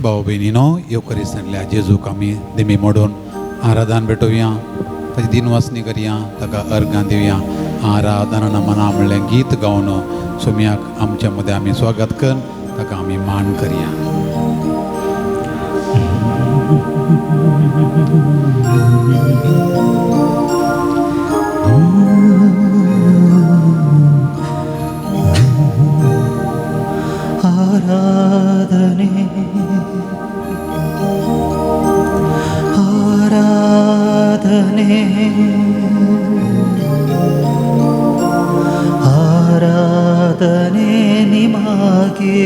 भाऊ भयणीनो येवकरिस्तांतल्या जेजूक आमी देमी मोडून आराधन भेटोवया, ताची दिनवासनी करया, ताका अर्गां दिवया. आराधना मना म्हणलें गीत गावन सोम्याक आमच्या मदें आमी स्वागत करून ताका आमी मान करया. आराधने आराधने आराधने निमागे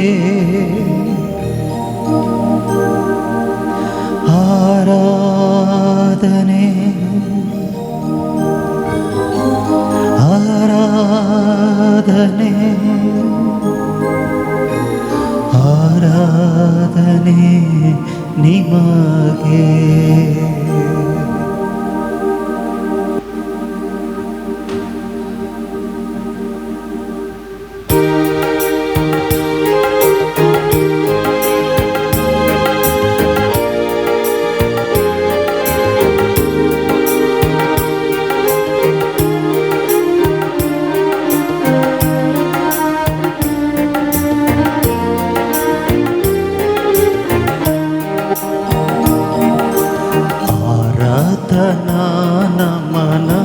आराधने आराधने आराधने निमागे. आराधना नमना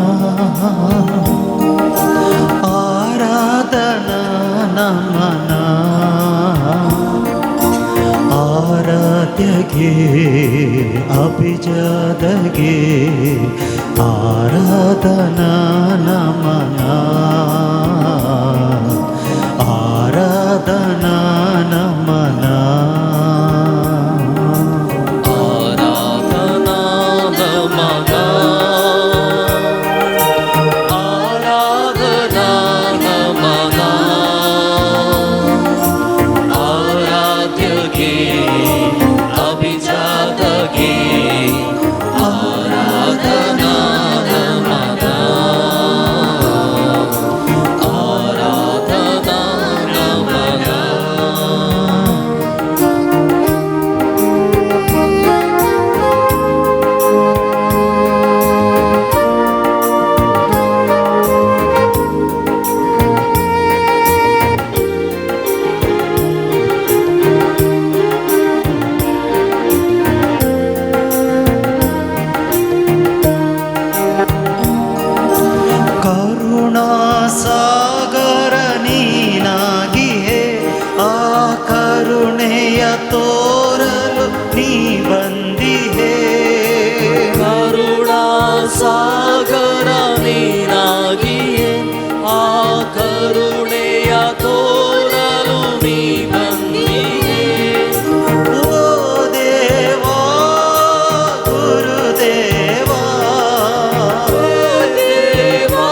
आराधना नमना आराध्यगे अभिजादगे आराधना नमना आराधना नमना ತೋರಲು ನೀ ಬಂದಿಹೆ ಕರುಣಾ ಸಾಗರ ನೀನಾಗಿಯೇ ಆ ಕರುಣೆಯ ತೋರಲು ನೀ ಬಂದಿಹೆ. ಓ ದೇವಾ ಗುರುದೇವಾ ದೇವಾ ಗುರುದೇವಾ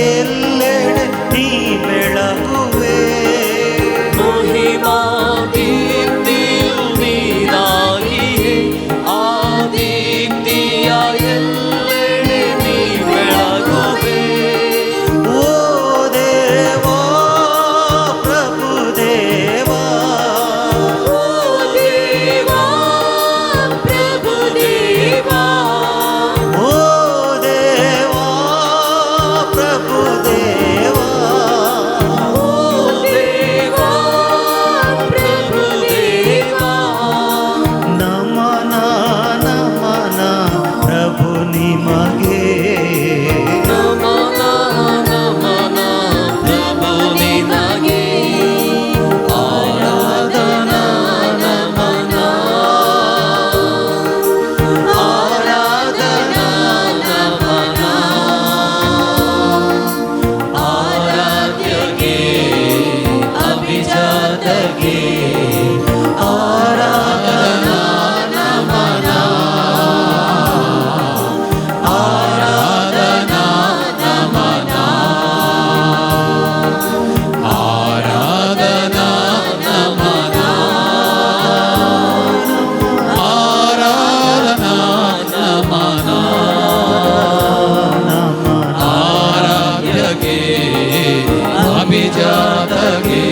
ಎಲ್ಲೆಡೆ ನೀ ಬೆಳಗುವೆ ಮಹಿಮಾ ಕೀರ್ತಿಯು ನೀನಾಗಿಯೇ ಆ गे आराधना नमन आराधना नमन आराधना नमन आराधना नमन आराध्यगे अभिजातगे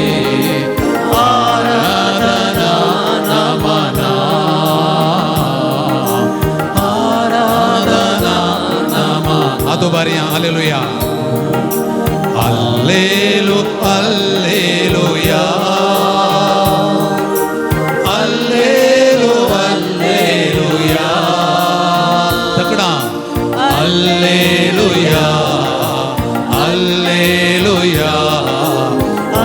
आराधना नमन आराधना नमन ಅದು ಬಾರಿ hallelujah Allelu, alleluia. Allelu, alleluia. Takda. Alleluia. Alleluia.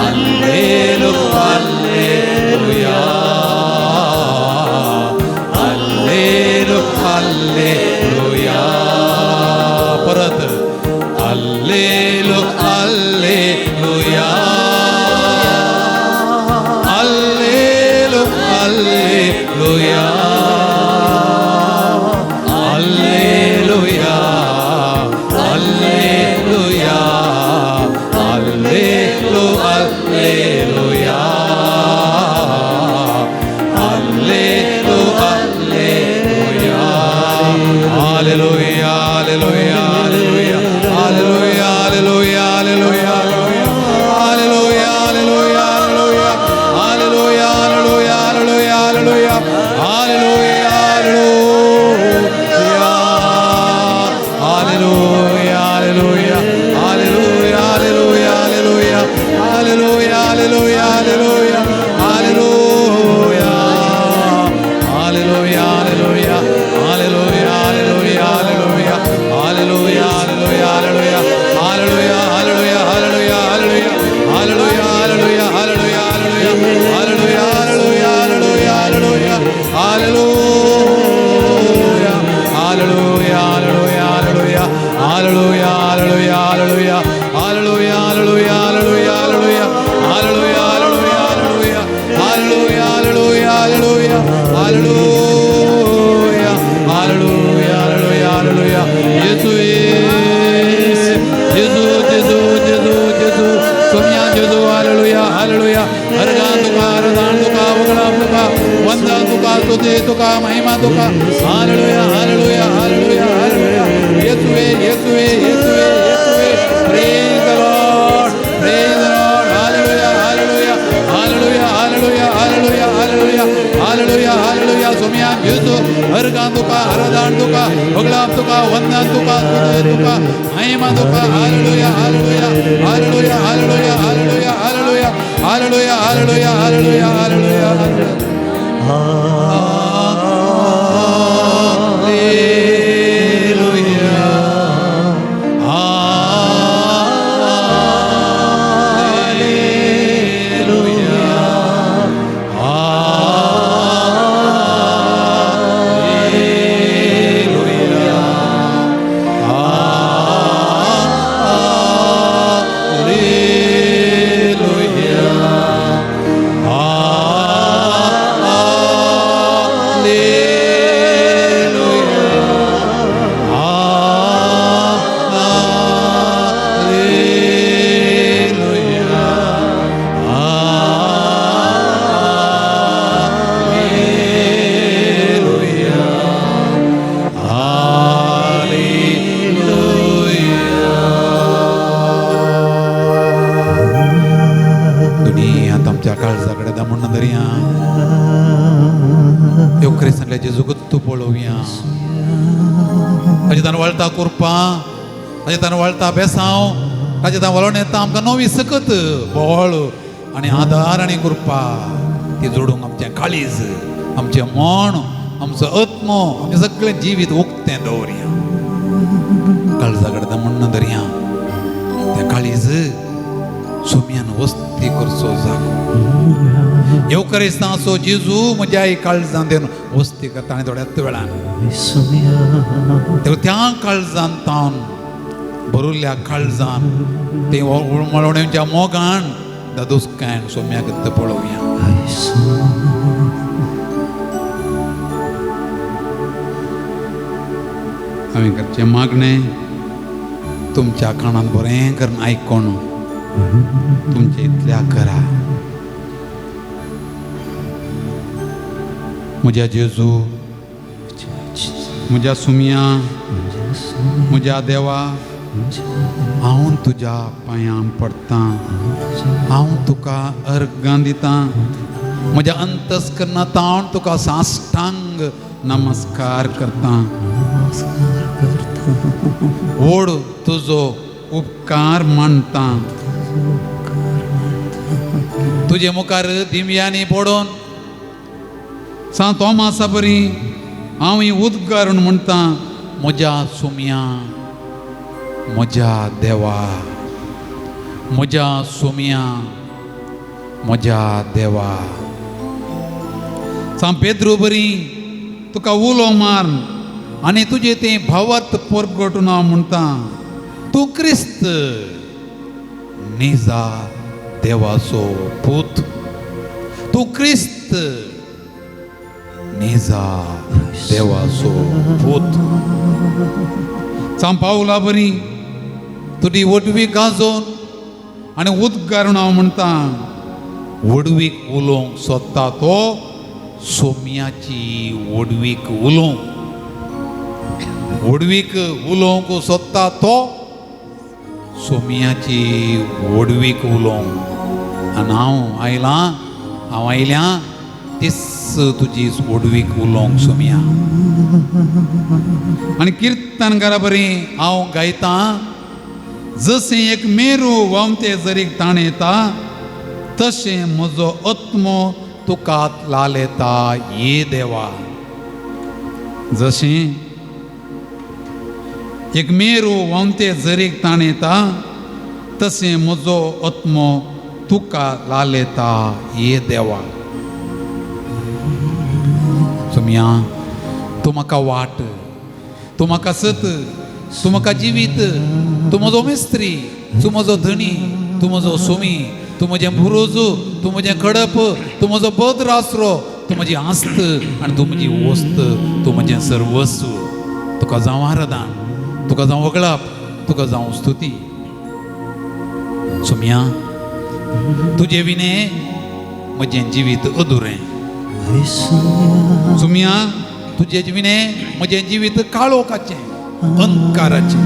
Allelu, alleluia. Allelu, alleluia. Parat. Allelu, alleluia. Allelu, alleluia. Alleluia. Alleluia. Allelu, alleluia. Allelu, alleluia. Alleluia, alleluia, alleluia. Alleluia, alleluia, alleluia, alleluia. Alleluia, alleluia, alleluia. Alleluia, alleluia, alleluia, alleluia. Alleluia, alleluia. Alleluia, alleluia. Alleluia, alleluia, alleluia. Alleluia, alleluia, alleluia. Alleluia. Alleluia, alleluia. Alleluia, alleluia, alleluia. Alleluia, alleluia, alleluia. Alleluia, alleluia, alleluia, alleluia. Alleluia, alleluia, alleluia, alleluia. Alleluia, alleluia, alleluia, alleluia. Alleluia. Alleluia, alleluia, alleluia. Alleluia, alleluia, alleluia. Alleluia, alleluia, alleluia, alleluia. Alleluia, alleluia, alleluia. Alleluia, alleluia, alleluia. Alleluia. Alleluia, alleluia, alleluia. 예수의 예수 예수 예수 예수 소미야 예수 할렐루야 할렐루야 아르간두카 아르단두카 오글람두카 원단두카 소대두카 마히마두카 할렐루야 할렐루야 할렐루야 할렐루야 예수의 예수의 예수의 예수의 praise the Lord praise the Lord 할렐루야 할렐루야 할렐루야 할렐루야 할렐루야 할렐루야 할렐루야 할렐루야 소미야 예수 아르간두카 아르단두카 오글람두카 원단두카 소대두카 마히마두카 할렐루야 할렐루야 할렐루야 할렐루야 할렐루야 할렐루야 할렐루야 할렐루야 할렐루야 할렐루야 क्रिस्तनले जेजू गुत्तू पळोवया ताजे तान वळता कुरपा ताजे तान वळता बेसांव ताजे तान वळोन येता आमकां नवी सकत बोळ आनी आदार आनी कुरपा ती जोडूंक आमचें काळीज आमचें मन आमचो आत्म आमचें सगळें जिवीत उक्तें दवरया काळजा कडेन म्हणून धरया तें काळीज सोम्यान वस्ती करचो जागो येवकरिस्तांचो जेजू म्हज्या काळजांत येवन वस्ती करता आनी थोड्याच वेळान त्या काळजांत भरुल्ल्या काळजान ते मळवण्याच्या मोगान दादोसकायन सोम्याक पळोवया. हांवें करचें मागणें तुमच्या कानान बरें करून आयकोन तुमचे इतल्या करा. म्हज्या जेजू, म्हज्या सुमया, म्हज्या देवा, हांव तुज्या पांयां पडटां. हांव तुका अर्गां दितां. म्हज्या अंतस्करणांत हांव तुका साश्टांग नमस्कार करतां. व्हड तुजो उपकार मानतां. तुजे मुखार दिव्यांनी पडोवन सांत तोमासा बरी हांव ही उद्गारून म्हणटा, म्हज्या सुमया, म्हज्या देवा, म्हज्या सुमया, म्हज्या देवा. सांत पेद्रू बरी तुका उलो मार आनी तुजे तें भावात परगटून हांव म्हणटा, तूं क्रिस्त निजा देवाचो पूत. तूं क्रिस्त निजा देवाचो पूत. सांत पावला बरी तुजी वडवी गाजोवन आनी उद्गारून हांव म्हणटा, वडवीक उलोवंक सोदता तो सोम्याची वडवीक उलोवंक. वडवीक उलोवंक सोदता तो सोम्याची वडवीक उलोवंक. आनी हांव आयल्यां तीस तुजी वडवीक उलोवंक सोम्या. आनी किर्तनकारा बरी हांव गायतां, जशें एक मेरू वामते जरीक ताण येता, तशें म्हजो आत्मो तुका लालयता ये देवा. जशें एक मेरू वामते जरीक ताण येता, तशें म्हजो आत्मो तुका लालयता ये देवा. सोम्या, तूं म्हाका वाट, तूं म्हाका सत, तूं म्हाका जिवीत, तूं म्हजो मेस्त्री, तूं म्हजो धणी, तूं म्हजो सोमी, तूं म्हजें बुरोज, तूं म्हजें कडप, तूं म्हजो बद्र आसरो, तूं म्हजी आस्त आनी तूं म्हजी वस्त, तूं म्हजें सर्वस्व. तुका जावं आराधन, तुका जावं वगळाप, तुका जावं स्तुती. सोम्या, तुजे विने म्हजें जिवीत अधुरें. सोम्या, तुजे विने म्हजें जिवीत काळोखाचें, अंधकाराचें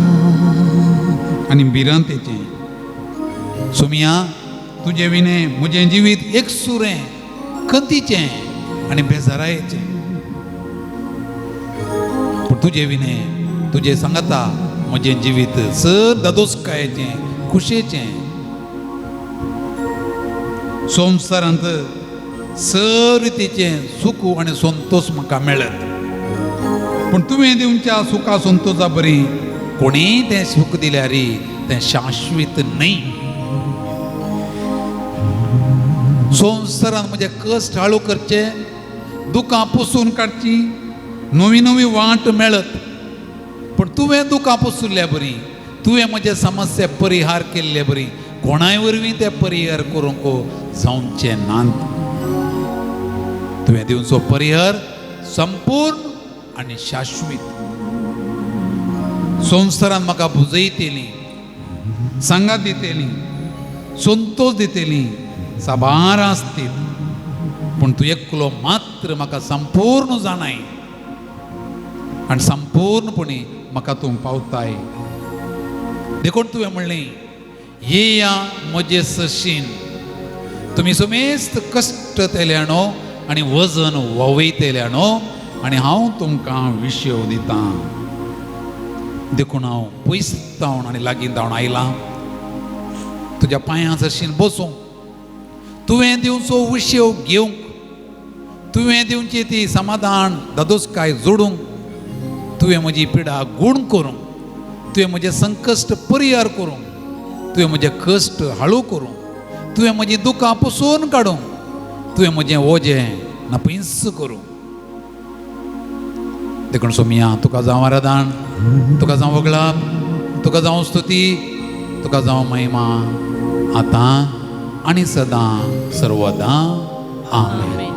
आनी भिरांतेचें. सोम्या, तुजे विने म्हजें जिवीत एकसुरें, खंतीचें आनी बेजारायेचें. पूण तुजे विने तुजे सांगता म्हजें जिवीत सर दादोसकायेचें, खुशेचें. संवसारांत सर रितीचें सूख आनी संतोश म्हाका मेळत. पूण तुवें दिवच्या सुखा संतोशा बरी कोणीय तें सूख दिल्यार तें शाश्वीत न्हय. संवसारांत म्हजे कश्ट हाळू करचे, दुखां पुसून काडची, नवी नवी वाट मेळत. पूण तुवें दुखां पुसुल्ल्या बरी, तुवें म्हजे समस्या परिहार केल्ले बरी, कोणाय वरवीं ते परिहार करूंक जावचें नात. तुवें दिवचो परिहार संपूर्ण आनी शाश्वीत. संवसारांत म्हाका बुजयतेली, सांगात दितेली, संतोश दितेली, साबार आसतील. पूण तूं एकलो मात्र म्हाका संपूर्ण जाणाय आनी संपूर्णपणी म्हाका तूं पावताय. देखून तुवें म्हणलें, येया म्हजे सशीन, तुमी समेस्त कश्ट तेल्याणो आनी वजन ववयतेल्याणो, आनी हांव तुमकां विशेव दितां. देखून हांव पयस जावन आनी लागीं जावन आयलां तुज्या पांयां सशीन बसूंक, तुवें दिवचो विशेव घेवंक, तुवें दिवची ती समाधान दादोसकाय जोडूंक, तुवें म्हजी पिडा गूण करूंक, तुवें म्हजें संकश्ट परिहार करूंक, तुवें म्हजें कश्ट हाळू करूंक, तुवें म्हजीं दुखां पुसून काडूंक, तुवें म्हजें ओजें नापिंस करूंक. देखून सोम्या, तुका जावं आराधन, तुका जावं वगळाप, तुका जावं स्तुती, तुका जावं महिमा आतां आनी सदां सर्वदां आमेन.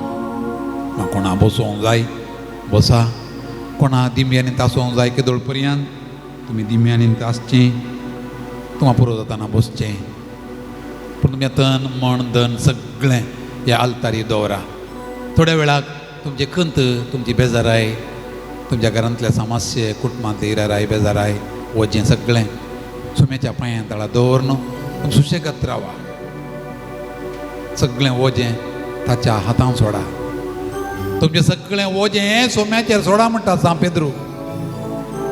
कोणा बसोंक जाय बसा, कोणा दिम्यांनी तासोंक जाय केदोळ पर्यंत तुमी दिम्यांनी तासचें, तुमकां पुरो जाताना बसचें. पूण तुमचें तन मन धन सगळें ह्या आल्तारी दवरा. थोड्या वेळाक तुमचे खंत, तुमची बेजाराय, तुमच्या घरांतले समस्ये, कुटुंबांतले इराराय बेजाराय वजें सगळें सुम्याच्या पांयां तळा दवरन तुमी सुशेगाद रावा. सगळें वजें ताच्या हातांत सोडा. तुमचें सगळें वजें सोम्याचेर सोडा म्हणटा सा पेद्रू.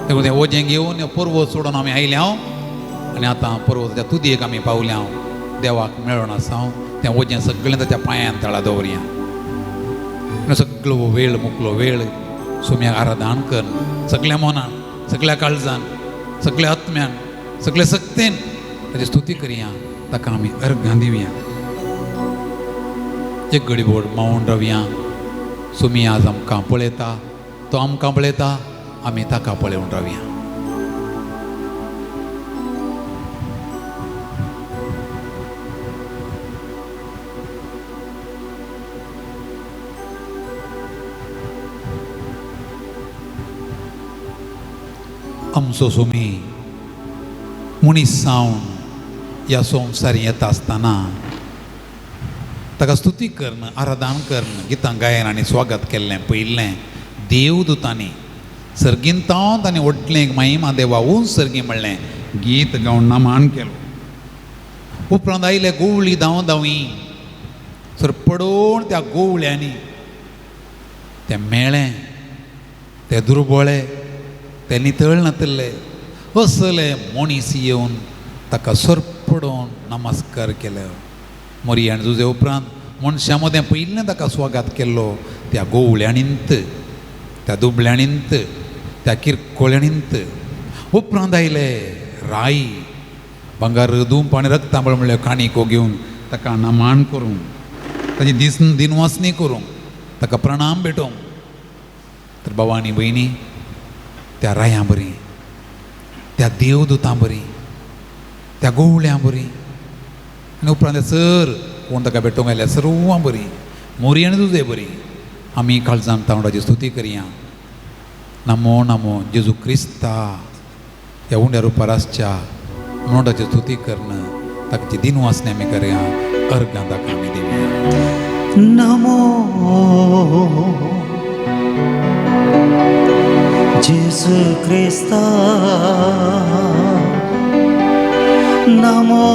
देखून तें वजें घेवन पर्वत सोडून आमी आयल्या आनी आतां पर्वताच्या तुदयेक आमी पावल्या. देवाक मेळोन आसा तें वजें सगळें ताच्या पांयां तळा दवरया. सगळो वेळ मुकलो वेळ सोम्याक आराधन कर. सगळ्या मनान, सगळ्या काळजान, सगळ्या आत्म्यान, सगळ्या सक्तेन ताची स्तुती करया. ताका आमी अर्घां दिवया. एक घडीभर मावून रावया. सोमी आज आमकां पळयता, तो आमकां पळयता, आमी ताका पळोवन रावया. आमचो सोमी मनीस जावन ह्या संवसार येता आसतना ताका स्तुती करन, आराधन करन, गितां गायन आनी स्वागत केल्लें पयल्लें देवदूतांनी. सर्गींतांव तांणी व्हडलें महिमा देवा उंच सर्गी म्हणलें गीत गावन नामान केलो. उपरांत आयले गोवळी धांव धांवी सर पडोवन त्या गोवळ्यांनी तें मेळ्ळें, तें दुर्बळे, ते नितळ नातल्ले असले मनीस येवन ताका सरपडोवन नमस्कार केलो. मोरी आनी जुजे उपरांत मनशां मदें पयलें ताका स्वागत केल्लो त्या गोवळ्यांनींत, त्या दुबळ्यांनींत, त्या किरकोळ्यांनींत. उपरांत आयले राई, भांगार धूप आनी रक्तांबळ म्हणल्यार काणिको घेवन ताका नमान करूंक, ताची दिनवासणी करूंक, ताका प्रणाम भेटोवंक. तर भावांनी भयणी, त्या रायां बरी, त्या देवदूतां बरी, त्या गोवळ्यां बरी आनी उपरांत सर कोण ताका भेटोवंक आयल्या सर्वां बरी, मोरी आनी तुजे बरी. आमी काळजान तांबडाची स्तुती करया. नमो नमो जेजू क्रिस्ता ह्या उंड्या रुपार आसच्या म्हणून ताची स्तुती करन, ताची दिनवासणी आमी करया. अर्घां ताका आमी दिवया. नमो जेजू क्रिस्ता, नमो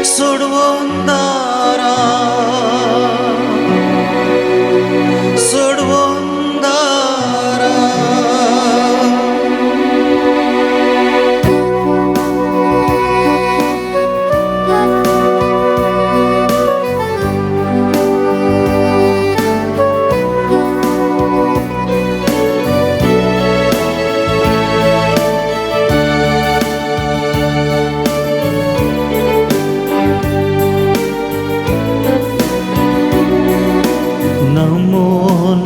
सोडवोंदारा, सोडवोंदारा.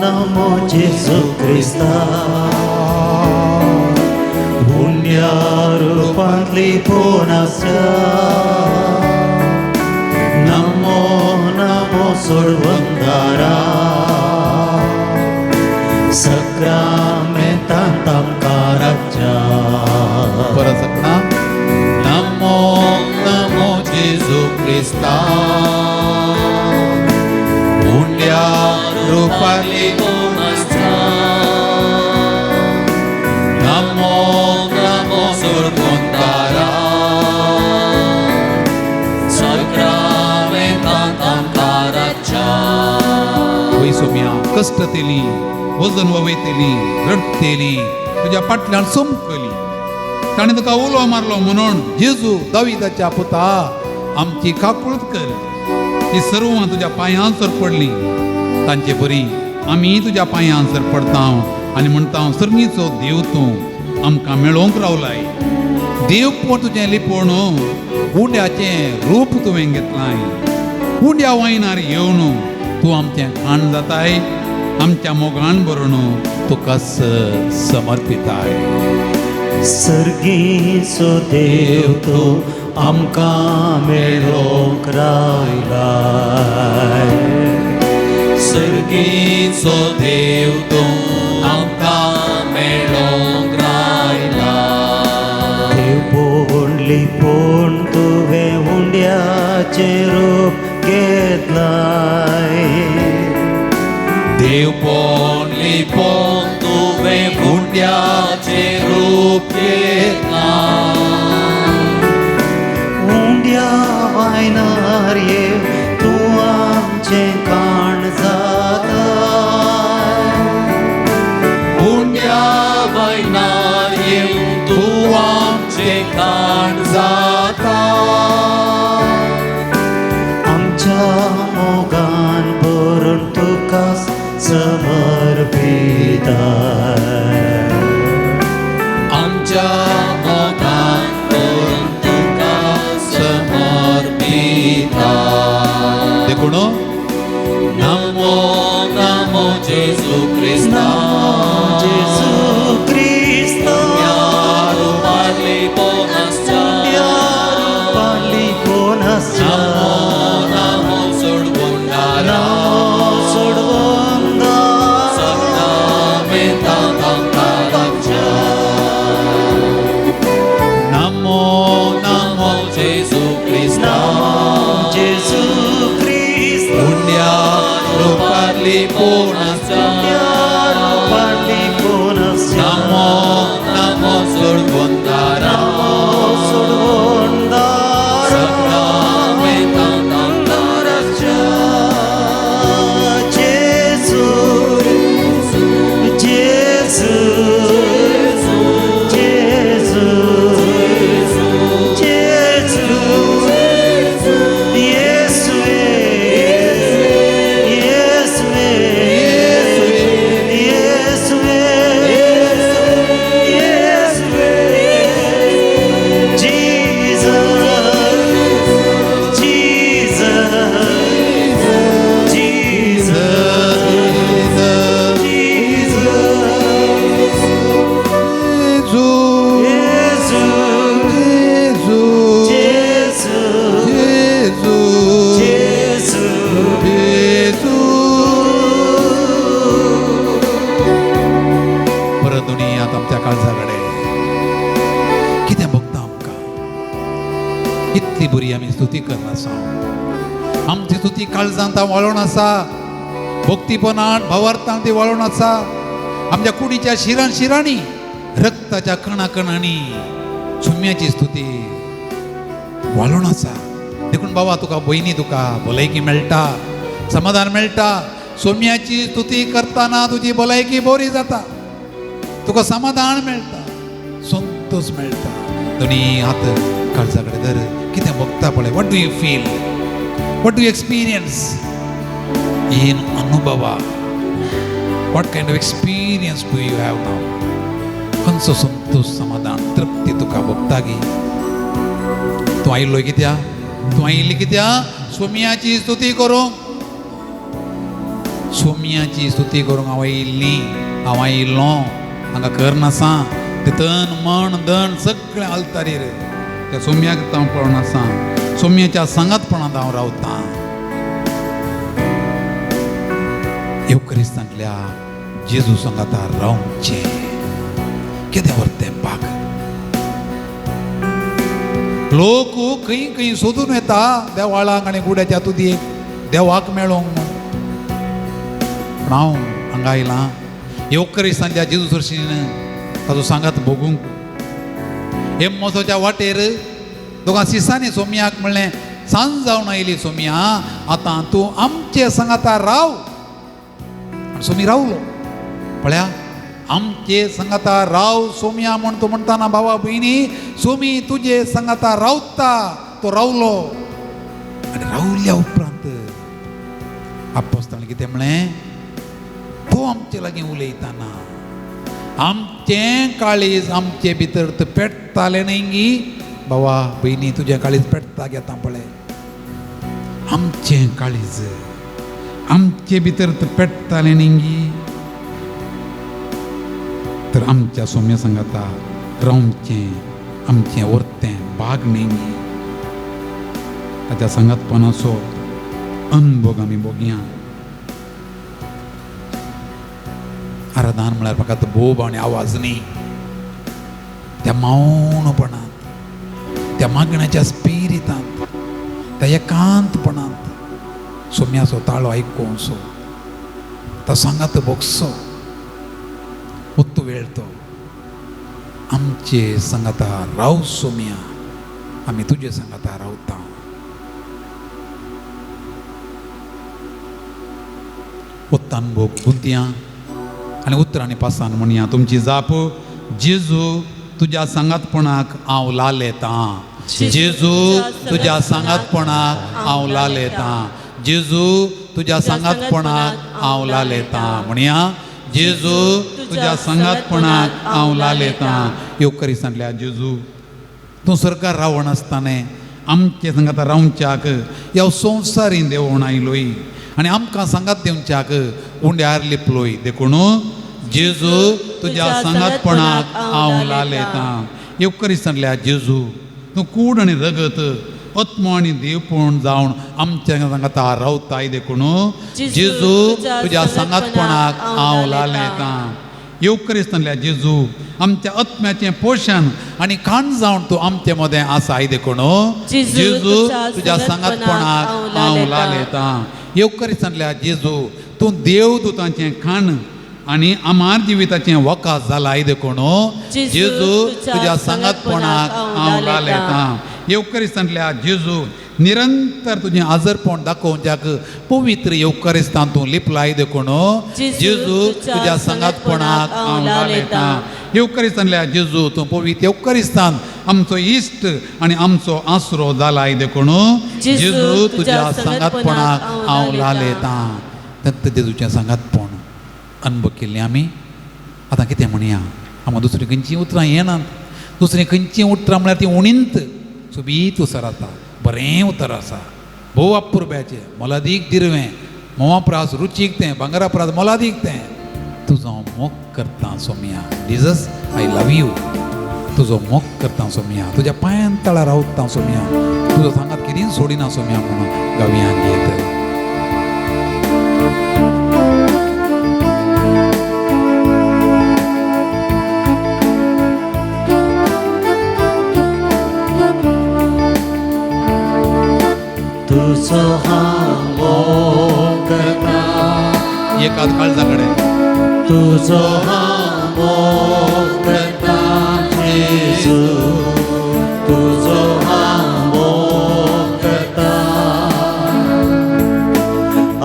नमो जेजू क्रिस्ता, पुण्या रूपांतली पोनास्या. नमो नमो सोडवंदारा, सक्रामेंतांत आमकां राज्या. परत सकना. नमो नमो जेजू क्रिस्ता, पुण्या रूपांतली पोनास्या. नमो नमो सोडवंदारा, सक्रामेंतांत आमकां राज्या. वय सोम्या कश्ट तेली, वजन ववयतेली, रडतेली, तुज्या फाटल्यान चमकली. ताणें तुका उलो मारलो म्हणून जेजू दाविदाच्या पुता आमची काकूळट कर. ही सर्वां तुज्या पांयांचर पडली. तांचे बरी आमी तुज्या पांयांचर पडता आनी म्हणटा सर्गीचो देव तूं आमकां मेळोवंक रावलाय. देव पोर तुजें लिपोण उंड्याचें रूप तुवें घेतलाय. उंड्या वायनार येवन तूं आमचें खाण जाताय, आमच्या मोगान बरोवन तुका समर्पिताय. सर्गीचो देव तो आमकां मेळोंक रावलाय. सर्गीचो देव तो आमकां मेळोंक रावला. देव पळोवन लिपोवन तुवें हुंड्याचें रूप घेतलाय. देव पोवन लिपोवन तुवें हुंड्याचें रूप घेतला. हुंड्या वायनार येव तूं आमचें काण जाता. हुंड्या वायनार येवन तूं आमचें काण जाता. आमच्या मोगान भरून तुका समर्पिताय. आमच्या मोगान करून तुका समर्पिता. देखून नमो नमो जेजू क्रिस्ता. जेजू क्रिस्ता रूपांतली पोनासच्या. रूपांतली पोनासच्या. नमो सोडवणारा. सोडवंदार. सपनामेंता तांकाराच्या. नमो नमो जेजू क्रिस्ता. जेजू क्रिस्ता पुण्या रूपांतली पोनासच्या. रूपांतली पोनासच्या. नमो नमो सोडवणारा. सोडवंदार. सपनामेंता तांकाराच्या. जेजू जेजू जेजू जेजू येसुवे येसुवे येसुवे येसुवे जीसस जीसस परत दुनियात आमच्या काळजाकडे कितें भोगता आमकां. इतली बरी आमी स्तुती करना आसा. आमची स्तुती काळजांत वळोन आसा. भक्तीपणान भावार्थान ती वळोन आसा. आमच्या कुडीच्या शिरांनी रक्ताच्या कणाकणांनी सुम्याची स्तुती वळोन आसा. देखून बाबा तुका भयणी तुका भलायकी मेळटा, समाधान मेळटा. सोम्याची स्तुती करतना तुजी भलायकी बरी जाता. तुका समाधान मेळटा, संतोष मेळटा. दोनी हात काळजा कडेन धर. कितें भोगता पळय. What do you feel? What do you experience in अनुभवा? What kind of experience do you have now? खंयचो संतोष, समाधान, तृप्ती तुका भोगता गी? तूं आयिल्लोय कित्या? तूं आयिल्ली कित्या? सोम्याची स्तुती करूंक. सोम्याची स्तुती करूंक हांव आयिल्ली, हांव आयिल्लो. हांगा कर नासा. ते तन मन धन सगळें आलतारीर त्या सोम्याक हांव पळोवन आसा. सोम्याच्या सांगातपणांत हांव रावतां. येवकरिस्तांतल्या जेजू संगाता रावचें. कितें व्हरतें पाक? लोक खंय खंय सोदून येता देवाळाक आनी गुड्याच्या तुदयेक देवाक मेळोंक म्हूण. पूण हांव हांगा आयलां येवकरिस्तांच्या जेजू सरशीन ताचो सांगात भोगूंक. हे मोसोच्या वाटेर दोगां सिसांनी सोम्याक म्हणलें, सांज जावन आयली सोम्या, आतां तूं आमचे सांगाता राव. आनी सोमी रावलो. पळया, आमचे संगाता राव सोम्या म्हण तूं म्हणटाना भावा भयणी, सोमी तुजे संगाता रावता. तो रावलो. आनी रावल्या उपरांत आपोस्तान कितें म्हळें? तो आमचे लागीं उलयताना आमचें काळीज आमचे भितर पेटतालें न्ही गी. भावा भयणी, तुजें काळीज पेटता घेता पळय. आमचें काळीज आमचे भितर पेटतालें न्ही गी. तर आमच्या सोम्य सांगाता रावचें आमचें उरतें भाग नेमी ताच्या सांगातपणाचो अनुभव आमी भोगया. आराधन म्हळ्यार फकत बोब आनी आवाज न्ही, त्या मौनपणांत, त्या मागण्याच्या स्पिरितांत, त्या एकांतपणांत सोम्याचो ताळो आयकोसो, तो सांगात भोगसो. उत्तो वेळ तो आमचे सांगाता राव सोम्या, आमी तुजे सांगाता रावता. उत्तान भोग गुंतया आनी उतरांनी पासान म्हणया तुमची जाप. जेजू तुज्या सांगातपणाक हांव लालेतां. जेजू तुज्या सांगातपणाक हांव लालेतां. जेजू तुज्या सांगातपणाक हांव लालेतां. म्हणया जेजू तुज्या सांगातपणाक हांव लालेतां. येवकरी सांगल्या जेजू तूं सरकार रावण आसताने आमचे सांगाता रावच्याक ह्या संवसारी देवून आयलोय आनी आमकां सांगात दिवच्याक उंड्यार लिपलोय. देखून जेजू तुज्या सांगातपणाक हांव लालेतां. येवकरी सांगल्या जेजू तूं कूड आनी रगत आत्मो आनी देवपूण जावन आमच्या सांगाता रावताय. देखून जेजू तुज्या सांगातपणाक हांव लालेतां. येवकरी सांगल्या जेजू आमच्या आत्म्याचें पोशण आनी खाण जावन तूं आमचे मदें आसाय. देखून जेजू तुज्या सांगातपणाक हांव लालेतां. येवकरी सांगल्या जेजू तूं देवदूतांचें खाण आनी आमार जिविताचें वकास जालाय. देखून जेजू तुज्या सांगातपणाक हांव लालेतां. येवकरी सांगल्या जेजू निरंतर तुजें आजरपण दाखोवच्याक पवित्र येवकरिस्तान तूं लिपलाय. देखून जेजू तुज्या सांगातपणाक हांव लालेतां. येवकरी सांगल्या जेजू तूं पवित्र येवकरिस्तान आमचो इश्ट आनी आमचो आसरो जालाय. देखून जेजू तुज्या सांगातपणाक हांव लालेतां. दत्त जेजूचें सांगातपण अनुभव केल्लें आमी. आतां कितें म्हणया, आमकां दुसरीं खंयचीं उतरां येनात. दुसरीं खंयचीं उतरां म्हळ्यार तीं उणींत सोबीत उतर आसा. बरें उतर आसा. भोव अपुरब्याचें मोलादीक दिरवें मोवा प्रास रुचीक तें भांगरा प्रास मोलादीक तें तुजो मोग करता सोम्या. Jesus I love you. तुजो मोग करता सोम्या. तुज्या पांयां तळार रावता सोम्या. तुजो सांगात कितें सोडिना सोम्या म्हणून गावयान घेत. तुझो हांव मोग करता. एकाच काळजाकडे तुझो हांव मोग करता. जेजू तुझो हांव मोग करता.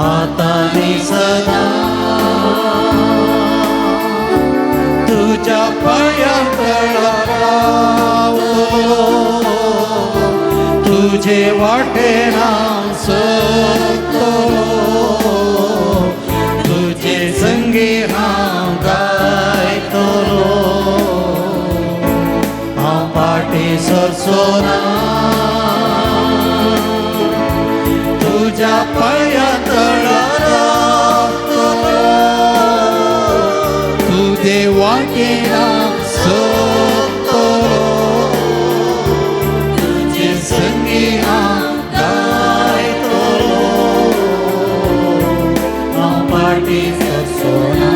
आतां आनी सदां तुज्या पांयां तळार रावतलो. तुजे वाटेन हांव चलतलो. तुजे संगी हांव गायतलो. हांव फाटीं सरसोना. तुज्या पांयां तळार रावतलो. तुजे वाटेन हांव चलतलो. संगी हांव गायतलो. हांव फाटीं सरसोना.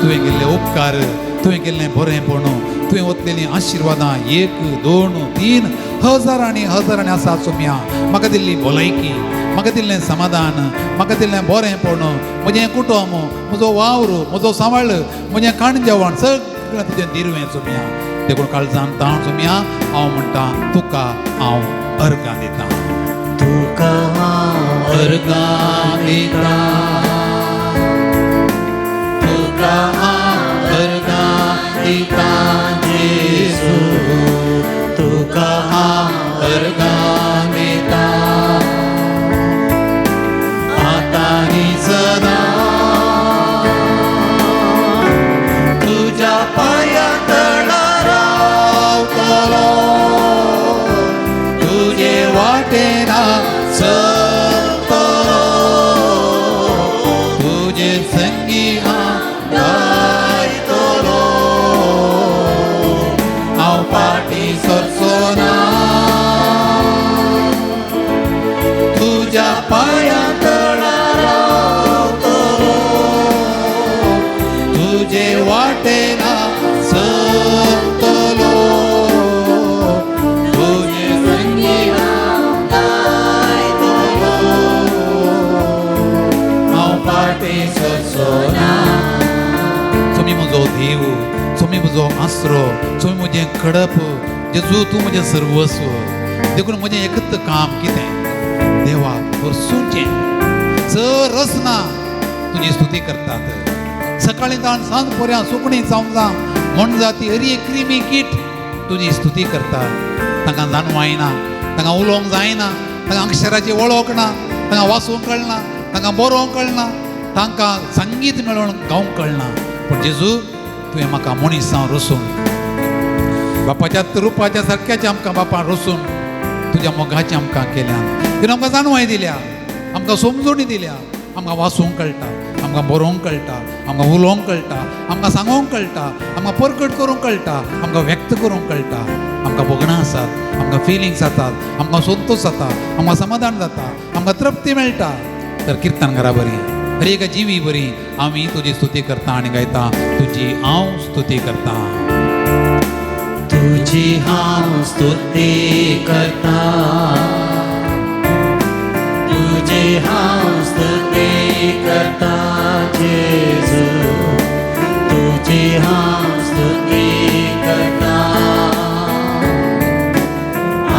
तुवें केल्ले उपकार, तुवें केल्लें बरेंपण, तुवें ओतलेलीं आशिर्वादां 1, 2, 3 हजारांनी हजारांनी आसा सोम्या. म्हाका दिल्ली भलायकी, म्हाका दिल्लें समाधान, म्हाका दिल्लें बरेंपण, म्हजें कुटुंब, म्हजो वावर, म्हजो सांबाळ, म्हजें खाण जेवण सगळें तुजें दिरवें सोम्या. देखून काळजान ताण सोम्या हांव म्हणटा तुका हांव अर्गां दितां. तुका हांव अर्गां दितां. तुका हांव अर्गां दितां. जेजू तुका हांव अर्गां दितां. आतां आनी सदां तुज्या पांयां तळार रावतलो. तुजे वाटेन चलतलो. तुजे संगी हांव गायतलो. पाया तळा तुझे वाटेना संतलो तुझे संगी हांव पाटी सोना तुमी म्हजो देव, तुमी म्हजो आसरो, तुमी म्हजें कडप, जेजू तूं म्हजें सर्वस्व. देखून म्हजें एकच काम कितें, देवा हरसूचें जर रसना तुजी स्तुती करतात. सकाळीं जावन सांज पर्यां सुकणीं जावं जा म्हण जाती हरी एक क्रिमी कीट तुजी स्तुती करतात. तांकां जाणू आयना, तांकां उलोवंक जायना, तांकां अक्षराची वळख ना, तांकां वाचूंक कळना, तांकां बरोवंक कळना, तांकां संगीत मेळोवन गावंक कळना. पूण जेजू तुवें म्हाका मनीस जावन रसून बापाच्या रुपाच्या सारक्याचें आमकां बापान रसून तुज्या मोगाचें आमकां केल्यान. तुवें आमकां जाणवाय दिल्या, आमकां समजूणी दिल्या, आमकां वाचूंक कळटा, आमकां बरोवंक कळटा, आमकां उलोवंक कळटा, आमकां सांगोवंक कळटा, आमकां परगट करूंक कळटा, आमकां व्यक्त करूंक कळटा. आमकां भोगणां आसात, आमकां फिलिंग्स जातात, आमकां संतोश जाता, आमकां समाधान जाता, आमकां तृप्ती मेळटा. तर किर्तनकारा बरी, हर एका जिवी बरी आमी तुजी स्तुती करता आनी गायता, तुजी हांव स्तुती करता. तुझी हांव स्तुती करता तुझी हांव स्तुती करता जेजू तुझी हांव स्तुती करता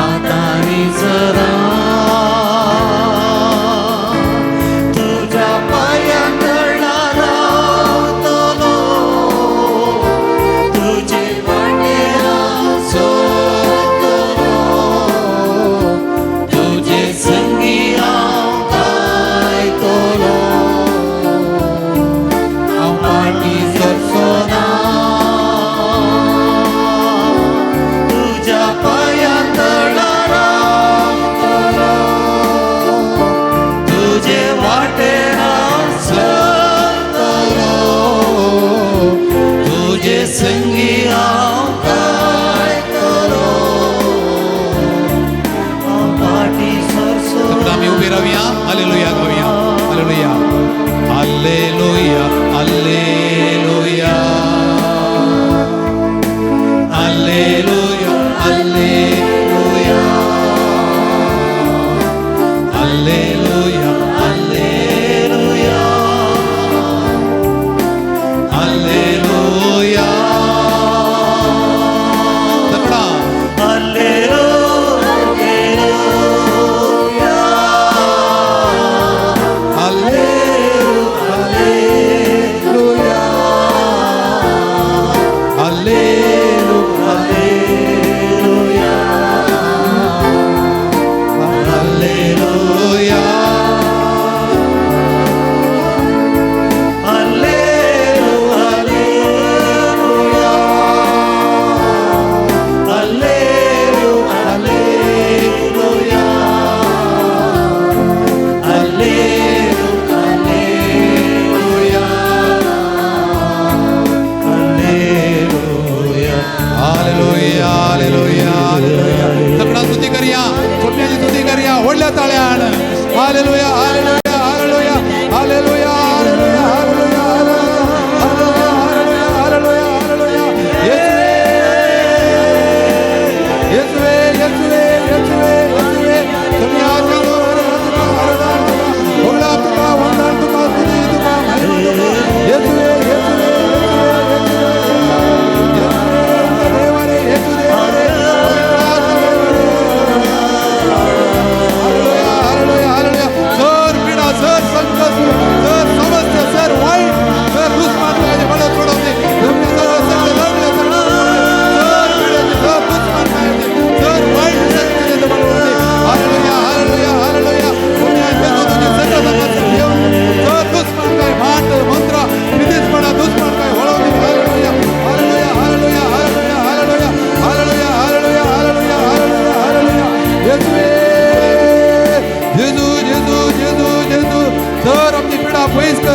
आतांनी सदां तुज्या पांयां तळा रावतलो तुजे तुझे संगी हांव गायतलो हांव पाटी सोना तुज्या पांयां तळा रावतलो तुजे वाटेर हांव चलतलो तुझे संगी हांव गायतलो आमी उबी रावया, हालेलुया गावया, हालेलुया, हालेलुया, हालेलुया, हालेलुया, हालेलुया, हालेलुया, हालेलुया, हालेलुया.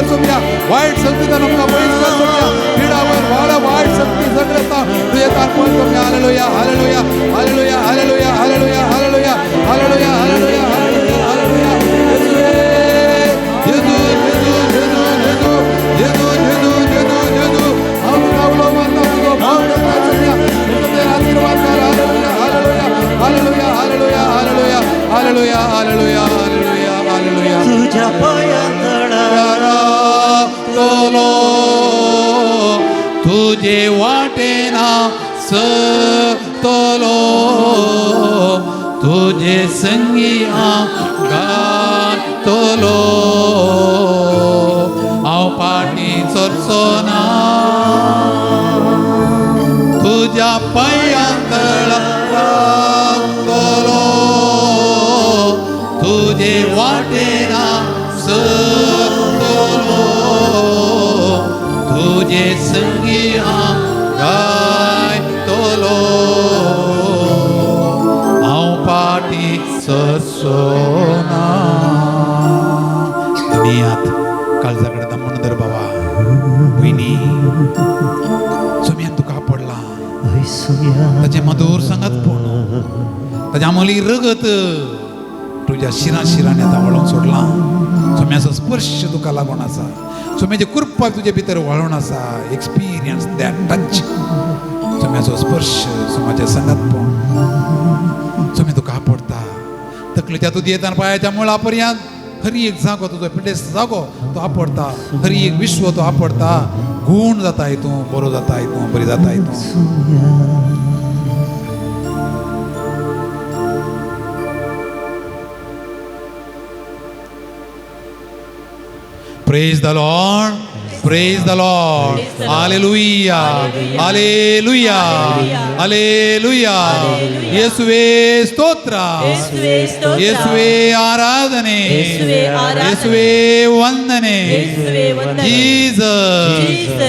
तकडा वाईट संगीतान आमकां पयस कर सोडया पिडावर वाडा वाईट संगती सगळेता तुझे तारपण कमी हालेलुया हालेलुया हालेलुया हालेलुया हालेलुया हालेलुया हालेलुया हालेलुया हालेलुया हालेलुया हालेलुया हालेलुया हालेलुया हालेलुया तुझ्या पायातळा तोलो तुझे वाटेना सतलो तुझे संगी गातलो हांव पाटी चोरचोना तुझ्या पायांतळा रावतलो तुझे वाटेना सतलो तुझे संगी गायतलो हांव पाटी चोरचोना दुनियात काळजाकडे दमन धर बाबा वहिनी सुम्यान तुका पडला ताचे मधुर संगत पूण ताच्या अमोली रगत तुझ्या शिरांनी आतां वळोवन सोडला सुम्याचो स्पर्श तुका लागून आसा सुम्याची कृपा तुजे भितर वळोवन आसा एक्सपिरियन्स दॅट टच सुम्याचो स्पर्श सुम्याचे संगत पूण सुम्या तुका आपडटा तकलेच्या तुजी येताना पायाच्या मुळा पर्यंत खरी एक जागो तुजो पिडेस जागो तो आपडता खरी एक विश्व तो आपडता गूण जाता हितूं बरो जाता हितूं बरी जाता हितूं Praise the Lord. Praise the Lord. Hallelujah. Hallelujah. Hallelujah. ಯೇಸುವೇ ಸ್ತೋತ್ರ. ಯೇಸುವೇ ಆರಾಧನೆ. ಯೇಸುವೇ ವಂದನೆ. Jesus.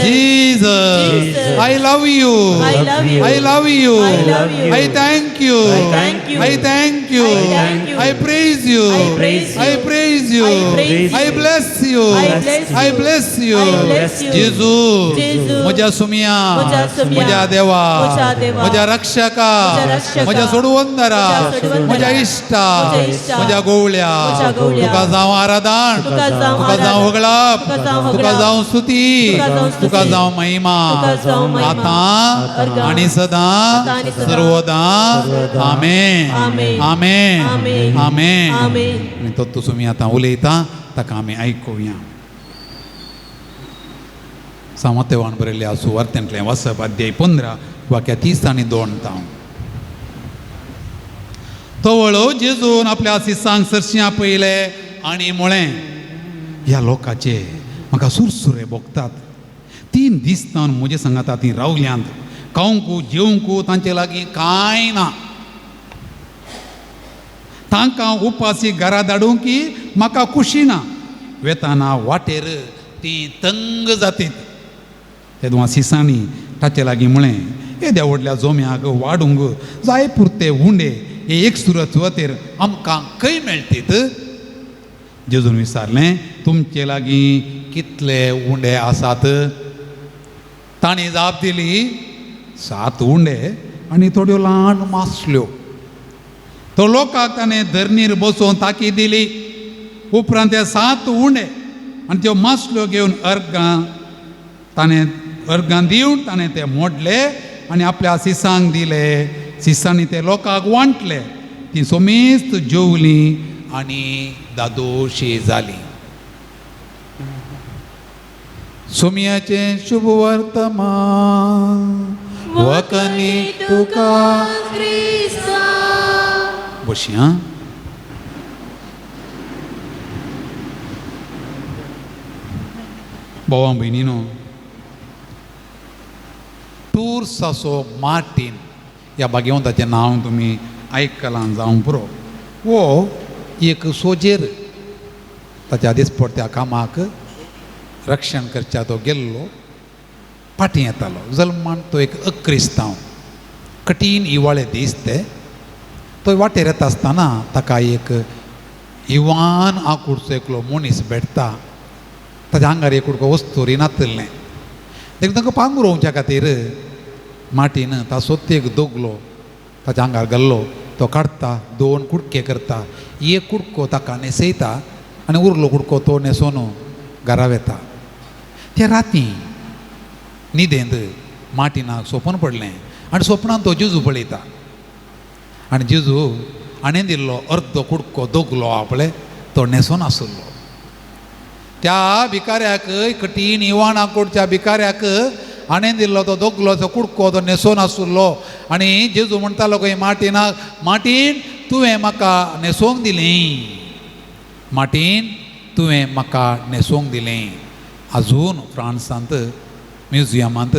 Jesus. I love you. I love you. I thank you. I thank you. I praise you. I praise you. I bless you. I bless you. जेजू म्हज्या सुमिया म्हज्या देवा म्हज्या रक्षका म्हज्या सोडवंदरा म्हज्या इश्टा म्हज्या गोवळ्या तुका जावं आराधन तुका जावं होगळाप तुका जावं स्तुती तुका जावं महिमा आतां आनी सदां सर्वदां आमेन आमेन आमेन आनी तो तुमी आतां उलयता ताका आमी आयकुया सामर्थ्यवान बरयल्ल्या सुवार्तेंतलें वाचप अध्याय 15 वाक्या 30 आनी 2 तो वळो जेजून आपल्या शिसांक सरशी आपयले आनी म्हळें ह्या लोकांचे म्हाका सुरसुरे भोगतात 3 दीस तावन म्हजे सांगात तीं रावल्यांत खावंकू जेवंकू तांचे लागीं कांय ना तांकां उपासी घरा धाडूंकी म्हाका खुशी ना वेताना वाटेर तीं तंग जातीत ते दोन सिसांनी ताचे लागीं म्हळें हे देवडल्या जोम्याक वाडूंक जाय पुरते उंडे हे एक सुरत वतेर आमकां खंय मेळटीत जेजून विचारलें तुमचे लागीं कितले उंडे आसात तांणी जाप दिली 7 उंडे आनी थोड्यो ल्हान मासल्यो तो लोकांक ताणें धरणीर बसोवन ताकी दिली उपरांत ते 7 उंडे आनी त्यो मासल्यो घेवन अर्गां दिवन ताणें ते मोडले आनी आपल्या सिसांक दिले सिसांनी ते लोकांक वांटले ती सोमेस्त जेवलीं आनी दादोशी जाली सोमयाचे शुभ वर्तमान वकनी तुका बशी हां भावां भयणीनो टूर्साचो मार्टीन ह्या भाग्यवंताचें नांव तुमी आयकलां जावं पुरो वो एक सोजेर ताच्या दिसपट्ट्या कामाक रक्षण करच्या तो गेल्लो फाटीं येतालो जल्मान तो एक अक्रिस्तांव कठीण हिवाळे दीस ते तो वाटेर येता आसतना ताका एक इवान आंकुडचो एकलो मनीस भेटता ताच्या आंगार एक कुडको वस्तुरी नातल्लें देखून ताका पांगुरोवच्या खातीर माटीन ता सोत्येक दोगलो ताच्या आंगार घाल्लो तो काडटा 2 कुडके करता एक कुडको ताका न्हेसयता आनी उरलो कुडको तो न्हेसोन घरा वेता ते रातीं न्हिदेंत माटिनाक स्वप्न पडलें आनी स्वप्नांत तो जेजू पळयता आनी जेजू हाणें दिल्लो अर्दो कुडको दोगलो आपले तो न्हेसून आसुल्लो. त्या भिकाऱ्याक कठीण इवाणाकोडच्या भिकाऱ्याक हाणें दिल्लो तो दोगलोचो कुडको तो न्हेसून आसुल्लो. आनी जेजू म्हणटालो खंय मार्टिनाक, मार्टीन तुवें म्हाका न्हेसोवंक दिलें, मार्टीन तुवें म्हाका न्हेसोवंक दिलें. आजून फ्रांसांत म्युजियमांत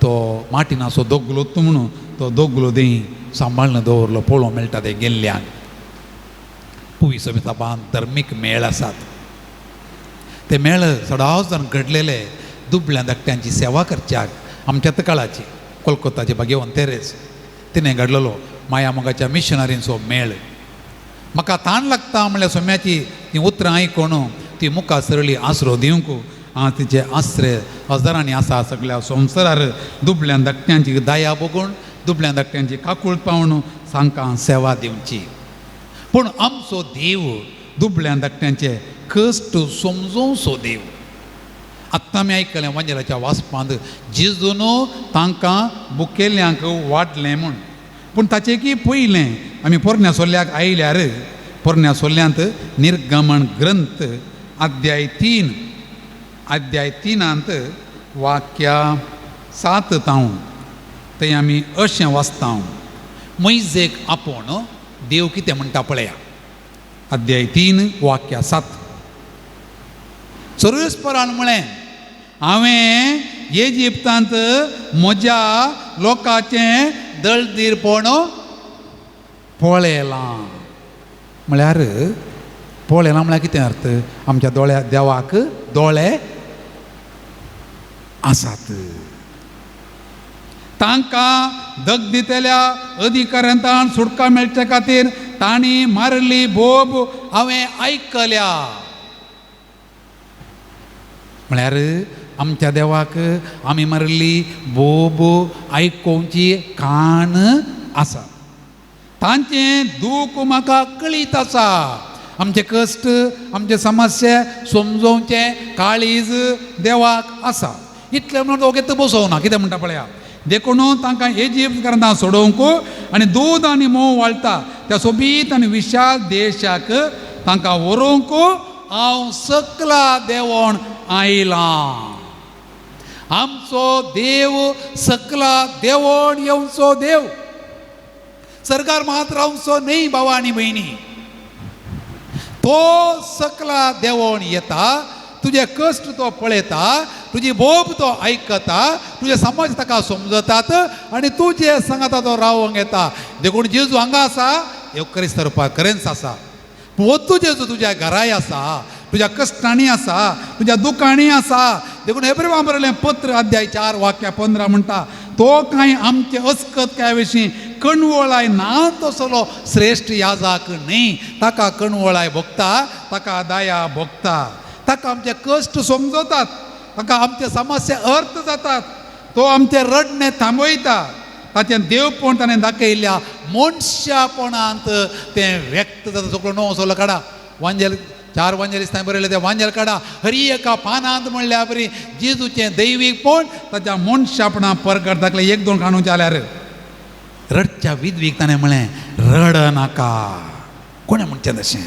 तो मार्टिनाचो दोगलो म्हणून तो दोगलो देई सांबाळून दवरलो, पळोवंक मेळटा ते गेल्ल्यांक. पुवी समितापान धर्मीक मेळ आसात. ते मेळ सदांच घडलेले दुबळ्या धाकट्यांची सेवा करच्याक आमच्या काळाची कोलकाताचे भाग्यवन तेरेस तिणें घडलेलो माया मोगाच्या मिशनरींचो मेळ. म्हाका ताण लागता म्हणल्यार सोम्याची ती उतरां आयकून ती मुखार सरळी आसरो दिवंक हांव तिचे आश्रय हजारांनी आसा सगळ्या संवसारार दुबळ्या धाकट्यांची दया बघून दुबळ्या धाकट्यांची काकूळ पावून तांकां सेवा दिवची. पूण आमचो देव दुबळ्या धाकट्यांचे कश्ट समजोवचो देव. आत्तां आमी आयकलें वांजेलाच्या वाचपांत जेजून तांकां बुकेल्ल्यांक वाडलें म्हूण. पूण ताचेकी पयलें आमी पोरण्या सोल्ल्याक आयल्यार पोरण्या सोल्ल्यांत निर्गमन ग्रंथ अध्याय 3 वाक्या 7 तावन थंय आमी अशें वाचता. मैजेक आपूण देव कितें म्हणटा पळया. अध्याय 3 वाक्या 7. सर्वेस्परान म्हळें, हांवें इजिप्तांत म्हज्या लोकांचें दळदीरपण पळयलां. म्हळ्यार पळयलां म्हळ्यार कितें अर्थ? आमच्या दोळ्या देवाक दोळे आसात. तांकां दग दितल्या अधिकाऱ्यांतान सुटका मेळचे खातीर तांणी मारली बोब हांवें आयकल्या. म्हळ्यार आमच्या देवाक आमी मारली बोब आयकोवची काण आसा. तांचें दूख म्हाका कळीत आसा. आमचे कश्ट आमचे समस्या समजोवचें काळीज देवाक आसा. इतलें म्हणून तो घेत बसोवना. कितें म्हणटा पळया, देखून तांकां इजिप्तकारांतां सोडोवंक आनी दूद आनी मोव वाळटा त्या सोबीत आनी विशाल देशाक तांकां व्हरूंक हांव सकला देंवोन आयलां. आमचो देव सकला देंवोन येवचो देव. सरकार मात रावचो न्ही भावा आनी भयणी. तो सकला देंवोन येता. तुजे कश्ट तो पळयता, तुजी बोब तो आयकता, तुजे समज ताका समजतात आनी तुजे सांगाता तो रावोंक येता. देखून जेजू हांगा आसा एवकरिस्त रुपाक खरेंच आसा. वतू जेजू तुज्या घराय आसा, तुज्या कश्टांनी आसा, तुज्या दुखांनी आसा. देखून हेब्रेवां बरयलें पत्र अध्याय 4 वाक्या 15 म्हणटा, तो कांय आमचे अस्कत काय विशीं कणवळाय ना तसलो श्रेश्ठ याजक न्ही. ताका कणवळाय भोगता, ताका दया भोगता, ताका आमचे कश्ट समजतात, ताका आमचे समस्या अर्थ जातात. तो आमचे रडणे थांबयता. ताचें देवपण ताणें दाखयल्या मनशापणांत तें व्यक्त जाता. सगळो णव सोलो काडा. वांजेल 4 वांजेलिस्तांनी बरयलें तें वांजेल काडा. हरी एका पानांत म्हणल्या बरी जेजूचें दैवीकपण ताच्या मनशापणां परगट दाखलें. 1-2 काणूचे जाल्यार रडच्या विधवीक ताणें म्हळें रड नाका. कोणें म्हणचें तशें?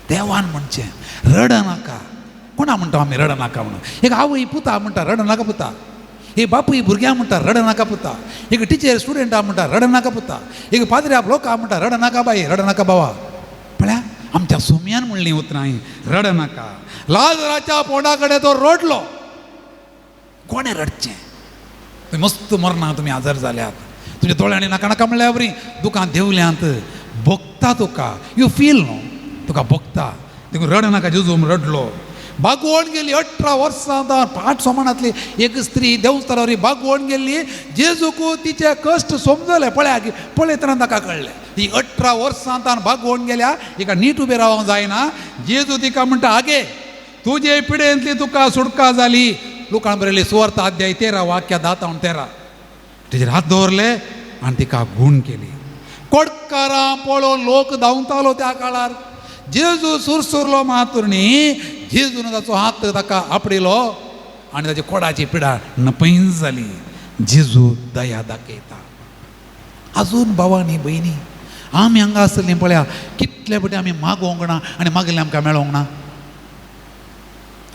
देवान म्हणचें रड नाका. कोणा म्हणटा आमी रड नाका म्हणून? एक आवय पुता म्हणटा रड नाका पुता. एक बापूय भुरग्यां म्हणटा रड नाका पुता. एक टिचर स्टुडंटा म्हणटा रड नाका पुता. एक पाद्र्या लोकां म्हणटा रड नाका बाई, रड नाका बाबा. पळया आमच्या सोम्यान म्हणलीं उतरां रड नाका. लाजराच्या पोंडा कडेन तो रडलो. कोणें रडचें? तुमी मस्त मरना, तुमी आजार जाल्यात, तुज्या दोळ्यांनी नाका नाका म्हणल्यार बरी दुकान देवल्यांत भोगता तुका. यू फील न्हू, तुका भोगता. देखून रड नाका. जेजू रडलो. बागवण गेली 18 वर्सां पाठ सोमानातली एक स्त्री देवस्थानावरी बागवण गेल्ली. जेजूक तिचे कश्ट समजले. पळयतना ताका कळलें ही 18 वर्सां बागवण गेल्या, हिका नीट उबें रावंक जायना. जेजू तिका म्हणटा आगे तुजे पिडेंतली तुका सुटका जाली. लोकांनी बरयली सुवार्थ अध्याय 13 वाक्या 10-13. तिचेर हात दवरले आनी तिका गूण केली. कोडकारां पळोवन लोक धांवतालो त्या काळार. जेजू सुरसुरलो मातुरणी. जेजून ताचो हात ताका आपडिलो आनी ताची कोडाची पिडा नपैज जाली. जेजू दया दाखयता. आजून भावांनी भयणी आमी हांगा आसलीं पळया कितले फावटी आमी मागोवंक ना आनी मागिल्लें आमकां मेळोंक ना.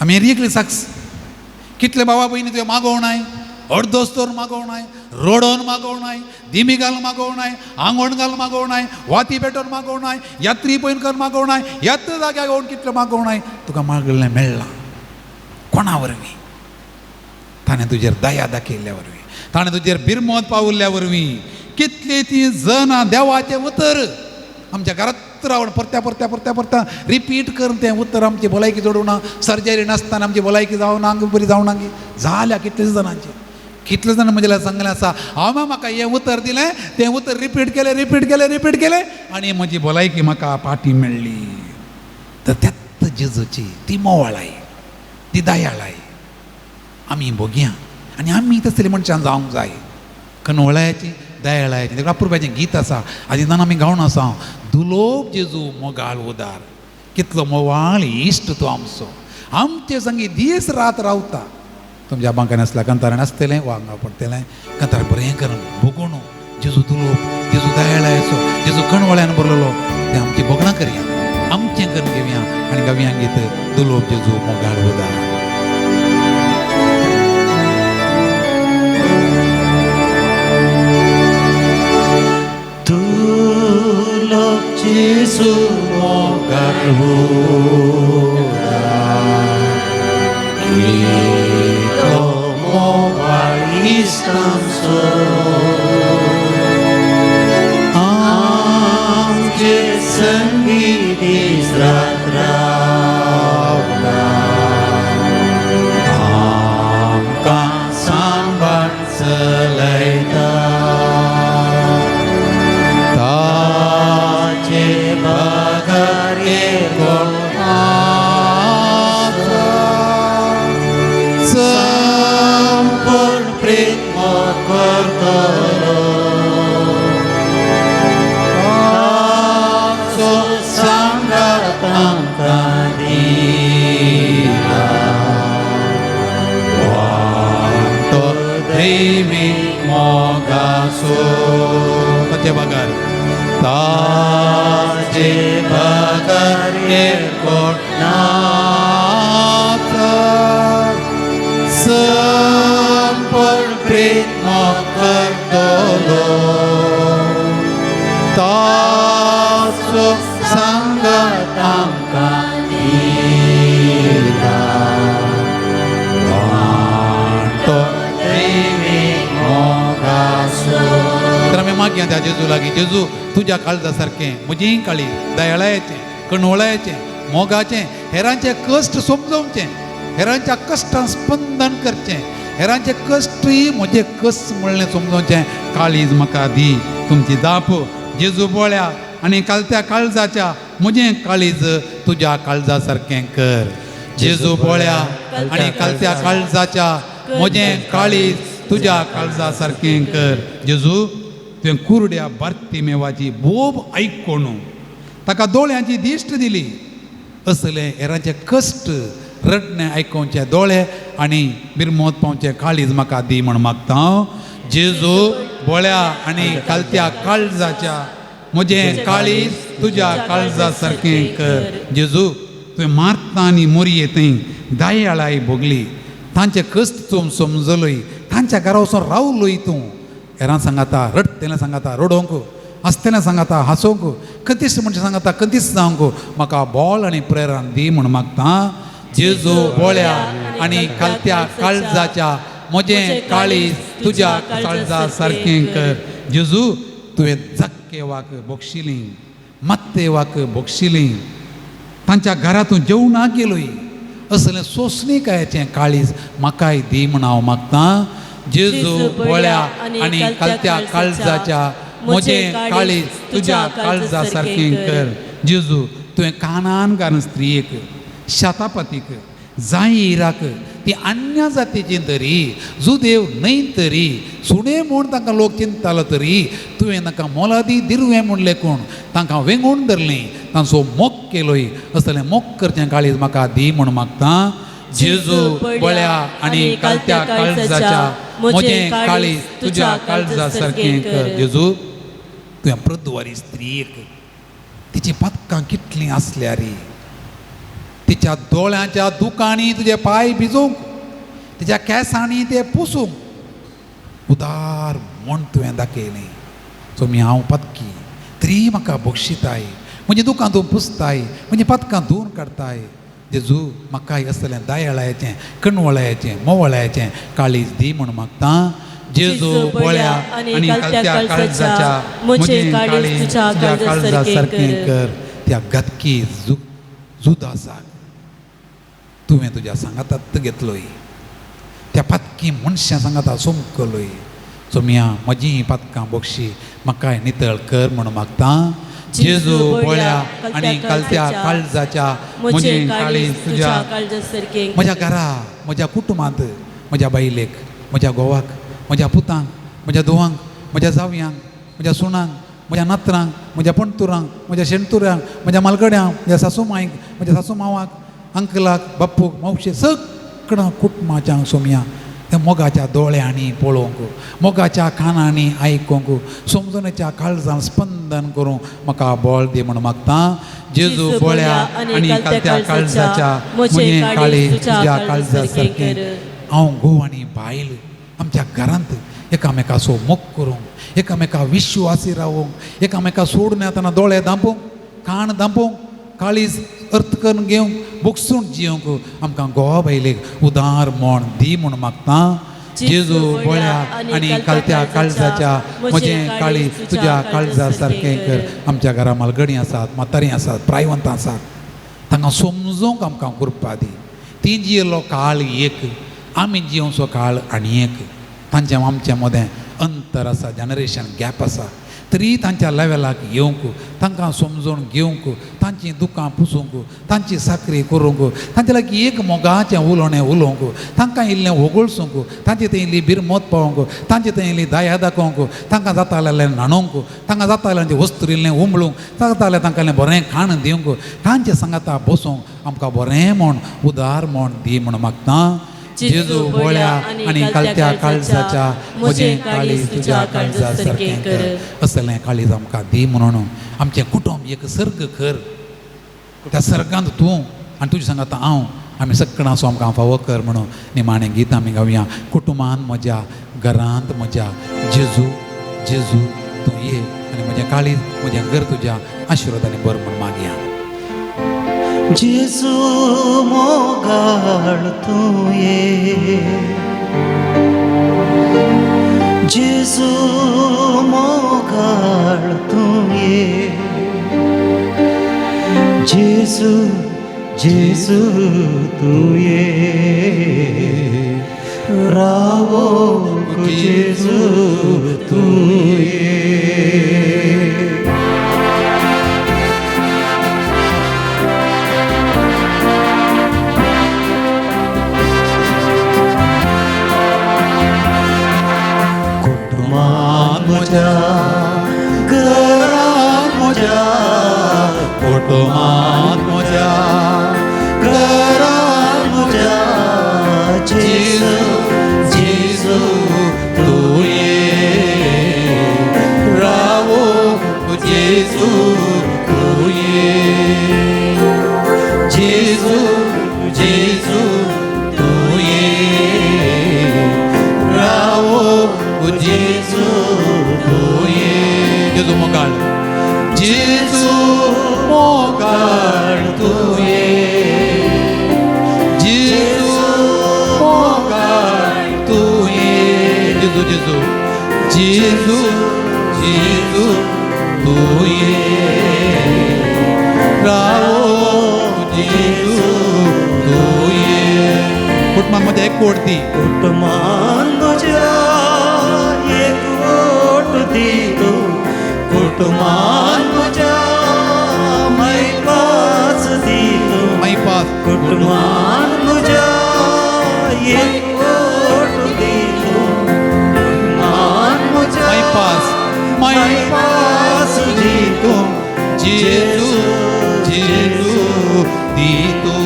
आमी रियकली सक्स कितले बाबा भयणी तुवें मागोवं नाय, अर्दोस्तर मागोवं नाय, रडोवन मागोवं नाय, दिमी घाल मागोवं नाय, आंगवण घाल मागोवं नाय, वाती पेटोवन मागोवं नाय, यात्री पयन कर मागोवं नाय, यात्रा जाग्यार येवन कितले मागोवं नाय, तुका मागिल्लें मेळ्ळां. कोणा वरवीं? ताणें तुजेर दया दाखयल्ल्या वरवीं, ताणें तुजेर बिरमोद पावल्ल्या वरवीं. कितली ती जना देवाचें उतर आमच्या घरांत रावन परत्या परत्या परत्या परत्या रिपीट करून तें उतर आमची भलायकी जोडूना, सर्जरी नासतना आमची भलायकी जावना, बरी जावना गी जाल्या कितलेच जाणांची. कितले जाण म्हज्या सांगलें आसा हांव म्हाका हें उतर दिलें, तें उतर रिपीट केलें आनी म्हजी भलायकी म्हाका पाटी मेळ्ळी. तर त्यात जेजूची ती मोवाळाय, ती दयाळाय आमी भोगया आनी आमी तसले मनशां जावंक जाय. कनवळ्याची दयाळायची अपुरबाचें गीत आसा, आदितान आमी गावन आसा, दुलोप जेजू मोगाळ उदार, कितलो मोवाळ इश्ट तूं आमचो, आमचे संगी दीस रात रावता. तुमच्या बांकान आसल्या कंतारान आसतलें वा हांगा पडटलें कंतार बरें करून भोगून जेजू दुलोप, जेजू दयाळायचो, जेजू कणवळ्यान बरलो तें आमची भोगणां करया, आमचें करून घेवया आनी गावया गीत दुलोप जेजू मोगाळ उदार. दुलोप जेजू मोगाळ उदार, कितलो मोवाळ इश्ट आमचो, आमचे संगी दीस रात रावता, आमकां सांबाळ चलयता. ताचे बगर कोण संपूर्ण प्रेम करतलो, ताचो सांगात आमकां दिला, वाटो देवी मोगाचो. ताचे बगर ताचे बगर कोण संपूर्ण प्रेम करतलो, ताचो सांगात आमकां दिला, वाटो देवी मोगाचो. तर आमी मागया त्या जेजू लागीं, जेजू तुज्या काळजा सारकें म्हजीय काळी दयाळायेचें, कणवळायेचें, मोगाचें, हेरांचें कश्ट समजोवचें, हेरांच्या कश्टांक स्पंदन करचें, हेरांचे कश्टय म्हजे कश्ट म्हणलें समजोवचें काळीज म्हाका दी. तुमची दाप जेजू बोळ्या आनी कालत्या काळजाच्या म्हजें काळीज तुज्या काळजा सारकें कर. जेजू बोळ्या आनी कालत्या काळजाच्या म्हजें काळीज तुज्या काळजा सारकें कर. जेजू तुवें कुरड्या बार्तिमेवाची बोब आयकोन ताका दोळ्यांची दिश्ट दिली, असले हेरांचे कश्ट रडणे आयकोवचे दोळे आनी बिरमोद पावचे काळीज म्हाका दी म्हण मागता हांव. जेजू बोळ्या आनी कालत्या काळजाच्या म्हजें काळीज तुज्या काळजा सारकें कर. जेजू तुवें मार्ता आनी मोरयेंतय दयाळाय भोगली, तांचे कश्ट तूं समजलोय, तांच्या घरा वचून रावलोय तूं. हेरां सांगाता रडटलें सांगाता रडोवंक, हसतलें सांगाता हांसोवंक, कतीस म्हणचे सांगाता कतीस जावंक म्हाका बॉल आनी प्रेरण दी म्हण मागता. जेजू बोळ्या आनी कालत्या काळजाच्या म्हजें काळीज तुज्या काळजा सारकें कर. जेजू तुवें जक्के वाक बोगशिलीं, मत्ते वाक बोगशिलीं, तांच्या घरा तूं जेवणाक गेलोय, असलें सोंसणीकायेचें काळीज म्हाकाय दी म्हण हांव मागता. जेजू बोळ्या आनी कालत्या काळजाच्या म्हजें काळीज तुज्या काळजा सारकें कर. जेजू तुवें कानान घालून स्त्रियेक, शातापतीक, जायराक, ती अन्य जातीची तरी, जुदेव न्हय तरी, सुणे म्हूण तांकां लोक चिंततालो तरी तुवें तांकां मोलादी दिरवें म्हूण लेखून तांकां वेंगून धरलें, तांचो मोग केलोय, असलें मोग करचें काळीज म्हाका दी म्हूण मागता. जेजू बोळ्या आनी कालत्या काळजाच्या म्हजें काळीज तुज्या काळजा सारकें कर. जेजू तुवें प्रद्वारी स्त्रीक तिची पदकां कितलीं आसल्या रे, तिच्या दोळ्यांच्या दुकांनी तुजे पांय भिजोवंक, तिच्या केंसांनी ते पुसूंक उदार म्हण तुवें दाखयलें. सो मी हांव पदकी तरी म्हाका बक्षिताय, म्हणजे दुकां तूं पुसताय, म्हणजे पदकां धुवन काडताय. जेजू म्हाकाय असलें दयाळाचें, कणवळ्याचें, मोवळ्याचें काळीज दी म्हूण मागता. जेजू बोळ्या आनी कालत्या काळजाच्या म्हजें काळीज तुज्या काळजा सारकें कर. त्या गतकी जुदासाक तुवें तुज्या सांगातांत घेतलोय, त्या पदकी मनशां सांगाता सोमकलोय. सो मिया म्हजीं पदकां बक्षी म्हाकाय नितळ कर म्हूण मागता. जेजू बोळ्या आनी कालत्या काळजाच्या म्हजें काळीज तुज्या काळजा सारकें. म्हज्या घरा, म्हज्या कुटुंबांत, म्हज्या बायलेक, म्हज्या घोवाक, म्हज्या पुतांक, म्हज्या धुवांक, म्हज्या जावयांक, म्हज्या सुणांक, म्हज्या नात्रांक, म्हज्या पणतुरांक, म्हज्या शेणतुऱ्यांक, म्हज्या मालगड्यांक, म्हज्या सासू मांयक, म्हज्या सासू मांवाक, अंकलाक, बापूक, मावशे सगळ्या कुटुंबाच्या सोम्या त्या मोगाच्या दोळ्यांनी पळोवंक, मोगाच्या कानांनी आयकूंक, समजूनेच्या काळजान स्पंदन करूंक म्हाका बळ दी म्हूण मागता. जेजू बोळ्या आनी कालत्या काळजाच्या म्हजें काळीज तुज्या काळजा सारकें. हांव घोव आनी बायल आमच्या घरांत एकामेकाचो मोग करूंक, एकामेका विश्वासी रावूंक, एकामेका सोडून येतना दोळे धांपूंक, कान धांपूंक, काळीज अर्थ करून घेवंक, बोगसून जियोंक आमकां घोवा बायलेक उदार म्हण दी म्हूण मागता. जेजू बोळ्या आनी कालत्या काळजाच्या म्हजें काळीज तुज्या काळजा सारकें कर. आमच्या घरा मालगडी आसात, म्हातारीं आसात, प्रायवंत आसात, तांकां समजूंक आमकां कृपा दी. ती जियेलो काळ एक, आमी जियोचो काळ आनी एक. तांचें आमचे मदें अंतर आसा, जनरेशन गॅप आसा, तरी तांच्या लेवलाक येवंक, तांकां समजून घेवंक, तांचीं दुकां पुसूंक, तांची साखरी करूंक, तांचे लागीं एक मोगाचें उलोवणें उलोवंक, तांकां इल्लें होगळसूंक, तांचे थंय इल्ली बिरमत पावोवंक, तांचे थंय इल्ली दया दाखोवंक, तांकां जाता जाल्यार न्हाणोवंक, तांकां जाता जाल्यार वस्तू इल्लें उमळूंक, जाता जाल्यार तांकां इल्लें बरें खाण दिवंक, तांचे सांगाता बसूंक आमकां बरें म्हूण उदार म्हूण दी म्हूण मागता. जेजू बोळ्या आनी कालत्या काळजाच्या म्हजें काळीज तुज्या काळजा सारकें कर. असलें काळीज आमकां दी म्हणून आमचें कुटुंब एक सर्ग कर, त्या सर्गांत तूं आनी तुज्या सांगाता हांव, आमी सगळां असो आमकां फावो कर म्हणून निमाणें गीत आमी गावया. कुटुंबांत म्हज्या, घरांत म्हज्या, जेजू जेजू तूं ये आनी म्हजें काळीज, म्हजें घर तुज्या आशिर्वादांनी भर म्हूण मागया. जेजू मोगाळ तूं ये, जेजू मोगाळ तूं ये, जेजू जेजू तूं ये, रावो जेजू तूं ये. म्हज्या घरांत म्हज्या, कुटुंबांत म्हज्या, घरांत म्हज्या, जेजू जेजू तूं ये, रावो जेजू तूं ये, जेजू जेजू तूं ये, रावो जेजू तूं ये. जेजू मोगाळ, जेजू मोगाळ तूं ये, जेजू मोगाळ तूं ये, जेजू जेजू जेजू जेजू तूं ये, रावो जेजू तूं ये. कुटुंबामध्ये एक कोट दी, कुटुंबान म्हज्या एक ओट दी तूं, कुटुंबान म्हज्या मैपास दी तूं, मैपास, कुटुंबान म्हज्या एक ओट दी तूं, कुटुंबान म्हज्या मैपास, मैपास दी तूं, जेजू जेजू दी तूं,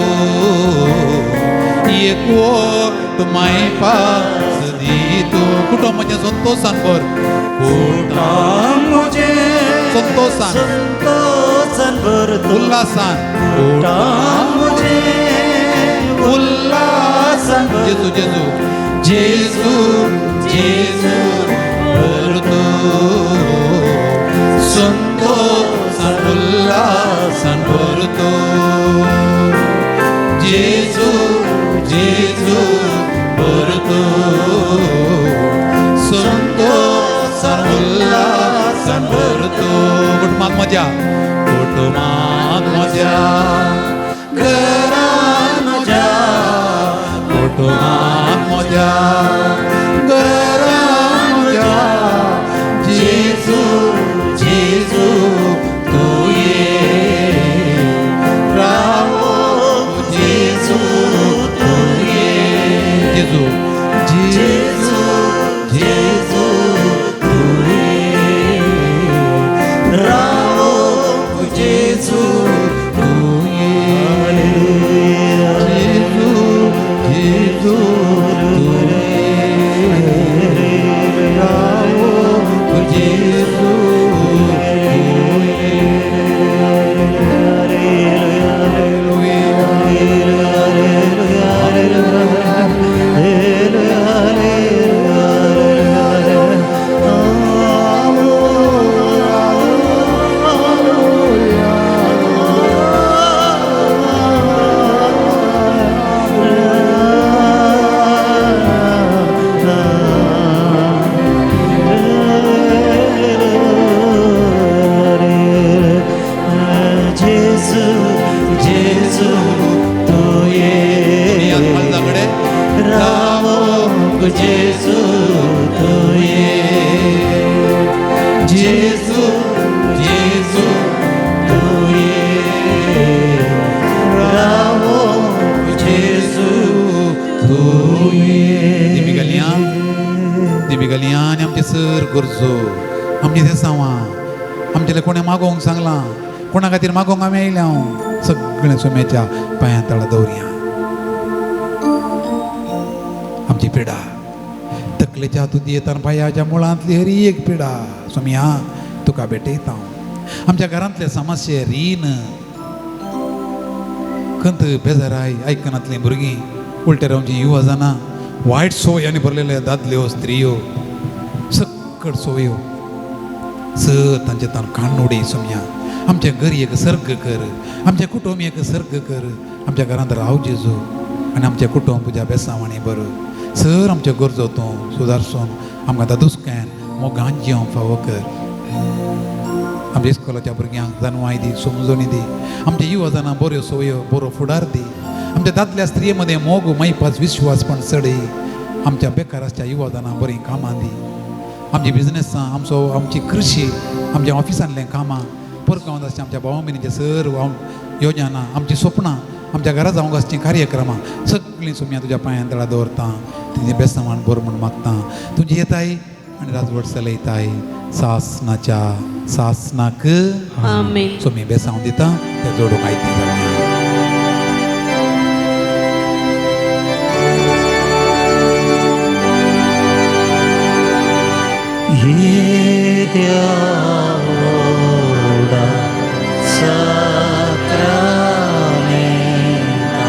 एक वोट मैपास दी तूं. कुटुंबाचें संतोशान भर, कुटुंब म्हजें संतोषान संतोषान भरतो उल्हासान पोटान मुझे उल्हासान जेजू भरतो जेजू जेजू भरतो संतोषान उल्हासान भरतो जेजू जेजू भरतो संतोषान उल्हासान भरतो कुटुंबात मजा घरात मजा कुटुंबात मजा घरात मजा जेजू जेजू तू ये राहो जेजू तू ये जेजू जेजू जेजू तू ये राहो जेजू तू ये जेजू जेजू तू ये राहो जेजू जेजू जेजू तू ये दगडे राहो जेजू तू ये जेजू जेजू तू ये राहो जेजू तू ये दिमी गलियां आनी आमचे सर गरजो आमचे ते सांवा आमचे कोणी मागोवंक सांगला कोणा खातीर मागोवंक आमी आयल्या सगळें सोम्याच्या पांया तळा दवरया आमची पिडा तकलेच्या हातूंत येताना पांयाच्या मुळांतली हरी एक पिडा सोम्या तुका भेटयता आमच्या घरांतले समस्ये रीन खंत बेजाराय आयकनातली भुरगीं उलटे रावची युवा जाणां वायट सवयांनी भरलेले दादल्यो स्त्रियो सकट सवयो तांचे तान कान उडय सोम्या आमच्या घरयेक सर्ग कर आमच्या कुटुंबियेक सर्ग कर आमच्या घरांत राव जेजू आनी आमचें कुटुंब तुज्या बेसांवांनी बर सर आमच्यो गरजो तूं सुदारसून आमकां आतां दुसक्यान मोगान जिवंक फावो कर आमच्या इस्कॉलाच्या भुरग्यांक जानवाय दी समजोनी दी आमच्या युवा जाणां बऱ्यो सवयो बरो फुडार दी आमच्या दादल्या स्त्रिये मदें मोग मैपाच विश्वासपण चडय आमच्या बेकाराच्या युवा जाणां बरीं कामां दी आमची बिजनेसां आमची कृशी आमच्या ऑफिसांतलें कामां परगांवांत आसचें आमच्या भावा भयणीचे सर योजना आमची स्वप्नां आमच्या घरा जावंक आसचीं कार्यक्रमां सगळीं सोम्या तुज्या पांयां तळा दवरता तुजें बेसांवान बरो म्हूण मागता तुजी येताय आनी राजवट चलयताय सासनाच्या सासनाक आमेन. सोमी बेसांव दिता तें जोडूंक आयती जावया ये Devda sacramenta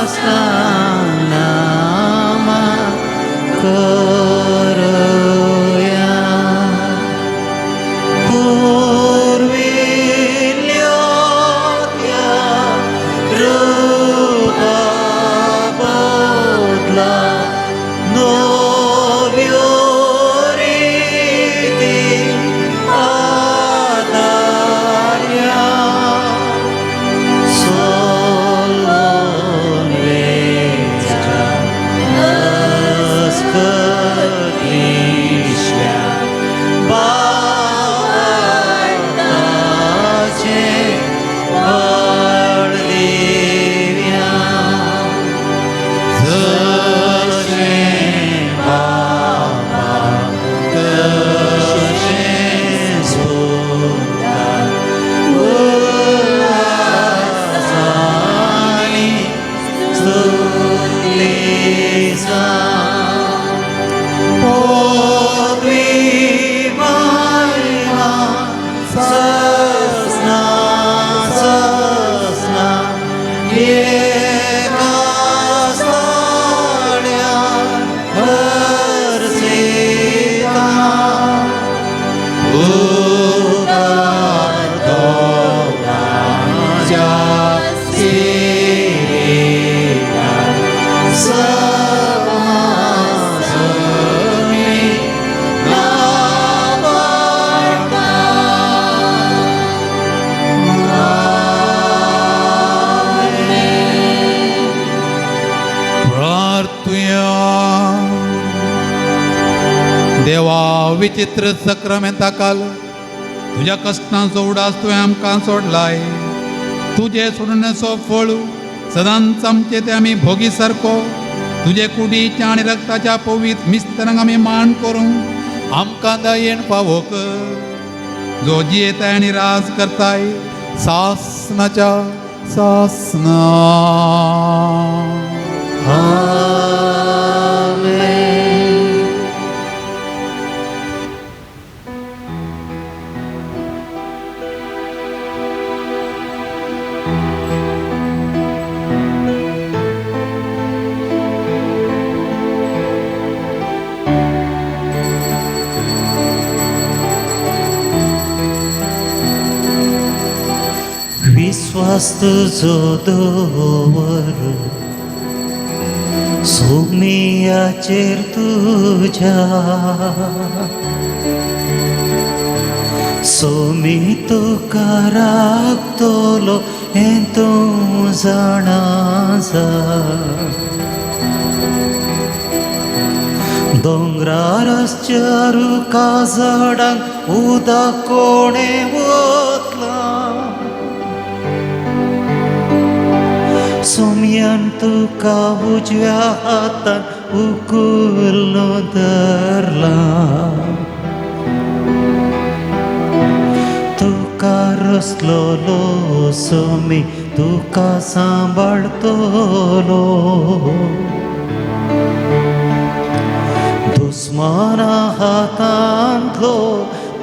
sastanama koroya purvilyotya rupa bodla novio विचित्र सक्रामेंताकाल तुझ्या कश्टांचो उडास तुवें आमकां सोडलाय. तुजे सोडण्याचो फळ सदांच आमचे ते आमी भोगी सारको तुजे कुडीच्या आनी रक्ताच्या पवित्र मिस्तरांक आमी मान करूं आमकां दयेन फावो कर. जो जियेताय आनी राज करताय सासनाच्या सासना. आमेन. विश्वास तुझो दवर सोमियाचेर तुझ्या सोमी तुका राखतलो हें तूं जाणा जा. दोंगरार आसच्यारू काजडांक उदक कोणें वतला. सोम्यान तुका उजव्या हातान उखुल्लो धरला. तुका रसलोलो सोमी तुका सांबाळतलो. दुस्माना हातांतलो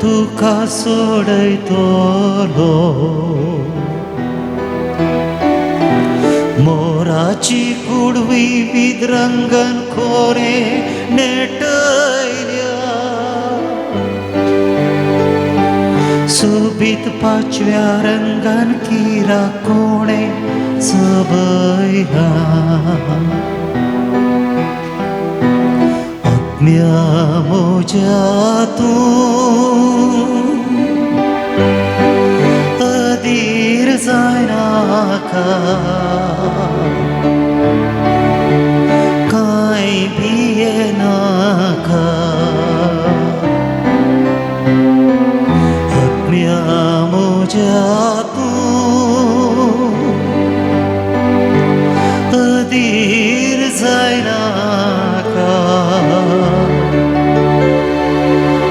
तुका सोडयतलो. मोराची कुडवी विद्रंगन खोरे नेटयल्या. सोबीत पाचव्या रंगान किरा कोणे सबयला. आत्म्या मोज्यातून अधीर जायनाका. कांय भियेनाका. आत्म्या मोज्यातून अधीर जायनाका.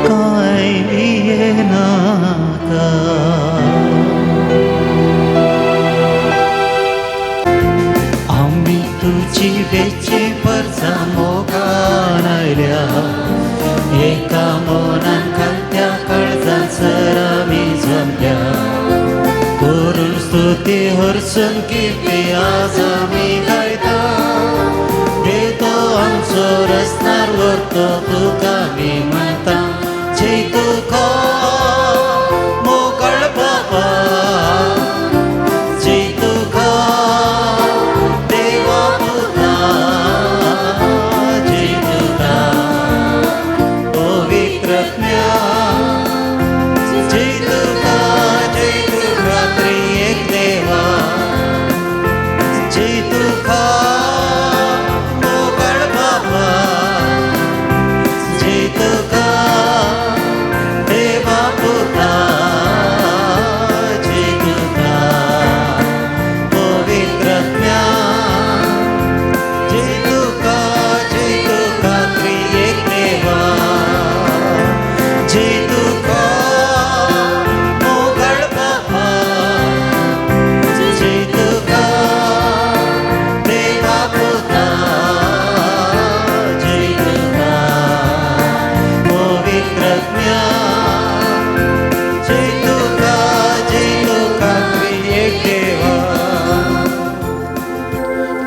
कांय भियेनाका. तुझी बेची परजा मोगान आयल्या. एका मोनान खालत्या काळजान सरामी जमल्या. करून स्तुती हरसून किती आज आमी गायता. देतो आमचो रस्त्यार व्हरतो तुका आमी म्हणटा. जय तुका मोकळ बाबा. जय तुका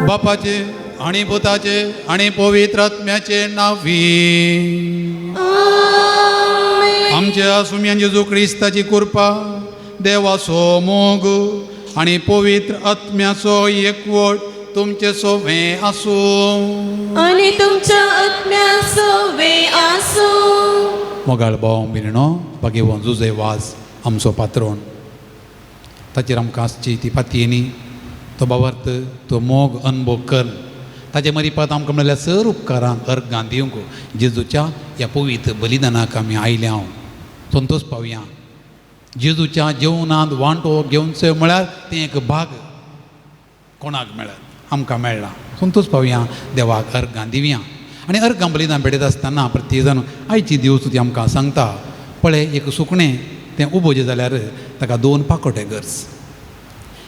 बापाचे आणि पुताचे आणि पवित्र आत्म्याचे नावी. आमच्या सुम्यान जेजू क्रिस्ताची कृपा देवाचो मोग आणि पवित्र आत्म्याचो एकवट तुमचे सोवे आसूं. आणि तुमच्या आत्म्याचो वे आसूं. मोगाळ भाव बिरणो बागेवो जुजे वाज आमचो पात्रोन ताचेर आमकां आसची ती पातयेनी तो बाबर्थ तो मोग अनुभव कर ताचे मरीपात आमकां म्हणल्यार सर उपकारांक अर्गां दिवंक जेजूच्या ह्या पवित्र बलिदानाक आमी आयल्या हांव संतोश पावया. जेजूच्या जेवणांत वांटो घेवनचो म्हळ्यार तें एक भाग कोणाक मेळत आमकां मेळ्ळा. संतोश पावया, देवाक अर्गां दिवया. आनी अर्गां बलिदान पेटयता आसतना प्रत्येक जाण आयची दिवस ती आमकां सांगता, पळय एक सुकणें तें उबो जें जाल्यार ताका 2 पाकोटे गरज.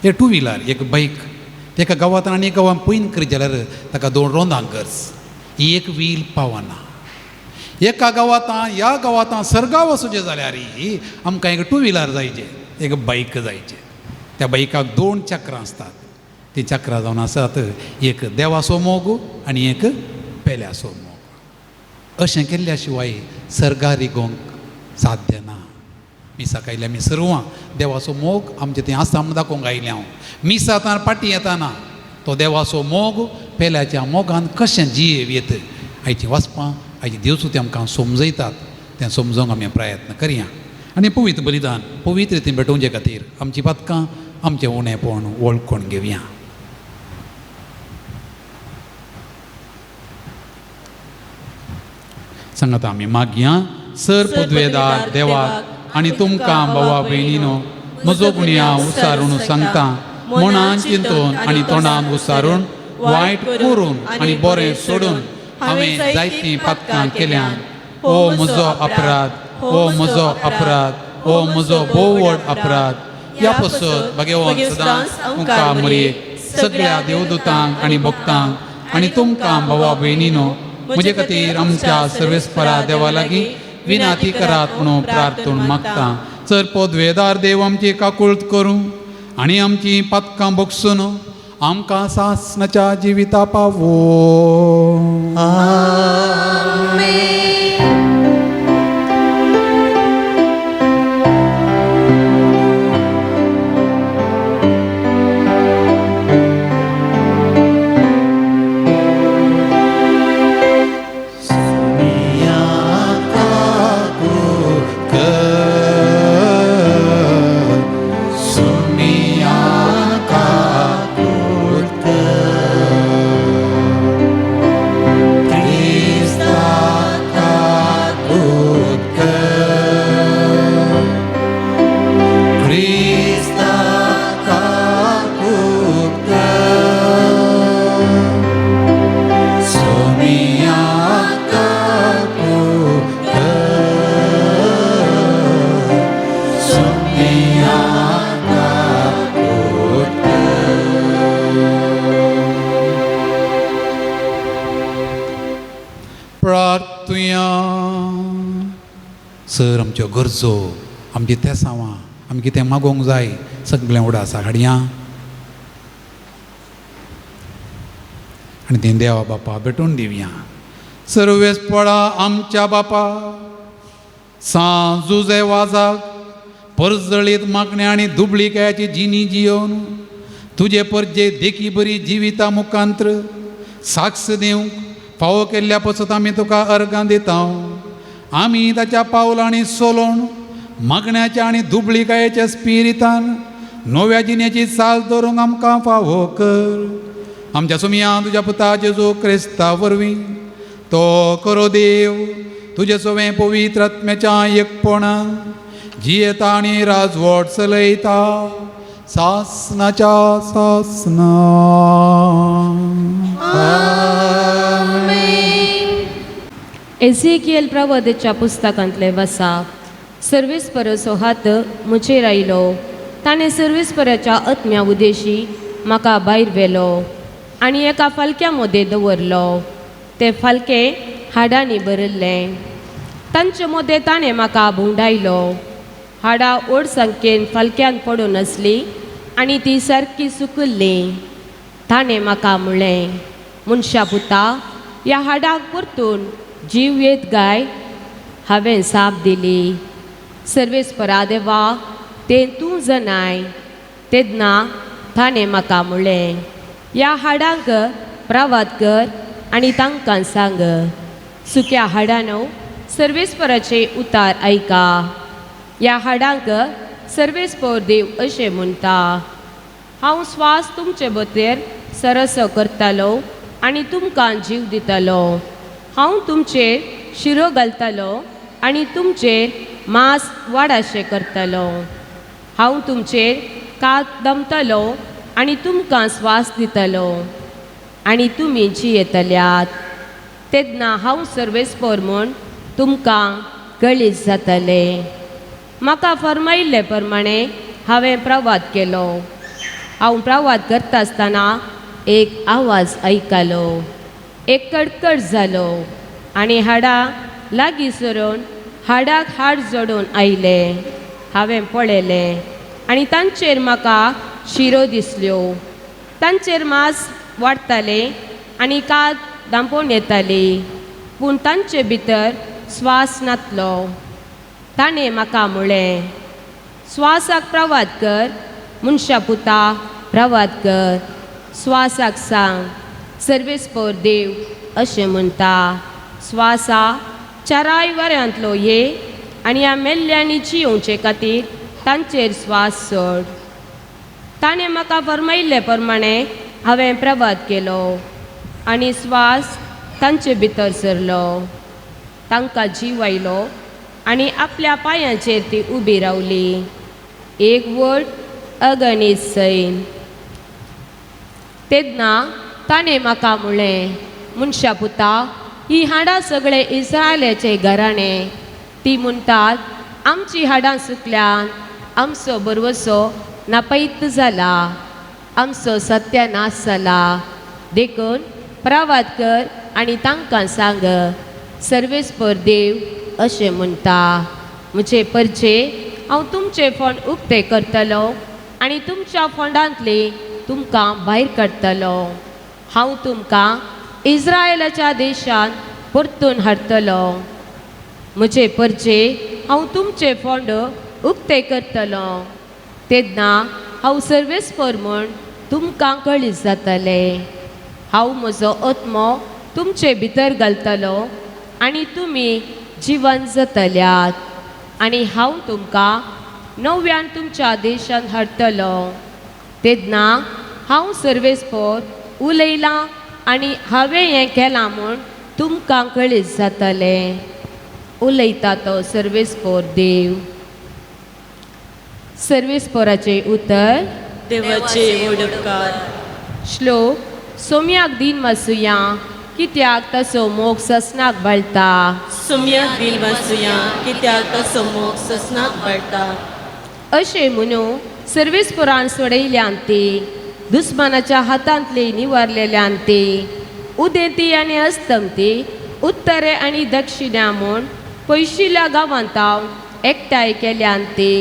एक 2 व्हिलर एक बायक तेका गांवांत आनी एक गांवांत पयन करीत जाल्यार ताका 2 रोंदांक गरज. ही एक व्हील पावना. एका गांवांत ह्या गांवांत सरगांव वचचें जाल्यार आमकां एक 2 व्हिलर जायचें, एक बायक जायचें. त्या बायकाक 2 चक्रां आसतात. ती चक्रां जावन आसात एक देवाचो मोग आनी एक पेल्याचो मोग. अशें केल्ल्या शिवाय सर्गार रिगोवंक साध्य ना. मिसाक आयल्या आमी सर्वां देवाचो मोग आमचें तें आसा म्हूण दाखोवंक आयलें हांव. मिसांत पाटी येताना तो देवाचो मोग पेल्याच्या मोगान कशें जीव येत आयची वाचपां आयची देवचुती आमकां समजयतात. तें समजोवंक आमी प्रयत्न करया. आनी पवित्र बलिदान पवित्र रितीन पेटोवचे खातीर आमची पदकां आमचें उणेपण वळखून घेवया. सांगात आमी मागया. सर पदवेदार देवाक आनी तुमकां भावा भयणीनो, म्हजो गुणी हांव उसारून सांगता. मनान चिंतून आनी तोंडान उसारून वायट करून आनी बरें सोडून हांवें जायतीं पातकां केल्यान. ओ म्हजो अपराध, ओ म्हजो अपराध, ओ म्हजो भोव व्हड अपराध. ह्या पसत भगवान सदांच तुमकां मरे सगळ्या देवदूतांक आनी भक्तांक आनी तुमकां भावा भयणीनो म्हजे खातीर आमच्या सर्वेस्परा देवा लागीं विनाती करात म्हणून प्रार्थून मागता. चर पदवेदार देव आमची काकुळट करूं आनी आमची पातकां बगसून आमकां सासणाच्या जिविता पावो. सर आमच्यो गरजो आमची तेसांवां आमी कितें मागोवंक जाय सगळें उडासा हाडया आनी तें देवा बापा भेटून दिवया. सर्वेस पळा आमच्या बापा सांजुजे वाजाक परजळीत मागण्या आनी दुबळिकायाची जिनी जियोन तुजे परजे देखी बरी जिविता मुखांत्र साक्ष दिवंक फावो केल्ल्या पसत आमी तुका अर्गां दिता. आमी ताच्या पावलांनी सोलोवन मागण्याच्या आनी दुबळिकायेच्या स्पिरितान नव्या जिणेची साल धरूंक आमकां फावो कर. आमच्या सुमया तुज्या पुता जेजू क्रिस्ता वरवीं तो करो देव तुजे सवें पवित्र आत्म्याच्या एकपणान जियेता आनी राजवट चलयता सासनाच्या सासना. एझेकिएल प्रवादीच्या पुस्तकांतले वसाप. सर्वेस्पराचो हात म्हजेर आयलो. ताणें सर्वेस्पराच्या आत्म्या उदेशी म्हाका भायर व्हेलो आनी एका फालक्या मदें दवरलो. तें फालकें हाडांनी भरिल्लें. तांचे मदें ताणें म्हाका भोंवडायलो. हाडां ओड संख्येन फालक्यान पडून आसलीं आनी ती सारकी सुकल्लीं. ताणें म्हाका म्हणलें, मनशा पुता, ह्या हाडांक परतून जीव येत गाय. हांवें साप दिली. सर्वेस्परा देवा, तें तूं जनाय. तेन्ना ताणें म्हाका म्हणलें, ह्या हाडांक प्रवाद कर आनी तांकां सांग, सुक्या हाडांनो, सर्वेस्पराचे उतार आयका. ह्या हाडांक सर्वेस्पर देव अशें म्हणटा, हांव स्वास तुमचे भितर सरस करतालो आनी तुमकां जीव दितलो. हांव तुमचेर शिरो घालतलो आनी तुमचेर मांस वाडाशें करतलो. हांव तुमचेर कात दमतलो आनी तुमकां स्वास दितलो आनी तुमी जियेतल्यात. तेन्ना हांव सर्वेस्पर म्हूण तुमकां गळीत जातले. म्हाका फर्मायिल्ले प्रमाणे हांवें प्रवाद केलो. हांव प्रवाद करता आसतना एक आवाज आयकलो. एक कडकड जालो आनी हाडां लागीं सरून हाडाक हाड जोडून आयले. हांवें पळयलें आनी तांचेर म्हाका शिरो दिसल्यो. तांचेर मांस वाडटालें आनी कात दांपोवन येताली, पूण तांचे भितर स्वास नासलो. ताणें म्हाका म्हळें, स्वासाक प्रवाद कर, मनशा पुता प्रवाद कर. स्वासाक सांग, सर्वेस्पर देव अशें म्हणटा, स्वासा 4 वरांतलो ये आनी ह्या मेल्ल्यांनी जियोवचे खातीर तांचेर स्वास सोड. ताणें म्हाका फर्मायिल्ले प्रमाणे हांवें प्रवाद केलो आनी स्वास तांचे भितर सरलो. तांकां जीव आयलो आनी आपल्या पांयांचेर ती उबी रावली. एक व्हड अगणीत सैन. तेन्ना ताणें म्हाका म्हळें, मनशा पुता, ही हाडां सगळे इस्रायलाचे घराणे. ती म्हणटात, आमची हाडां सुकल्यान आमचो बरवसो नापैत जाला, आमचो सत्यानाश जाला. देखून प्रवाद कर आनी तांकां सांग, सर्वेस्पर देव अशें म्हणटा, म्हजे परचे हांव तुमचे फोंड उक्ते करतलो आनी तुमच्या फोंडांतले तुमकां भायर काडटलो. हांव तुमकां इस्रायलाच्या देशांत परतून हाडटलो. म्हजे परचे हांव तुमचे फोंड उक्ते करतलो. तेन्ना हांव सर्वेस्पर म्हूण तुमकां कळीत जातलें. हांव म्हजो आत्मो तुमचे भितर घालतलो आनी तुमी जिवन जातल्यात. आनी हांव तुमकां नव्यान तुमच्या देशांत हाडटलो. तेन्ना हांव सर्वेस्पर उलयलां आनी हांवें हें केलां म्हूण तुमकां कळीत जातलें. उलयता तो सर्वेस्पर देव. सर्वेस्पराचें उतर. देवाचे वडकार. श्लोक. सोम्याक दिन वाचुया, कित्याक तसो मोग ससनाक बाळटा. सुम्याक बील वाचुया, कित्याक तसो मोग ससनाक बाळटा. अशें म्हणून सर्वेस्परान सोडयल्यान ती, दुस्मानाच्या हातांतली निवारलेल्यान ती, उदेंती आनी अस्तंती, उत्तरे आनी दक्षिणा म्हूण पयशिल्ल्या गांवांत हांव एकठांय केल्यान ती.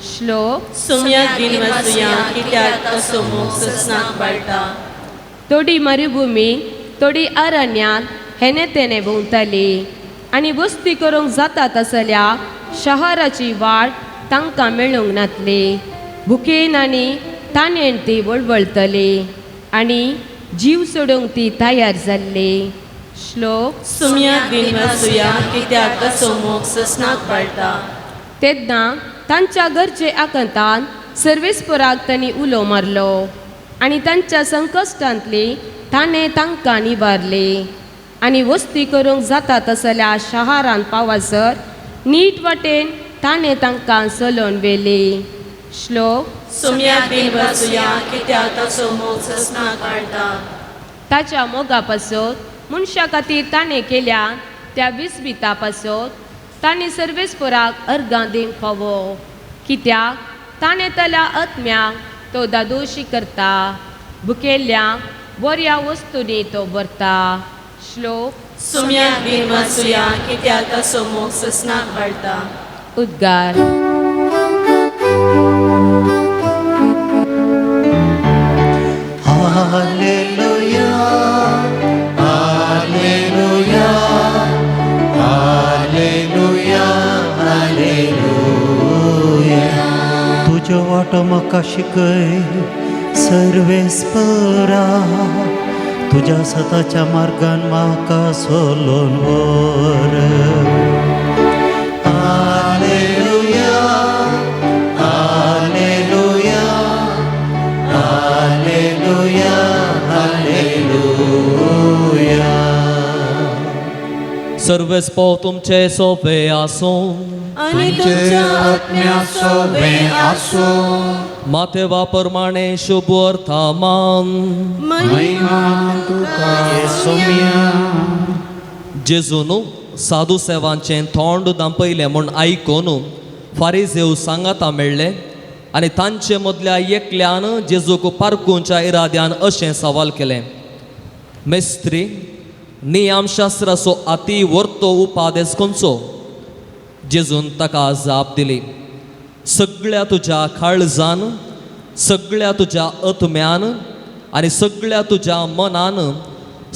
श्लोक. सुम्याक बील वाचुया, कित्याक तसो मोग ससनाक बाळटा. थोडी मरुभुमी, थोडी अरण्यात हेने तेने भोंवतली आनी वस्ती करूंक जाता तसल्या शहराची वाट तांकां मेळूंक नातली. भुकेन आनी ताणेन ती वळवळतली आनी जीव सोडूंक ती तयार जाल्ली. श्लोक. सुम्याक बील वाचुया, कित्याक तसो मोग ससनाक बाळटा. तेन्ना तांच्या घरचे आकांतान सर्वेस्पराक तांणी उलो मारलो आनी तांच्या संकश्टांतली ताणें तांकां निवारली आनी वस्ती करूंक जाता तसल्या शारांत पावसर नीट वाटेन ताणें तांकां चलोवन व्हेली. श्लोक. सुम्याक बील वाचुया, कित्याक तसो मोग ससनाक बाळटा. ताच्या मोगा पासत मनशा खातीर ताणें केल्या त्या विस्बिता पासत ताणें सर्वेस्पराक अर्गां दिवंक फावो, कित्याक ताणें तल्या आत्म्याक तो दादोशी करता, भुकेल्ल्यांक बऱ्या वस्तूंनी तो भरता. श्लोक. सुम्याक बील वाचुया, कित्याक तसो मोग ससनाक बाळटा. उद्गार. हालेलुया, हालेलुया, हालेलुया, हालेलुया. तुज्यो वाटो म्हाका शिकय सर्वेस्परा, तुज्या सताच्या मार्गान म्हाका सोलोन व्हर. हालेलुया, हालेलुया, हालेलुया, हालेलुया. सर्वेस्पो तुमचे सोबे आसूं आणि तुमच्या आत्म्याचो वे आसो मातेवा प्रमाणे शुभ अर्थामान महिमा तुका येसुया. जेजून साधू सेवांचें तोंड दांपयलें म्हूण आयकून फारिजेव सांगाता मेळ्ळे आनी तांचे मदल्या एकल्यान जेजूक पारखूच्या इराद्यान अशें सवाल केलें, मेस्त्री, नियमशास्त्राचो अति वर्तो उपादेश खंयचो? जेजून ताका जाप दिली, सगळ्या तुज्या काळजान, सगळ्या तुज्या आत्म्यान आनी सगळ्या तुज्या मनान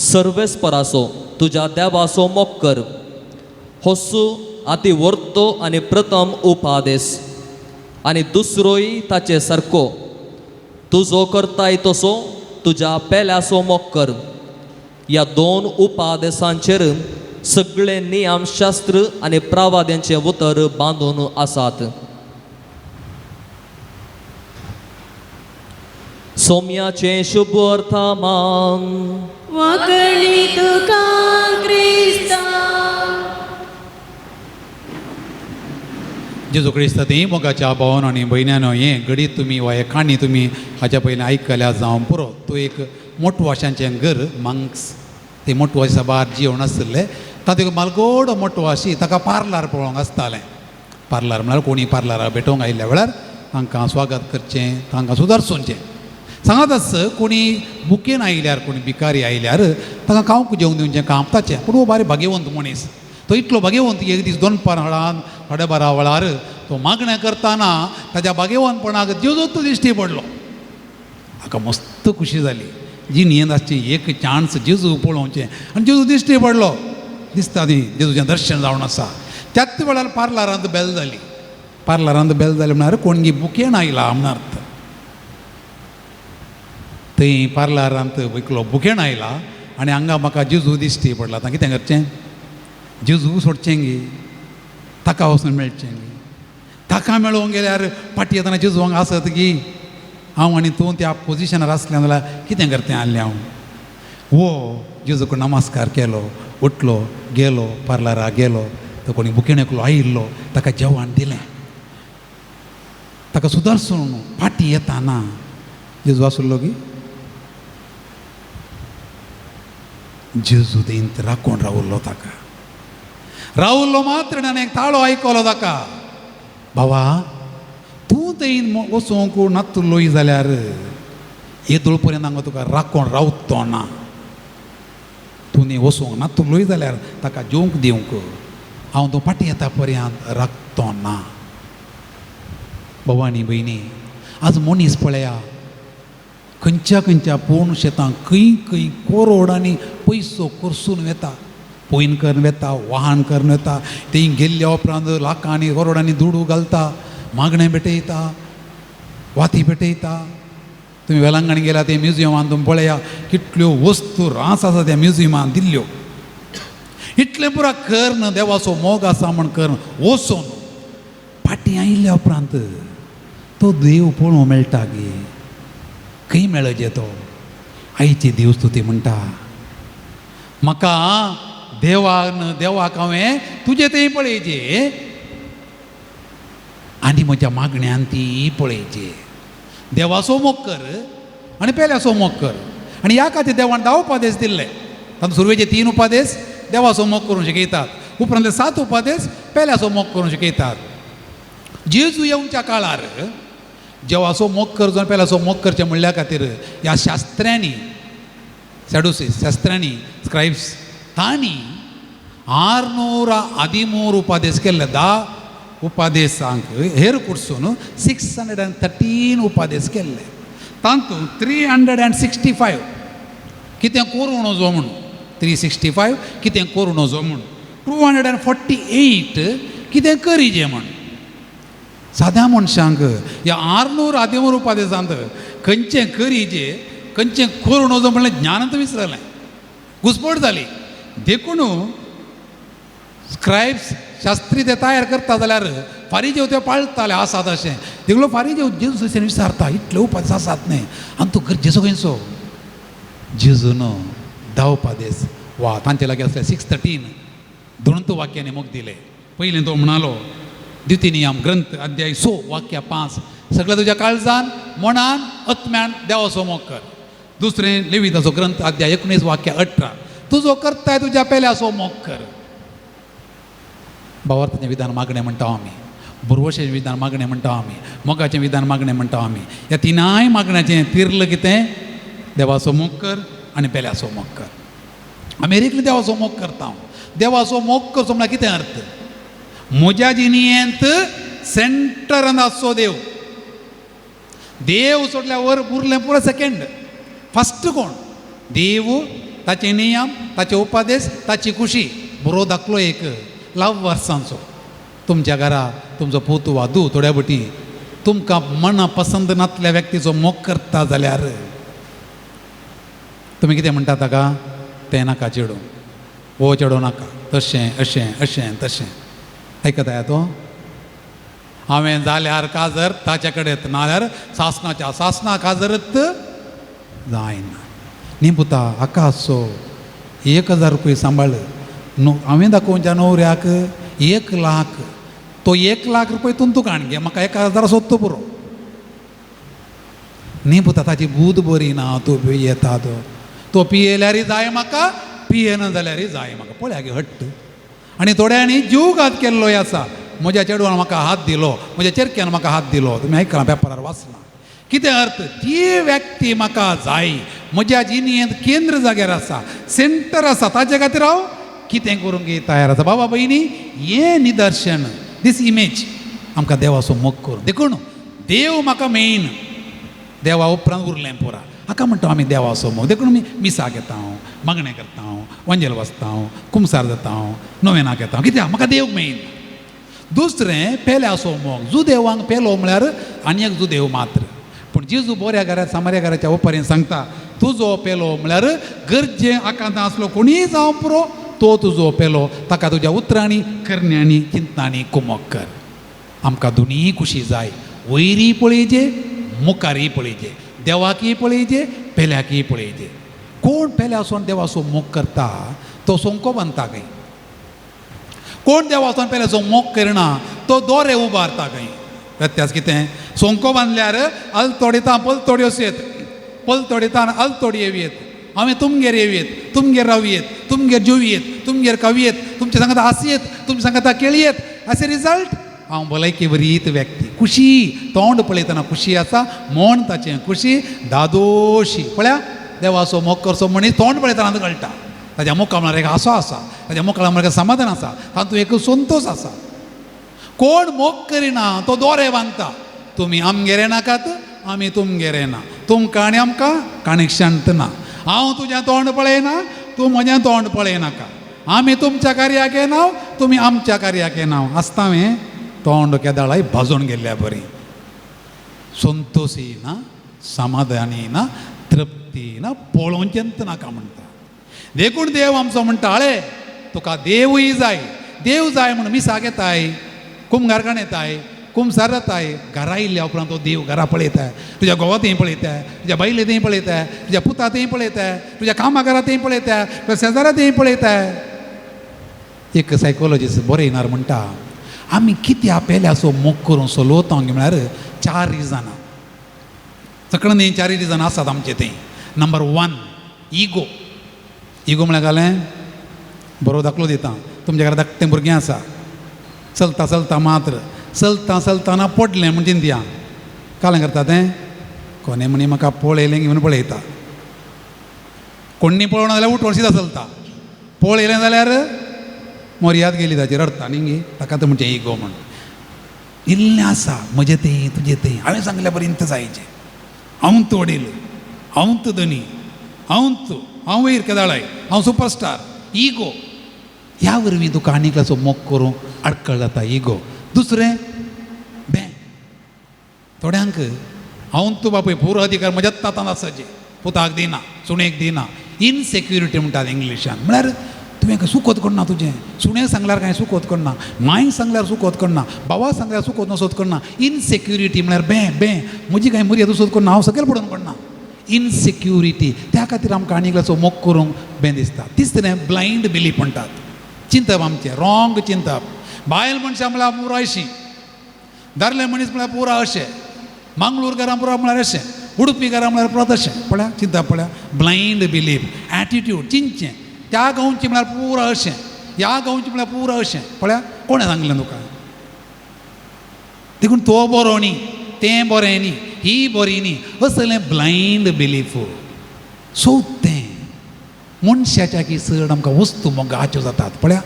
सर्वेस्पराचो तुज्या देवाचो मोग कर. होसू अति वर्तो आनी प्रथम उपादेश. आनी दुसरोय ताचे सारको, तूं जो करताय तसो तुज्या पेल्याचो मोग कर. ह्या दोन उपादेशांचेर सगळे नियमशास्त्र आनी प्रवाद्यांचे उतर बांदून आसात. सोम्याचे शुभ अर्थामान वगळी तुका क्रिस्ता. जेजू क्रिस्त ती मोगाच्या भावान आनी भयण्यानो हें घडीत तुमी वा हे काणी तुमी हाच्या पयलीं आयकल्या जावं पुरो. तो एक मोटवाशांचें घर मंक्स, ते मोटवाशी सबार जेवण आसतलें. तातूंत एक मालगोड मोटवाशी, ताका पार्लर पळोवंक आसतालें. पार्लर म्हळ्यार कोणी पार्लराक भेटोवंक आयिल्ल्या वेळार तांकां स्वागत करचें, तांकां सुदारचोवचें. सांगात आस कोणी बुकेन आयल्यार, कोणी भिकारी आयल्यार ताका खावंक जेवण दिवचें काम ताचें. पूण हो बारी भाग्यवंत मनीस, तो इतलो भाग्यवंत की एक दीस दनपार हळान 12:30 वेळार तो मागणें करतना ताच्या भाग्यवंतपणाक जेजूच दिश्टी पडलो. म्हाका मस्त खुशी जाली. जी न्हियेंत आसची एक चान्स जेजू पळोवचें आनी जेजू दिश्टी पडलो. दिसता न्ही जेजूचें दर्शन जावन आसा. त्याच वेळार पार्लरांत बेल जाली. पार्लरांत बेल जाली म्हळ्यार कोणगी बुकेन आयला म्हण अर्थ. थंय पार्लरांत वयकलो बुकेन आयला आनी हांगा म्हाका जेजू दिश्टी पडला. तां कितें करचें? जेजू सोडचें गे, ताका वचून मेळचें गे. ताका मेळोवंक गेल्यार फाटी येताना जेजू हांगा आसत गी. हांव आनी तूं त्या पोजिशनार आसलें जाल्यार कितें करतें आसलें हांव? वो जेजूक नमस्कार केलो, उठलो, गेलो, पार्लराक गेलो. तो कोणी बुकेन एकलो आयिल्लो, ताका जेवण दिलें. ताका सुदारसून फाटी येताना जेजू आसलो गी. जेजू थंय राखून रावल्लो ताका. रावल्लो मात्र आनी एक ताळो आयकलो ताका, बाबा तूं थंय वचूंक नातुल्लोय जाल्यार येदोळ पर्यंत हांगा तुका राखून रावतो ना. तूं न्ही वचूंक नातुल्लोय जाल्यार ताका जेवंक दिवंक हांव तो फाटी येता पर्यंत राखतो ना. बाबा आनी भयणी, आज मनीस पळया खंयच्या खंयच्या पूर्ण शेतांक खंय खंय करोड आनी पयसो करसून वेता. पयन करून वेता, वाहन करून वेता. थंय गेल्ल्या उपरांत लाखांनी करोडांनी दुडू घालता, मागणें भेटयता, वाती भेटयता. तुमी वेलांगणी गेल्या ते म्युजियमान तुमी पळया कितल्यो वस्तू रास आसा त्या म्युजियमान दिल्ल्यो. इतलें पुरा कर्ण देवाचो मोग आसा म्हण कर्ण वचून फाटीं आयिल्ल्या उपरांत तो देव पळोवंक मेळटा गे. खंय मेळचे तो? आयचे देव स्तुती म्हणटा, म्हाका देवाक हांवें तुजे थंय पळयचे आनी म्हज्या मागण्यांत ती पळयचे. देवाचो मोग कर आनी पेल्याचो मोग कर. आनी ह्या खातीर देवान 10 उपादेश दिल्ले. तातूंत सुरवेचे 3 उपादेश देवाचो मोग करूंक शिकयतात. उपरांतले 7 उपादेश पेल्याचो मोग करूंक शिकयतात. जेजू येवच्या काळार देवाचो मोग करचो आनी पेल्याचो मोग करचें म्हणल्या खातीर ह्या शास्त्र्यांनी, सॅडुसीस शास्त्र्यांनी, स्क्रायब्स, तांणी 613 उपादेश केल्ले. 10 उपादेशांक हेर कुडसून 613 उपादेश केल्ले. तातूंत 365 कितें करूं नजो म्हणून, 365 कितें करूं नजो म्हणून, 248 कितें करीजे म्हण. साद्या मनशांक ह्या 613 उपादेशांत खंयचें करीजे, खंयचें करूं नजो म्हणलें ज्ञानच विसरलें, घुसपट जाली. देखून स्क्रायब्स शास्त्री ते तयार करता जाल्यार फारीजेव ते पाळटाले आसात अशें. देखलो फारीजेव जेजू थंयसर विचारता इतले उपादेश आसात न्ही आनी तूं गरजेचो खंयचो? जेजून 10 उपादेश वा तांचे लागीं आसले 613 धुणंत वाक्याने मोग दिले. पहिले तो म्हणालो द्वितीनियम ग्रंथ अध्याय 6 वाक्य 5 सगळं तुझ्या काळजान मनान आत्म्यान देवाचो मोग कर. दुसरें लेविताचो ग्रंथ अध्याय 19 वाक्य 18 तुजो करताय तुझ्या पेल्याचो मोग कर. भावार्थाचें विधान मागणें म्हणटा आमी, बुरवशेचें विधान मागणें म्हणटा आमी, मोगाचें विधान मागणें म्हणटा आमी. ह्या तिनाय मागण्याचें तिरलं कितें? देवाचो मोग कर आनी पेल्याचो मोग कर. अमेरिकेंतले देवाचो मोग करता हांव. देवाचो मोग करचो म्हळ्यार कितें अर्थ? म्हज्या जिणेंत सेंटरान आसचो देव. देव सोडल्यार वर उरलें पुरो सेकंड. फस्ट कोण? देव, ताचे नियम, ताचे उपदेश, ताची खुशी. बरो दाखलो एक लव वर्सांचो. तुमच्या घरा तुमचो पूत वा धूव थोड्या बटी तुमकां मना पसंद नासल्या व्यक्तीचो मोग करता जाल्यार तुमी कितें म्हणटा ताका? तें नाका चेडूं, वो चेडो नाका, तशें अशें अशें तशें. आयकता तो? हांवें जाल्यार काजर ताचे कडेन नाल्यार सासणाच्या सासणाक काजरत जायना. न्ही पुता आकाशो 1000 रुपया सांबाळ. हांवें दाखोवच्या णवऱ्याक 1 लाख. तो 1 लाख रुपया तुका हाडगे, म्हाका 1000 सोदतो पुरो. न्ही पुता ताची बूद बरी ना. तो येता तो पियेल्यारय जाय म्हाका, पियेना जाल्यारय जाय म्हाका. पळय गे हट्ट. आनी थोड्यांनी जीवघात केल्लोय आसा. म्हज्या चेडवान म्हाका हात दिलो, म्हज्या चेरक्यान म्हाका हात दिलो. तुमी आयकलां पेपरार वाचलां. कितें अर्थ? ती व्यक्ती म्हाका जाय, म्हज्या जिणेंत केंद्र जाग्यार आसा, सेंटर आसा, ताचे खातीर हांव कितें करूंक तयार आसा. बाबा भयणी, हें निदर्शन, दीस इमेज आमकां देवाचो मोग करूं. देखून देव म्हाका मेन, देवा उपरांत उरलें पुरा. हाका म्हणटा आमी देवाचो मोग. देखून आमी मिसा घेता हांव, मागणें करता हांव, वंजल वाचता हांव, कुमसार जाता हांव, नोवेनाक येता हांव. कित्याक? म्हाका देव मेन. दुसरें पेल्याचो मोग. जुदेवांक पेलो म्हळ्यार आनी एक जुदेव मात्र. पूण जेजू बऱ्या घरात सामाऱ्या घराच्या ओपारेन सांगता तुजो पेलो म्हळ्यार गरजे आकांत आसलो कोणीय जावं पुरो, तो तुजो पेलो. ताका तुज्या उतरांनी करण्यांनी चिंतनांनी कुमोग कर. आमकां दोनीय खुशी जाय. वयरी पळयजे, मुखारय पळयजे, देवाकीय पळयजे, पेल्याकीय पळयजे. कोण पेल्यासून देवाचो मोग करता तो सोंको बांदता खंय. कोण देवाचो पेल्याचो मोग करना तो दोरे उबारता खंय. व्यत्यास कितें? सोंको बांदल्यार अलतोडिता पलतोड्यो येत, पलतोडिता अलतोडी येवयेत. हांवें तुमगेर येवयेत, तुमगेर रावयेत, तुमगेर जेवयेत, तुमगेर खावयेत, तुमच्या सांगाता हांसयेत, तुमच्या सांगाता केळयेत. असे रिजल्ट हांव भलायकी बरीत व्यक्ती. खुशी तोंड पळयतना खुशी आसा, मोण ताचें खुशी दादोशी. पळया देवाचो मोग करचो मनीस तोंड पळयतना कळटा. ताच्या मुखा म्हळ्यार एक हांसो आसा, ताच्या मुखार म्हळ्यार समाधान आसा, तातूंत एक संतोश आसा. कोण मोग करिना तो दोरे बांदता. तुमी आमगेरे नाकात, आमी तुमगेरे ना. तुमकां आनी आमकां काणीक शांत ना. हांव तुजें तोंड पळयना, तूं म्हजें तोंड पळयनाका. आमी तुमच्या कार्याक येनाव, तुमी आमच्या कार्याक येनाव. आसतावें तोंड केदाळाय भाजून गेल्ल्या बरी. संतोशी ना, समाधानी ना, तृप्ती ना, पळोवचेंत नाका म्हणटा. देखून देव आमचो म्हणटा हळे तुका देवूय जाय. देव जाय म्हणून मिसा घेताय, कुमगारकाण येताय, कुमसार जाताय. घरा येयल्या उपरांत तो देव घरा पळयताय. तुज्या घोवातय पळयताय, तुज्या बायलेतय पळयताय, तुज्या पुतातय पळयताय, तुज्या कामागारातय पळयताय, तुज्या शेजारातय पळयताय. एक सायकोलॉजिस्ट बरो येणार म्हणटा आमी कित्या पेल्याचो मोग करून चलोवता म्हळ्यार 4 रिजनां. सकण न्ही 4 रिजन आसात आमचे थंय. Number 1 ego. इगो म्हळ्यार घालें बरो दाखलो दिता. तुमच्या घरा धाकटें भुरगें आसा, चलता चलता मात्र चलता चलतना पडलें म्हण चिंतया. कालें करता तें कोणे म्हणी म्हाका पळयलें घेवन पळयता. कोणी पळोवना जाल्यार उठोन सिधा चलता. पळयलें जाल्यार मर्याद गेली ताची, रडता न्ही. ताका तर म्हणचे इगो म्हण. इल्लें आसा म्हजें तें तुजें तें. हांवें सांगल्या पर्यंत जायचें. हांव तोडेल, हांव धनी, हांव वयर केदाळाय, हांव सुपरस्टार. इगो. ह्या वरवीं तुका आनीकल्याचो मोग करूंक आडखळ जाता इगो. दुसरें बे. थोड्यांक हांव तूं बापय पुरो अधिकार म्हज्या तातान आसाचे, पुताक दिना, सुणेक दिना. इनसेक्युरिटी म्हणटात इंग्लिशान. म्हळ्यार तुवें सुखोत करना तुजें. सुणेक सांगल्यार कांय सुखोत करना, मांयक सांगल्यार सुखोत करना, बाबाक सांगल्यार सुखोत नसोत करना. इनसेक्युरिटी म्हळ्यार बे म्हजी कांय मर्यादा सुद्दां करना, हांव सकयल पडून करना. इनसेक्युरिटी. त्या खातीर आमकां आनीकल्याचो मोग करूंक बें दिसता. तिसरें ब्लायंड बिलीफ म्हणटात. चिंतप आमचें रॉंग चिंतप. बायल मनशां म्हळ्यार पुरो अशीं, दादले मनीस म्हळ्यार पुरो अशें, मंगळूरकारां पुरो म्हळ्यार अशें, उडपीकारां म्हळ्यार पुरो तशें. पळया चिंतप पळया, ब्लायंड बिलीफ, एटिट्यूड चिंतचें. त्या गांवचें म्हळ्यार पुरो अशें, ह्या गांवचें म्हळ्यार पुरो अशें. पळया कोणें सांगलें तुका? देखून तो बरो न्ही, तें बरें न्ही, ही बरी न्ही, असलें ब्लायंड बिलीफ. सो तें मनशाच्या की चड आमकां वस्तू मोगाच्यो जातात. पळया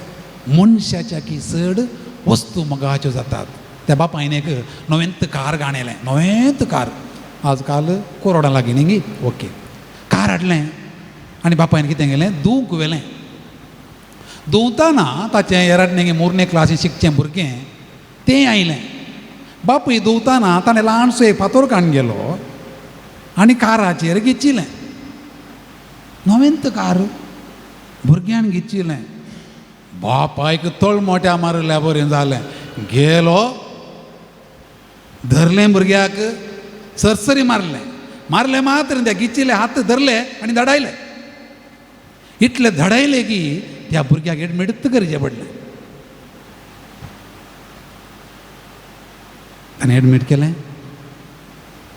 मनशाच्या की चड वस्तू मोगाच्यो जातात. त्या बापायन एक नवेंत कार गाणयलें, नवेंत कार, आजकाल करोडां लागीं न्ही गी. ओके, कार हाडलें आनी बापायन कितें केलें, धुवंक व्हेलें. धुवताना ताचें येराडणे मोरने क्लासीक शिकचें भुरगें तें आयलें. बापूय धुवताना ताणें ल्हानसो एक फातर काडून गेलो आनी काराचेर गिचिलें. नवेंत कार भुरग्यान गिचिलें. बापायक तळमोट्या मारल्या बरें जालें. गेलो, धरलें भुरग्याक, सरसरी मारलें मात्र त्या गिचिले हात धरले आनी धडायले. इतले धडायले की त्या भुरग्याक एडमीट करचें पडलें. ताणें एडमीट केलें.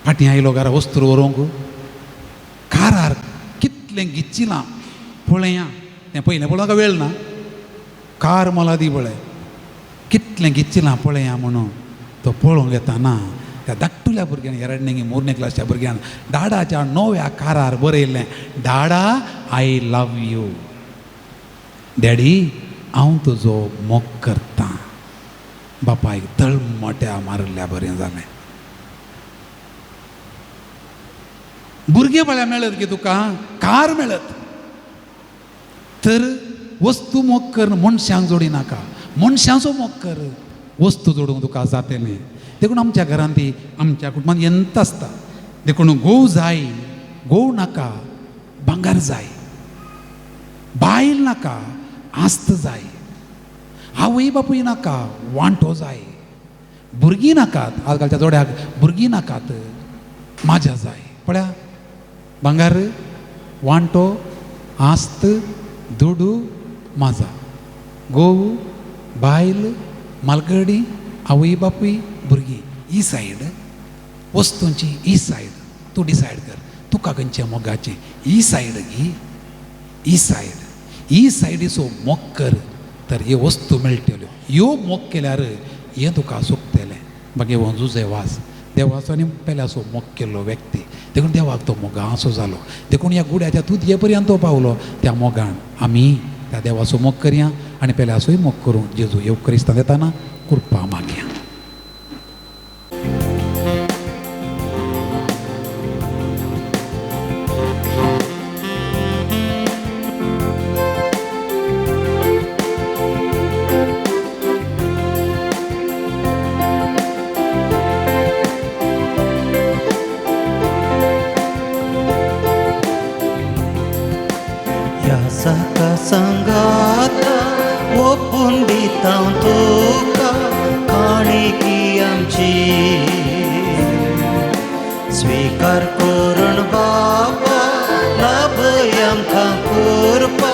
फाटीं आयलो घरा वस्तू व्हरूंक. कारार कितलें गिचिलां पळया. तें पयलें पळोवंक वेळ ना, कार मला दी पळय, कितलें गिचिलां पळया म्हणून तो पळोवंक येताना त्या धाकटुल्या भुरग्यान, येराडणे मोरने क्लासच्या भुरग्यान डाडाच्या नव्या कारार बरयलें, डाडा आय लव यू, डॅडी हांव तुजो मोग करतां. बापायक तळमोट्या मारल्या बरें जालें. भुरगे म्हळ्यार मेळत की तुका, कार मेळत, तर वस्तू मोग कर, मनशांक जोडी नाका, मनशांचो मोग कर, वस्तू जोडूंक तुका जातलें. देखून आमच्या घरांत ती आमच्या कुटुंबांत यंत आसता. देखून गोव जाय, गोव नाका, भांगार जाय, बायल नाका, आस्त जाय, आवय बापूय नाका, वांटो जाय, भुरगीं नाकात, आजकालच्या जोड्याक भुरगीं नाकात, माझ्या जाय. पळया भांगार, वांटो, आस्त, दुडू, माझा, गोव, बायल, मालगडी, आवय बापूय, भुरगीं, ही सायड वस्तूंची, ही सायड तूं डिसायड कर तुका खंयच्या मोगाचें. ही सायड घी, ही सायड, ही सायडीचो मोग कर, तर ह्यो वस्तू मेळटल्यो. ह्यो मोग केल्यार हें तुका सोंपतलें. मागीर हो जुजे वास देवाचो आनी पेल्याचो मोग केल्लो व्यक्ती, देखून देवाक तो मोगाचो जालो. देखून ह्या गुड्याच्या तुदये पर्यंत तो पावलो. त्या मोगान आमी त्या देवाचो मोग करया आनी पेल्याचोय मोग करूं. जेजू येवकरिस्तान येताना कृपा मागया. यासाका संगात ओपून दिता तुका काणिकी आमची, स्वीकार करून बाबा लाभय आमकां कृपा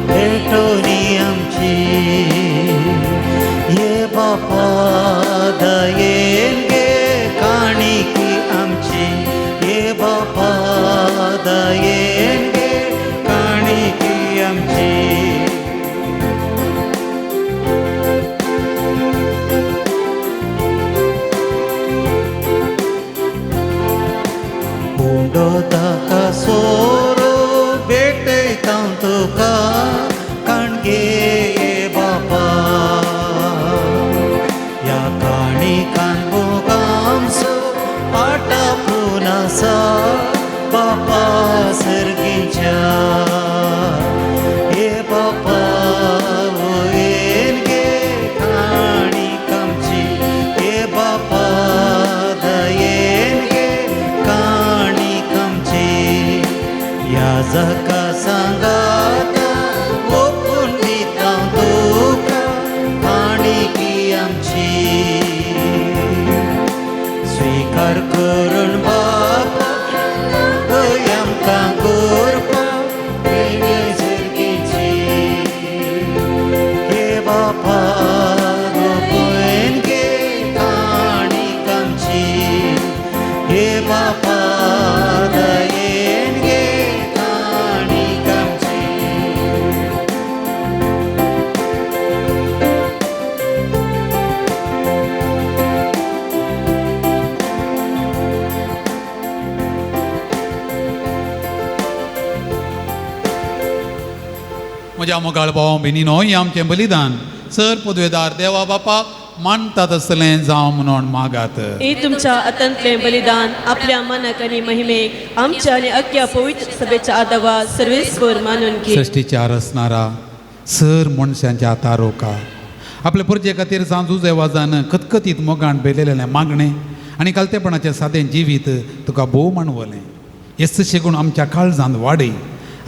भेटोनी आमची. ये बापा दयेन गे काणिकी आमची, ये बापा दयेन गे काणिकी आमची. उंडो ताका सोरो भेटयता तुका काणगे ये बापा. ह्या काणिकान बोगामचो आटापून आसा बापा सर्गीच्या. ये बापा वयर गे काणीक आमची, ये बापा दयेन गे काणीक आमची. ह्या जगा सांगात ओपून दिता तुका काणिकी आमची, स्वीकार करून बापा दय आमकां कृपा सर्गीची. ये म्हज्या मोगाळ भाव भयणीनो, हें आमचें बलिदान सर पदवेदार देवा बापाक मानता तसलें जावं म्हणून मागात. हे तुमच्या अतंतलें बलिदान आपल्या मनाक आनी महिमेक आमच्या आनी अख्ख्या पवित्र सभेच्या आदावा सर्वेस्वर मानून घे. सृश्टीच्या रचणारा सर मनशांच्या तारोका आपल्या परजे खातीर सांजूजे वाजान खतखतीत मोगान बेलेलें मागणें आनी कालतेपणाचें सादें जिवीत तुका भोव मानवलें. हेच शिकून आमच्या काळजांत वाडय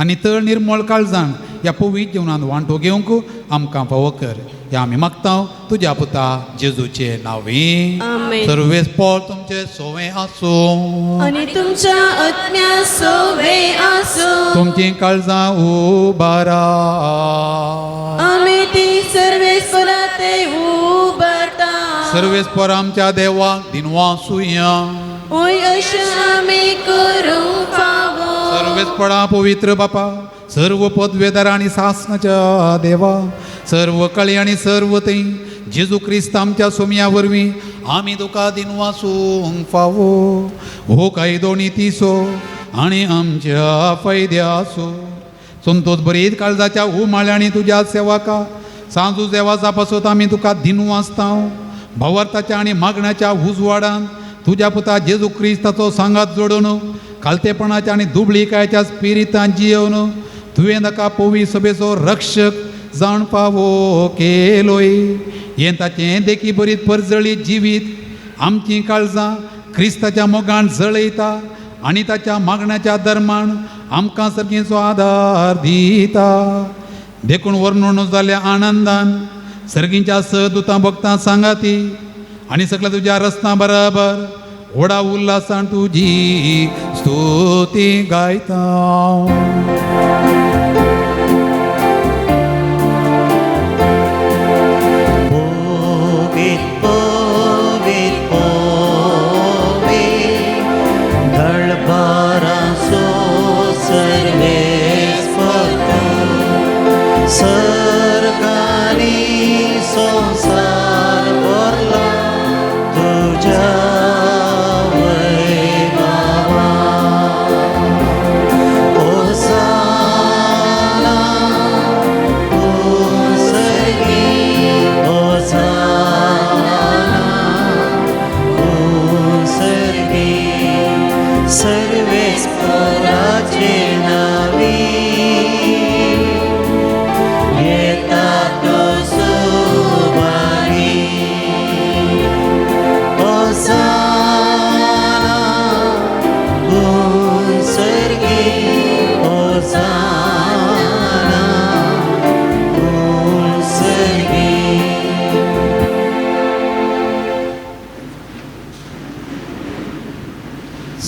आनी तळ निर्मळ काळजान ह्या पवित्र जिवनांत वांटो घेवंक आमकां फावो कर. हें आमी मागता तुज्या पुता जेजूचे नांवी. आमेन. सर्वेस्पर तुमचे सोवें आसूं, आनी तुमच्या आत्म्या सोवे आसूं. तुमची काळजां उबारा. आमी ती सर्वेस्परा ते उबारता. सर्वेस्पर आमच्या देवाक दिनवासुया. ओय अशें आमी करूंक फावो. सर्वेस्परा पवित्र बापा, सर्व पदवेदार आनी सासणाच्या देवा, सर्व कळे आनी सर्व ते जेजू क्रिस्त आमच्या सोमया वरवीं आमी तुका दिनवासूंक फावो. हो कायदो नितीसो आनी आमच्या फायद्याचो. संतोष बरीत काळजाच्या उमाळ्यांनी तुज्या सेवाका सांजू देवाचा पासत आमी तुका दिनवासता. भावार्थाच्या आनी मागण्याच्या उजवाडान तुज्या पुता जेजू क्रिस्ताचो सांगात जोडून कालतेपणाच्या आनी दुबळीकायच्या स्पिरितान जियेवन तुवें ताका पवी सभेचो रक्षक जावन फावो केलोय. हें ताचें देखी बरीत परजळीत जिवीत आमची काळजां क्रिस्ताच्या मोगान जळयता आनी ताच्या मागण्याच्या धर्मान आमकां सर्गेचो आदार दिता. देखून वर्णून जाल्ल्या आनंदान सर्गींच्या सदुतां भक्तां सांगाती आनी सगळ्या तुज्या रस्त्यां बराबर व्हडा उल्हासान तुजी स्तुती गायता.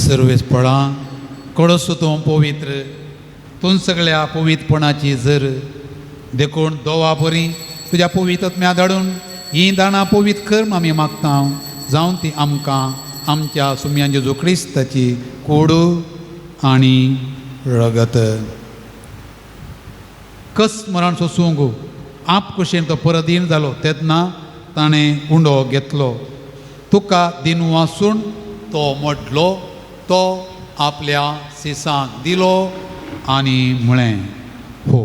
सर्वेस्पळां कडसो तूं पवित्र, तूं सगळ्या पवित्रपणाची जर देखून दोवा बरी तुज्या पवित्रत्म्या धाडून ही दाणां पवित्र कर आमी मागता. जावं ती आमकां आमच्या सुम्यान जेजू क्रिस्ताची कूड आनी रगत. कस मरण सोसूंक आप कशें तो परदीन जालो तेन्ना ताणें उंडो घेतलो. तुका दिनवासून तो मोडलो, तो आपल्या सिसांक दिलो आनी म्हळें, हो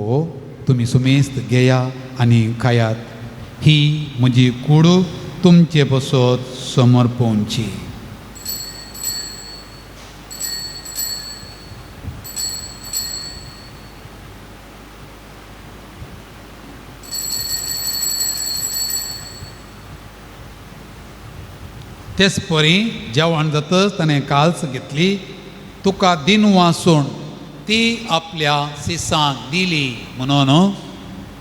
तुमी सुमेस्त घेया आनी खायात. ही म्हजी कूड तुमचे बसत समर्पणची. तेच परी जेवण जातच ताणें काल्स घेतली. तुका दिनवासून ती आपल्या सिसांक दिली म्हणून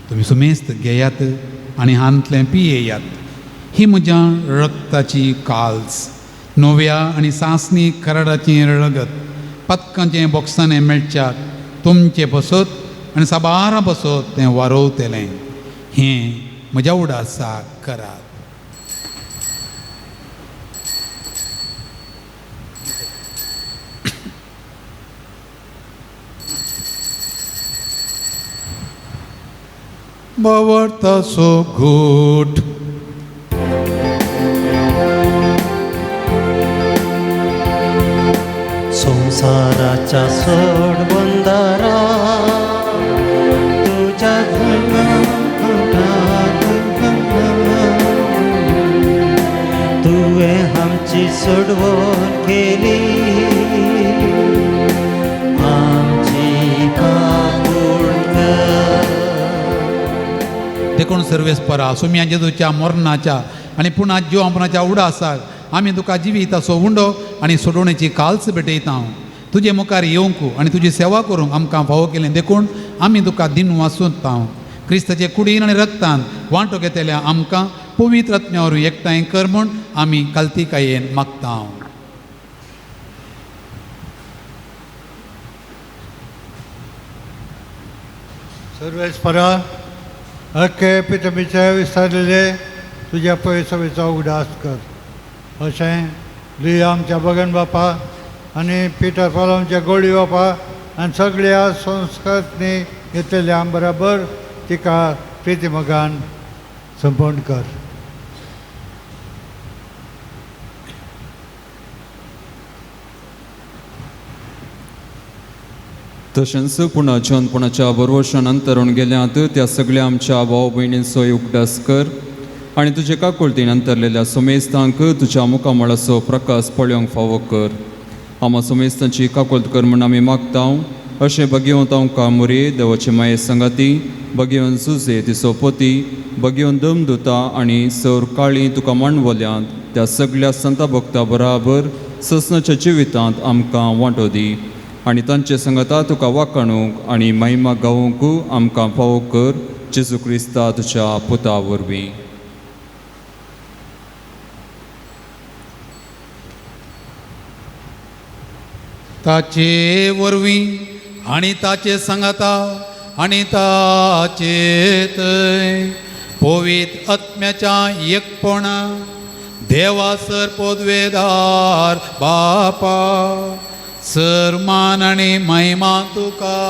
तुमी सुमेस्त घेयात आनी हांतलें पियेयात. ही म्हज्या रक्ताची काल्स, नव्या आनी सासणी कराडाची रगत पथकांचें बॉक्सांनी मेळच्याक तुमचे बसत आनी साबार बसत तें वारोवतलें. हें म्हज्या उडासाक करात. बावरतासो घोट संसाराच्या सोड बंदारा तुझ्या आमची सोडवण केली आमची पापूण कर. देखून सर्वेस्परा सुम्या जेजूच्या मरणाच्या आणि पुन्हा जिवापणाच्या उडासाक आमी तुका जिवीत असो उंडो आनी सोडवणेची काल्स भेटयता. तुजे मुखार येवंक आनी तुजी सेवा करूंक आमकां फावो केलें देखून आमी तुका दिन वासूंता. क्रिस्ताचे कुडीन आनी रक्तान वांटो घेतल्या आमकां पवित्र आत्म्या वरवीं एकठांय कर म्हूण आमी काल्तिकायेन मागता. सर्वेस्परा अख्खे पितमीचे विस्तारलेले तुज्या पयसवेचो उडास कर. अशें लियामच्या बगन बापा आनी पिटर पालवच्या गोडी बापा आनी सगळ्या संस्कृतनी घेतलेल्या बराबर तिका प्रितीमगान संपन्न कर. तशेंच पुणाच्या बरोवशा नंतरून गेल्यात त्या सगळ्या आमच्या भाव भयणींचो उगडास कर आनी तुजे काकुळतीन अंतरलेल्या सोमेस्तांक तुज्या मुखामळाचो प्रकाश पळोवंक फावो कर. आमा सोमेस्तांची काकुळत कर म्हूण आमी मागता. अशें भगिवन तांकां मुरी देवाचे माये संगाती भगिवन सुजे तिचो पोती भगिवन दमदुता आनी सौर काळी तुका मांडवल्यांत त्या सगळ्या संता भक्तां बराबर ससनाच्या जिवितांत आमकां वांटो दी आनी तांचे संगता तुका वाखाणूंक आनी महिमा गावूंक आमकां फावो कर. जेजू क्रिस्ता तुज्या पुता वरवीं. ताचे वरवीं आनी ताचे सांगाता आनी ताचेत पवित्र आत्म्याच्या एकपणा देवा सर पोदवेदार बापा सरमान आनी महिमा तुका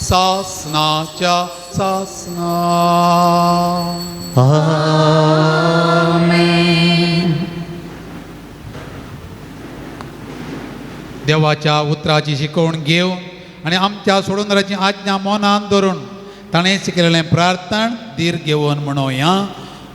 सासनाच्या सासना. देवाच्या उतराची शिकवण घेव आनी आमच्या सोडूनराची आज्ञा मनांत धरून ताणें शिकयलेलें प्रार्थना धीर घेवन म्हणोया.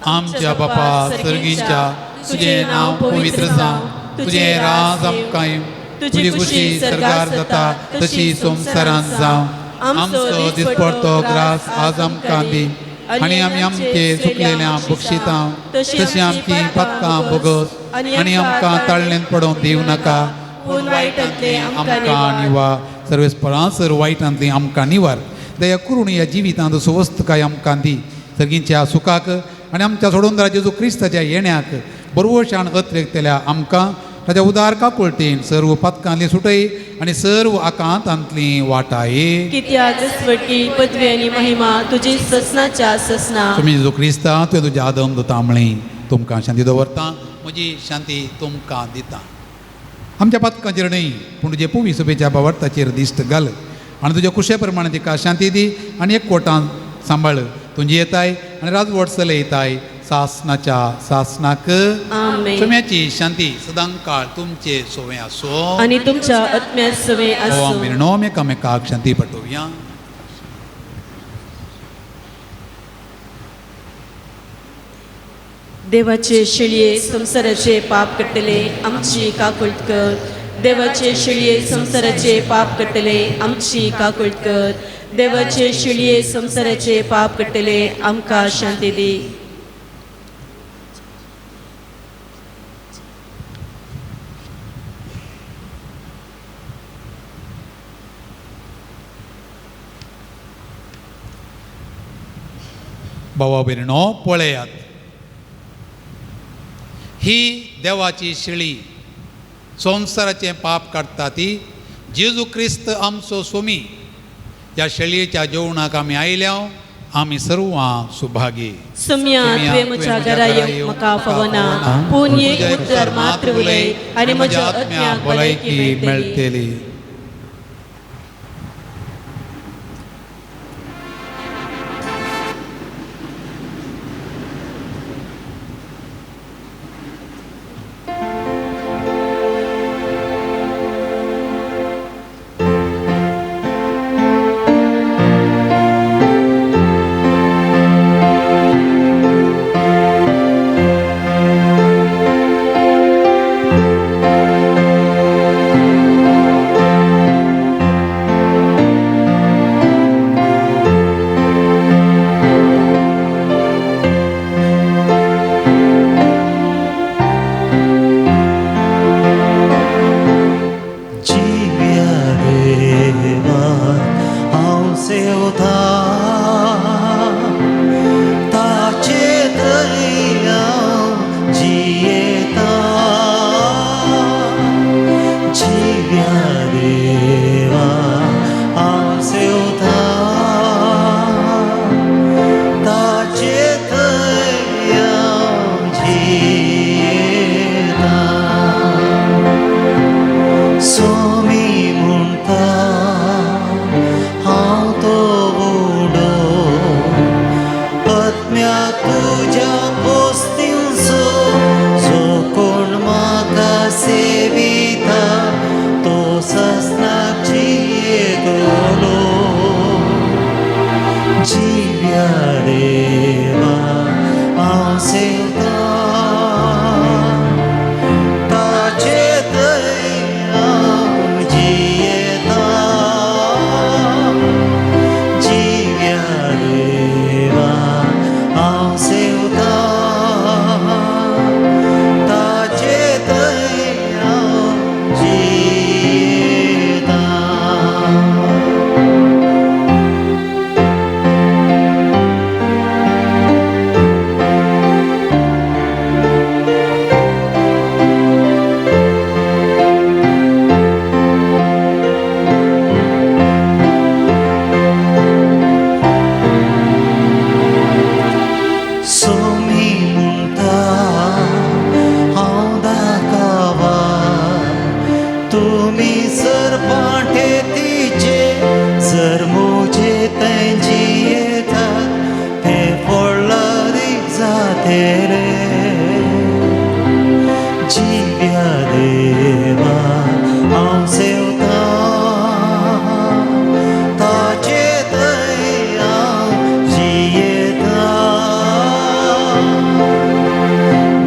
आमच्या बापा सर्गीच्या तुजें नांव पवित्र जावं. तुजें राज आमकां येवं. तुजी खुशी सरकार जाता तशी संवसारांत जावं. आमचो दिसपडतो ग्रास आज आमकां दी आनी आमी आमचे चुकलेल्या बक्षिता तशी आमची पथकां बोगस आनी आमकां ताळणेंत पडोवंक दिवं नाका पूण वायटांतले आमकां निवार. सर्वेस्परा सर वायटांतली आमकां निवार. दया करून ह्या जिवितांत सुवस्थकाय आमकां दी. सगळींच्या सुखाक आनी आमच्या सोडून जेजू क्रिस्ताच्या येण्याक बरोवशान अत्रेकतेल्या आमकां ताच्या उदार काकुळटीन सर्व पथकांतली सुटय आनी सर्व आकांतांतली वाटाय. कित्याक स्वटी पदवी आनी महिमा तुजी ससनाच्या ससना. तुमी जेजू क्रिस्ता तुवें तुज्या आदम दोता म्हळें तुमकां शांती दवरता. म्हजी शांती तुमकां दिता. आमच्या पथकाचेर न्हय पूण तुजे पुवी सभेच्या बाबताचेर दिश्ट घाल आनी तुज्या कुशे प्रमाणे तिका शांती दी आनी एक कोटान सांबाळ. तुजी येताय आनी राजवट चलयताय सासनाच्या सासनाक. सोम्याची शांती सदां काळ तुमचे सोवे आसो आनी तुमच्या आत्म्या सवे आसो. मिरणो एकामेकाक शांती पटोवया. देवाचे शिळये संसाराचे पाप कट्टले आमची काकुळट कर. देवाचे शिळये संसाराचे पाप कट्टले आमची काकुळट कर. देवाचे शिळये संसाराचे पाप कट्टले आमकां शांती दी. भावा भयणो पळयात ही देवाची शिळी संसाराचें पाप काडटा ती जेजू क्रिस्त आमचो स्वामी. ह्या शेळयेच्या जेवणाक आमी आयल्या आमी सर्वां सुभागी. सुम्या तुवें म्हज्या घरा येवंक म्हाका फावना पूण एक उतर मात्र उलय आनी म्हज्या आत्म्याक भलायकी मेळटली. जिव्या देवा हांव सेवता ताचे दये हांव जियेता जिव्या देवा हांव सेवता ताचे दये हांव जियेता सोमी म्हणटा हांव दाखवा तुमी जर पाटे तिचे जर मुजे थंय जियेतात ते पडलारीक जाते रे जिव्या देवा हांव सेवता ताचे थंय हांव जियेता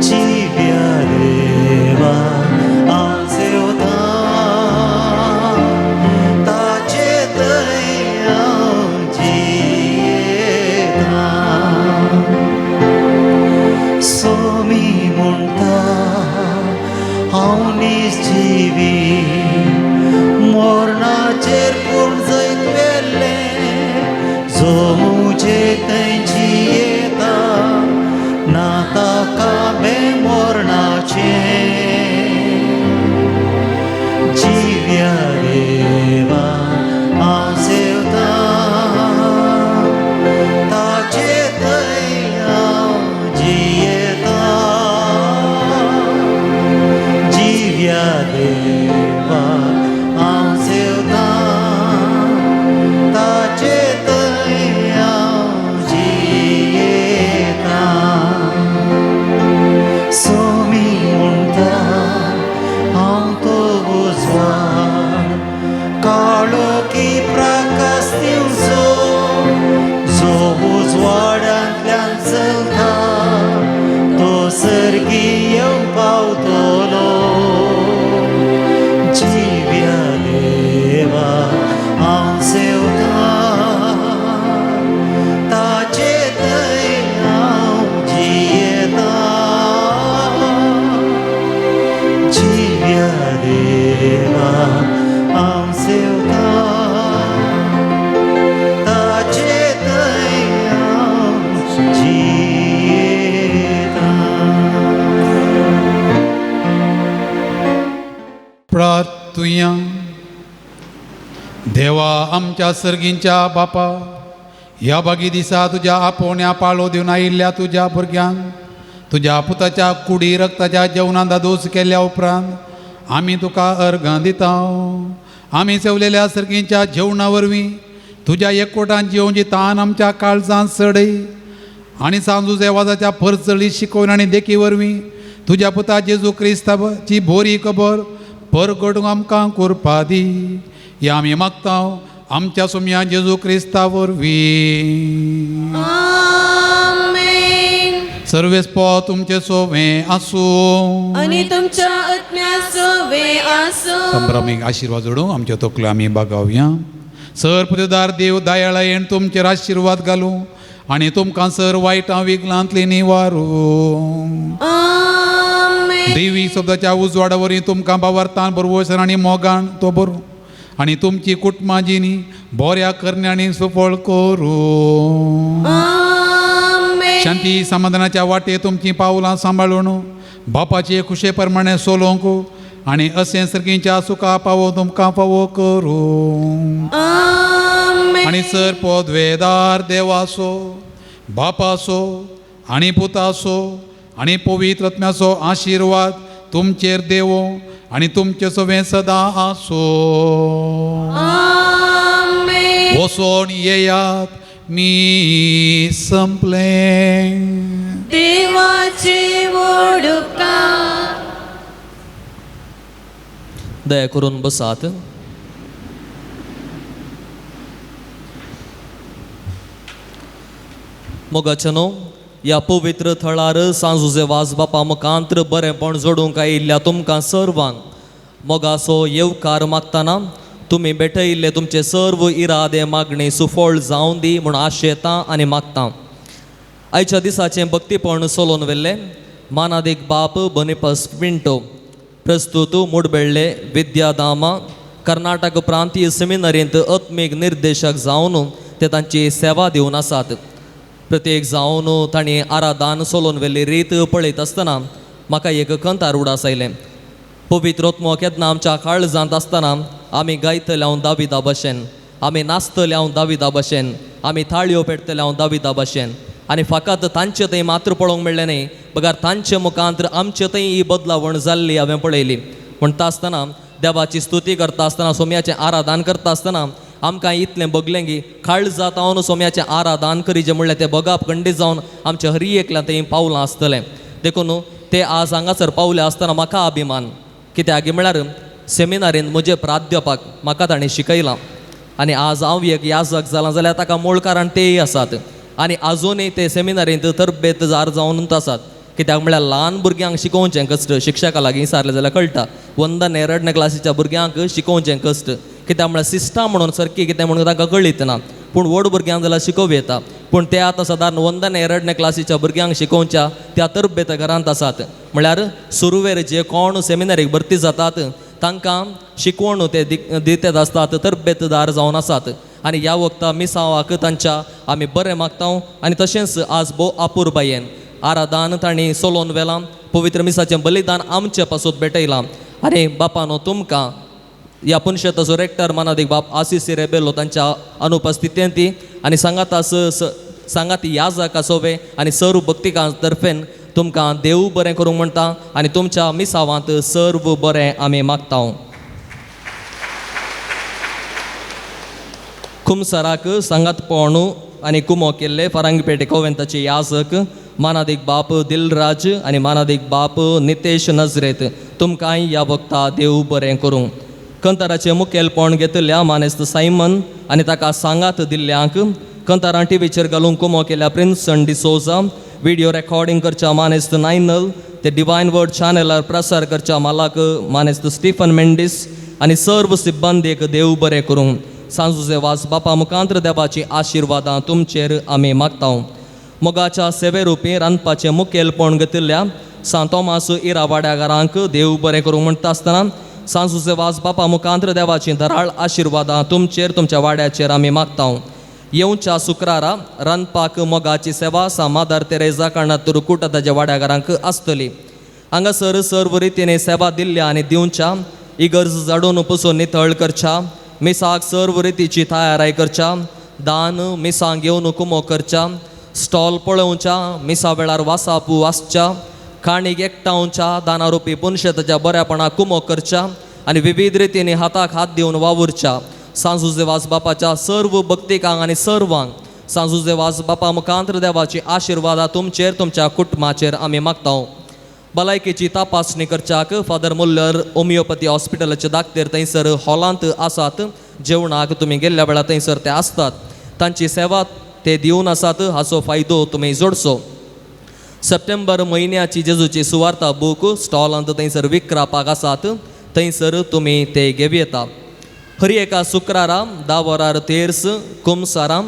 जिव्या देवा हांव सेवता ताचे थंय हांव जियेता सोमी म्हणटा हांव निश्चिवी मोरणाचेर पूण जैत वेल्लें जो मुजे थंय जियेता ना ताका बेमोरणाचें जिव्या देवा हांव सेवता ताचे थंय हांव जियेता जिव्या देवा हांव सेवता ताचे थंय हांव जियेता सोमी म्हणटा हांव तो उजवाड काळोखी प्रकाश दिवचो जो उजवाड्यांतल्यान चलता तो सर्गी येवं पावतलो जिव्या देवा हांव सेवता ताचे थंय हांव जियेता जिव्या देवा हांव सेवता ताचे थंय हांव जियेता प्रार्थुया देवा आमच्या सर्गींच्या बापा ह्या बागी दिसा तुज्या आपोवण्या पाळो दिवन आयिल्ल्या तुज्या भुरग्यांक तुज्या पुताच्या कुडी रक्ताच्या जेवणांत दोस केल्या उपरांत आमी तुका अर्गां दिता आमी सेवलेल्या सर्गींच्या जेवणा वरवीं तुज्या एकवटान जेवची तान आमच्या काळजांत सडय आनी सांजू जेवाजाच्या परचळी शिकोवन आनी देखी वरवीं तुज्या पुता जेजू क्रिस्ताची बोरी खबर परगडूंक आमकां करपा दी हे आमी मागता आमच्या सोम्या जेजू क्रिस्ता वरवीं आमेन. सर्वेस्पो तुमचे सोवे आसूं आणि तुमच्या आत्म्या सोवे आसूं. संभ्रमीक आशिर्वाद जोडूं आमच्या तकलो आमी बागावया सर पुतेदार देव दयाळायेन तुमचेर आशिर्वाद घालूं आनी तुमकां सर वायटां विकलांतली निवारूं आमेन. देवी शब्दाच्या उजवाडा वरवीं तुमकां बावार्थान बरवसन आनी मोगान तो बरो आनी तुमची कुटुंबां जिणी बऱ्या करण्यांनी सफळ करूं आमेन. शांती समाधानाच्या वाटे तुमची पावलां सांबाळून बापाचे खुशे प्रमाणे सोलोवंक आनी अशें सर्गींच्या सुखा पावो तुमकां फावो करूं आमेन. आनी सर पदवेदार देवासो बापासो आनी पुतासो आनी पवित्र आत्म्याचो आशिर्वाद तुमचेर देवो आनी तुमचे सगळें सदां आसो आमेन. वसोन येयात मी संपलें देवाचे व्हड उपकार. दया करून बसात. मोगाचनो ह्या पवित्र थळार सांजुजे वाज बापा मुखांत्र बरेपण जोडूंक आयिल्ल्या तुमकां सर्वांक मोगाचो येवकार मागतना तुमी भेटयिल्ले तुमचे सर्व इरादे मागणी सुफळ जावं दी म्हूण आशेतां आनी मागतां. आयच्या दिसाचें भक्तीपण सोलोवन व्हेल्लें मानादीक बाप बनिपस पिंटो प्रस्तुत मुडबेळ्ळे विद्याधामा कर्नाटक प्रांतीय सेमिनरींत आत्मीक निर्देशक जावन ते तांची सेवा दिवन आसात. प्रत्येक जावन तांणी आराधन सोलोवन व्हेल्ली रीत पळयत आसतना म्हाका एक कंतार उडास आयलें. पवित्र आत्मो केन्ना आमच्या काळजांत आसतना आमी गायतले हांव दाविदा भशेन, आमी नाचतले हांव दाविदा भशेन, आमी ताळयो पेटतले हांव दाविदा भशेन. आनी फकत तांचे थंय मात्र पळोवंक मेळ्ळें न्ही, बगार तांचे मुखांत्र आमचे थंय ही बदलावण जाल्ली हांवें पळयली. म्हणटा आसतना देवाची स्तुती करता आसतना सोम्याचें आराधन करता आसतना आमकां इतलें बगलें की काळजांत जावन सोम्याचें आराधन करी जें म्हणलें तें बगाप खंडीत जावन आमच्या हरी एकल्यां थंय पावलां आसतलें. देखून ते आज हांगासर पावले आसतना म्हाका अभिमान, कित्याक म्हळ्यार सेमिनारींत म्हजे प्राध्यापक म्हाका ताणें शिकयलां आनी आज हांव एक याजक जालां जाल्यार ताका मूळ कारण तेय आसात. आनी आजुनूय ते सेमिनारींत तरबेतदार जावन आसात. कित्याक म्हळ्यार ल्हान भुरग्यांक शिकोवचें कश्ट शिक्षका लागीं विचारलें जाल्यार कळटा. वंदन एरडने क्लासीच्या भुरग्यांक शिकोवचें कश्ट, कित्याक म्हळ्यार सिस्टम म्हणून सारकी कितें म्हणून तांकां कळीत ना. पूण व्हड भुरग्यांक जाल्यार शिकोवप येता. पूण ते आतां सादारण वंदन एरडने क्लासीच्या भुरग्यांक शिकोवच्या त्या तरबेत घरांत आसात. म्हळ्यार सुरवेर जे कोण सेमिनारीक भरती जातात तांकां शिकवण ते दितात आसतात, तरबेतदार जावन आसात. आनी ह्या वक्ता मिसावाक तांच्या आमी बरें मागता. आनी तशेंच आज भोव आपुरबायेन आराधन तांणी सोलोवन व्हेलां. पवित्र मिसाचें बलिदान आमचे पासून भेटयलां. आनी बापानो तुमकां ह्या पुनशेताचो रेक्टर मानादीक बाप आसीस रेबेलो तांच्या अनुपस्थितींत आनी सांगाती याजक आसोवे आनी सर्व भक्तिकां तर्फेन तुमकां देव बरें करूंक म्हणटा आनी तुमच्या मिसावांत सर्व बरें आमी मागता. खुमसराक सांगात पोणू आनी कुमो केल्ले फरांगपेटे कोवेंताचे याजक मानादीक बाप दिलराज आनी मानादीक बाप नितेश नजरेत तुमकांय ह्या वक्ता देव बरें करूं. कंताराचें मुखेलपण घेतल्या मानेस्त सायमन आनी ताका सांगात दिल्ल्यांक, कंतारां टीव्हीचेर घालूंक कुमो केल्या प्रिन्सन डिसोजा, व्हिडिओ रेकॉर्डिंग करच्या मानेस्त नायनल, ते डिवायन वर्ड चॅनलार प्रसार करच्या मालाक मानेस्त स्टीफन मेंडीस आनी सर्व सिब्बंदीक देव बरें करूं. सांजुजे वास बापा मुखांत्र देवाची आशिर्वादां तुमचेर आमी मागता. मोगाच्या सेवेरुपी रांदपाचें मुखेलपण घेतिल्ल्या सांत तोमास इरा वाड्यागारांक देव बरें करूं म्हणटा आसतना सांजुजे वास बापा मुखांत्र देवाची धराळ आशिर्वादां तुमचेर तुमच्या वाड्याचेर आमी मागता. येवच्या शुक्रारा रांदपाक मोगाची सेवा मादार तेरेजा कर्णातूर कुटा ताच्या वाड्यागारांक आसतली. हांगासर सर्व रितीने सेवा दिल्ल्या आनी दिवच्या, इगर्ज जाडून पुसून नितळ करच्या, मिसाक सर्व रितीची तयाराय करच्या, दान मिसां घेवन कुमो करच्या, स्टॉल पळोवच्या, मिसा वेळार वासापू वाचच्या, काणीक एकठांवच्या, दानारुपी पुनशेताच्या बऱ्यापणा कुमो करच्या आनी विविध रितीने हाताक हात दिवन वावुरच्या. सांजुजे वास बापाच्या सर्व भक्तिकांक आनी सर्वांक सांजुजे वास बापा मुखांत्र देवाची आशिर्वादां तुमचेर तुमच्या कुटुंबाचेर आमी मागता. भलायकेची तपासणी करच्याक फादर मुल्लर होमिओपॅथी हॉस्पिटलाचे दाखतेर थंयसर हॉलांत आसात. जेवणाक तुमी गेल्ल्या वेळार थंयसर ते आसतात. तांची सेवा ते दिवन आसात. हाचो फायदो तुमी जोडचो. सप्टेंबर म्हयन्याची जेजूची सुवार्ता बूक स्टॉलांत थंयसर विक्रापाक आसात. थंयसर तुमी ते घेवं येता. हरी एका शुक्रारा 10 वरार तेर्स कुमसारा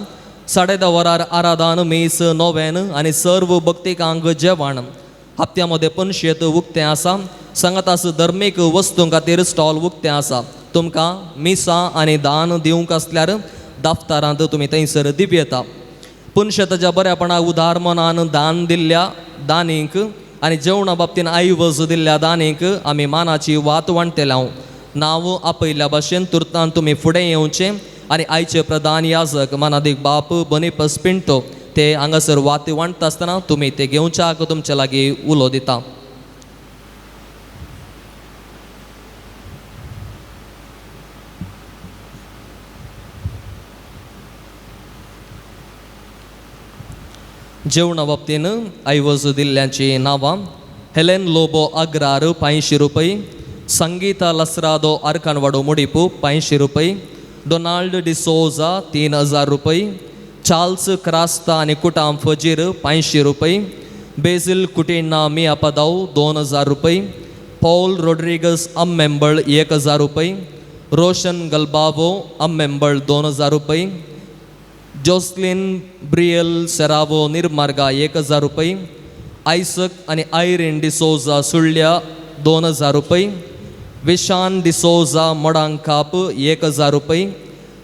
10:30 वरार आराधन मीस नोवेन आनी सर्व भक्तिकांक जेवण. हप्त्यामध्ये पुनशेत उक्तें आसा. सांगातास धर्मीक वस्तूं खातीर स्टॉल उक्तें आसा. तुमकां मिसां आनी दान दिवंक आसल्यार दफ्तरांत तुमी थंयसर दिवं येता. पुनशेताच्या बऱ्यापणाक उदार मनान दान दिल्ल्या दानीक आनी जेवणा बाबतीन आयवज दिल्ल्या दानीक आमी मानाची वात वांटतेल्या. नांव आपयल्ल्या भाशेन तुर्तान तुमी फुडें येवचें आनी आयचे प्रधान याजक मानादीक बाप बनिपस पिंटो ते हांगासर वाती वांटता आसतना तुमी ते घेवच्याक तुमचे लागीं उलो दिता. जेवणा बाबतीन आयवज दिल्ल्यांची नांवां: हेलेन लोबो अग्रार 500 रुपये, संगीता लसरादो आरकानवाडो मुडिपू 500 रुपये, डोनाल्ड डिसोजा 3000 रुपये, चार्ल्स क्रास्ता आणि कुटाम फजीर 500 रुपये, बेझिल कुटेन्ना मिया पदाव 2000 रुपये, पौल रोड्रिगस अम्मेंबळ 1000 रुपये, रोशन गलबावो अम्मेंबळ 2000 रुपये, जोस्लिन ब्रियल सेरावो निर्मार्गा 1000 रुपये, आयसक आणि आयरिन डिसोजा सुळ्या 2000 रुपये, विशान डिसोजा मडांकाप 1000 रुपये,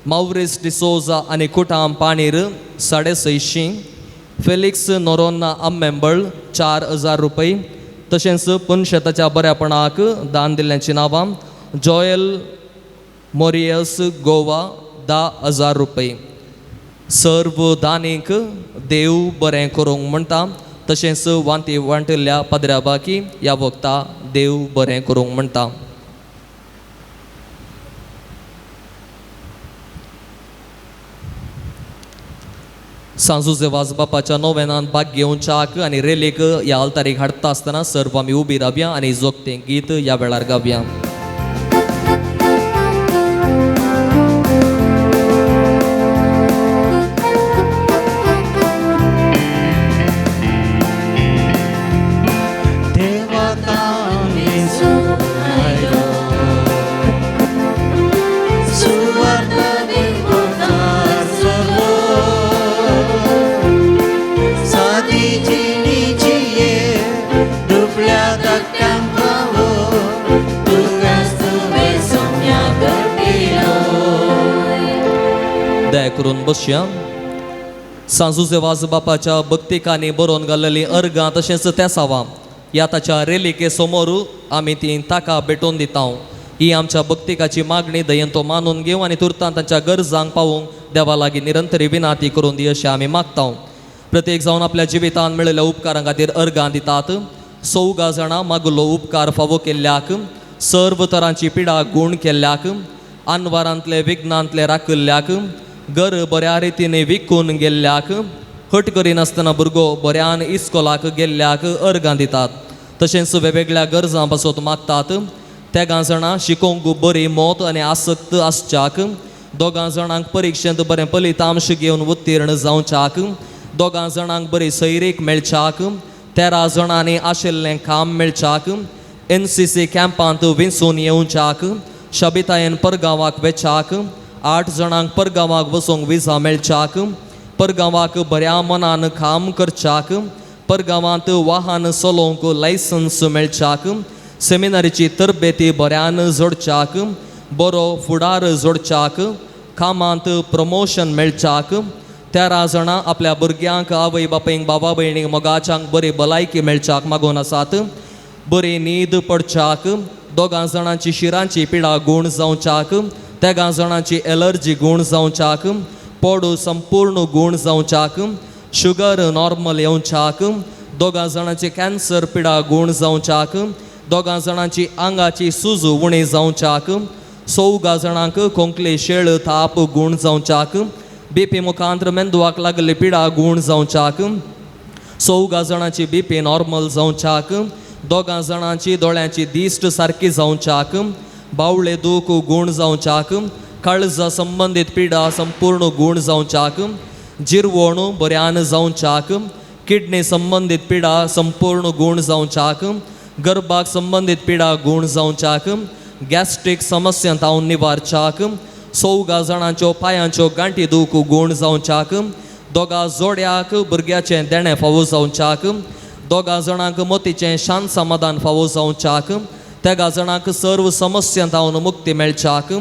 माउरिस डिसोजा आणि कुटाम पाणीर 650, फेलिक्स नोरोन्ना अम्मेंबळ 4000 रुपये. तशेंच पुनशेताच्या बऱ्यापणाक दान दिल्ल्यांची नांवां जॉयल मोरियस गोवा 10,000 रुपये. सर्व दानीक देव बरें करूंक म्हणटा. तशेंच वांती वांटिल्ल्या पदऱ्या बाकी ह्या वक्ता देव बरें करूंक म्हणटा. सांजुजे वाजबापाच्या नोवेनान भाग घेवच्याक आनी रेलेक ह्या आल्तारीक हाडटा आसतना सर्व आमी उबी रावया आनी जोगतें गीत ह्या वेळार गावया. दया करून बसया. सांजुजे वाजबापाच्या भक्तिकांनी बरोवन घाल्लेली अर्गां तशेंच तेसावां ह्या ताच्या रेलिके समोर आमी ती ताका भेटोवन दिता. ही आमच्या भक्तिकाची मागणी दयेन तो मानून घेवं आनी तुर्तान तांच्या गरजांक पावोवंक देवा लागीं निरंतरी विनाती करून दी अशें आमी मागता. प्रत्येक जावन आपल्या जिवितान मेळिल्ल्या उपकारां खातीर अर्गां दितात. 14 जाणां मागुलो उपकार फावो केल्ल्याक, सर्व तरांची पिडा गूण केल्ल्याक, आनवारांतले विघ्नांतले राखल्ल्याक, घर बऱ्या रितीने विकून गेल्ल्याक, हट करिनासतना भुरगो बऱ्यान इस्कॉलाक गेल्ल्याक अर्गां दितात. तशेंच वेगवेगळ्या गरजां पासत मागतात. 13 जाणां शिकोवंक बरी मोत आनी आसक्त आसच्याक, 2 जाणांक परिक्षेंत बरें फलितांश घेवन उत्तीर्ण जावच्याक, 2 जाणांक बरी सैरीक मेळच्याक, 13 जाणांनी आशिल्लें काम मेळच्याक, NCC कॅम्पांत विंचून येवच्याक, शाबितायेन परगांवाक वेचाक, 8 जाणांक परगांवाक वचूंक विजा मेळच्याक, परगांवाक बऱ्या मनान काम करच्याक, परगांवांत वाहन चलोवंक लायसन्स मेळच्याक, सेमिनारीची तरबेती बऱ्यान जोडच्याक, बरो फुडार जोडच्याक, कामांत प्रमोशन मेळच्याक, 13 जाणां आपल्या भुरग्यांक आवय बापायंक बाबा भयणीक मोगाच्यांक बरी भलायकी मेळच्याक मागून आसात. बरी न्हीद पडच्याक, 2 जाणांची शिरांची पिडा गूण जावच्याक, 13 जाणांची एलर्जी गूण जावच्याक, पोड संपूर्ण गूण जावच्याक, शुगर नॉर्मल येवच्याक, 2 जाणांची कॅन्सर पिडा गूण जावच्याक, 2 जाणांची आंगाची सूज उणी जावच्याक, 14 जाणांक खोंकली शेळ ताप गूण जावच्याक, BP मुखांत्र मेंदवाक लागली पिडा गूण जावच्याक, 14 जाणांची BP नॉर्मल जावच्याक, 2 जाणांची दोळ्यांची दिश्ट सारकी जावच्याक, बावळे दूख गूण जावच्याक, काळजा संबंधीत पिडा संपूर्ण गूण जावच्याक, जिरवण बऱ्यान जावच्याक, किडनी संबंधीत पिडा संपूर्ण गूण जावच्याक, गर्भाक संबंधीत पिडा गूण जावच्याक, गॅस्ट्रीक समस्यांतावन निवारच्याक, 14 जाणांच्यो पांयांच्यो गांठी दूख गूण जावच्याक, 2 जोड्याक भुरग्याचें देणें फावो जावच्याक, 2 जाणांक मोतीचें शांत समाधान फावो जावच्याक, 13 जाणांक सर्व समस्यांतावन मुक्ती मेळच्याक,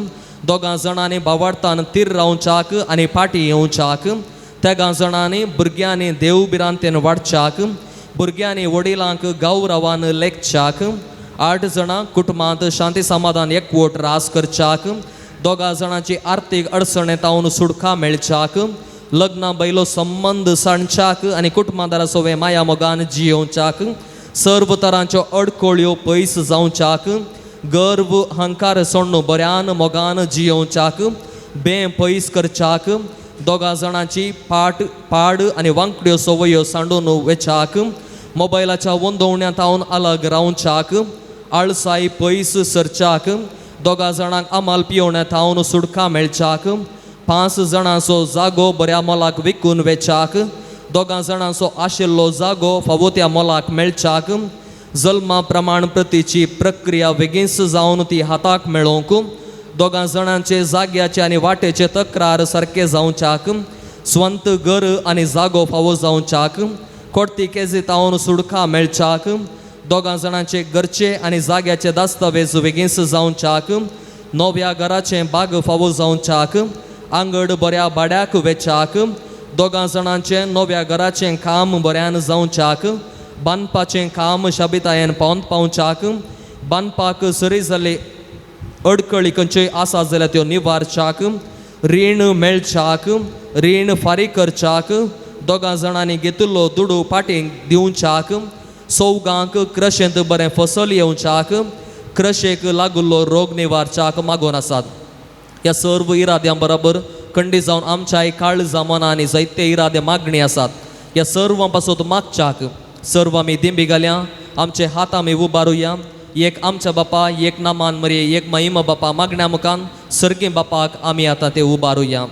2 जाणांनी भावार्थान तीर रावच्याक आनी फाटी येवच्याक, 13 जाणांनी भुरग्यांनी देवबिरांतेन वाडच्याक, भुरग्यांनी वडिलांक गौरवान लेखच्याक, 8 जाणां कुटुंबांत शांती समाधान एकवट रास करच्याक, 2 जाणांची आर्थीक अडचणेंतावन सुटका मेळच्याक, लग्ना बैलो संबंध साणच्याक आनी कुटुंबादारा सोवे माया मोगान जियोवच्याक, सर्व तरांच्यो अडखळ्यो पयस जावच्याक, गर्व अहंकार सोडून बऱ्यान मोगान जियोवच्याक, बे पयस करच्याक, 2 जाणांची पाड आनी वांकड्यो सवयो सांडून वेचाक, मोबायलाच्या वंदोवण्यांतावन अलग रावच्याक, आळसाय पयस सरच्याक, 2 जाणांक आमाल पियोवण्यांतावन सुटका मेळच्याक, 5 जाणांचो जागो बऱ्या मोलाक विकून वेचाक, 2 जाणांचो आशिल्लो जागो फावो त्या मोलाक मेळच्याक, जल्मा प्रमाणप्रतीची प्रक्रिया बेगीनच जावन ती हाताक मेळोवंक, 2 जाणांचे जाग्याचे आनी वाटेचे तक्रार सारके जावच्याक, स्वंत घर आनी जागो फावो जावच्याक, कोर्ती केजितावन सुडका मेळच्याक, 2 जाणांचे घरचे आनी जाग्याचे दस्तावेज बेगीनच जावच्याक, नव्या घराचे बाग फावो जावच्याक, आंगड बऱ्या भाड्याक वेचाक, 2 जाणांचे नव्या घराचें काम बऱ्यान जावच्याक, बांदपाचें काम शाबितायेन पावच्याक, बांदपाक सरी जाल्ले अडकळी खंयच्योय आसा जाल्यार त्यो निवारच्याक, रीण मेळच्याक, रीण फारीक करच्याक, 2 जाणांनी घेतिल्लो दुडू पाटींक दिवच्याक, सौगांक क्रशेंत बरें फसल येवच्याक, क्रशेक लागुल्लो रोग निवारच्याक मागोन आसात. ह्या सर्व इराद्यां बरोबर खंडी जावन आमच्या काळजा मनांनी जायते इरादे मागणी आसात. ह्या सर्वां पासून मागच्याक सर्व आमी दिंबी घालया, आमचे हात आमी उबारुया. एक आमच्या बापा, एक नामान मरे, एक महिमा बापा मागण्या मुखान सर्गी बापाक आमी आतां ते उबारुया.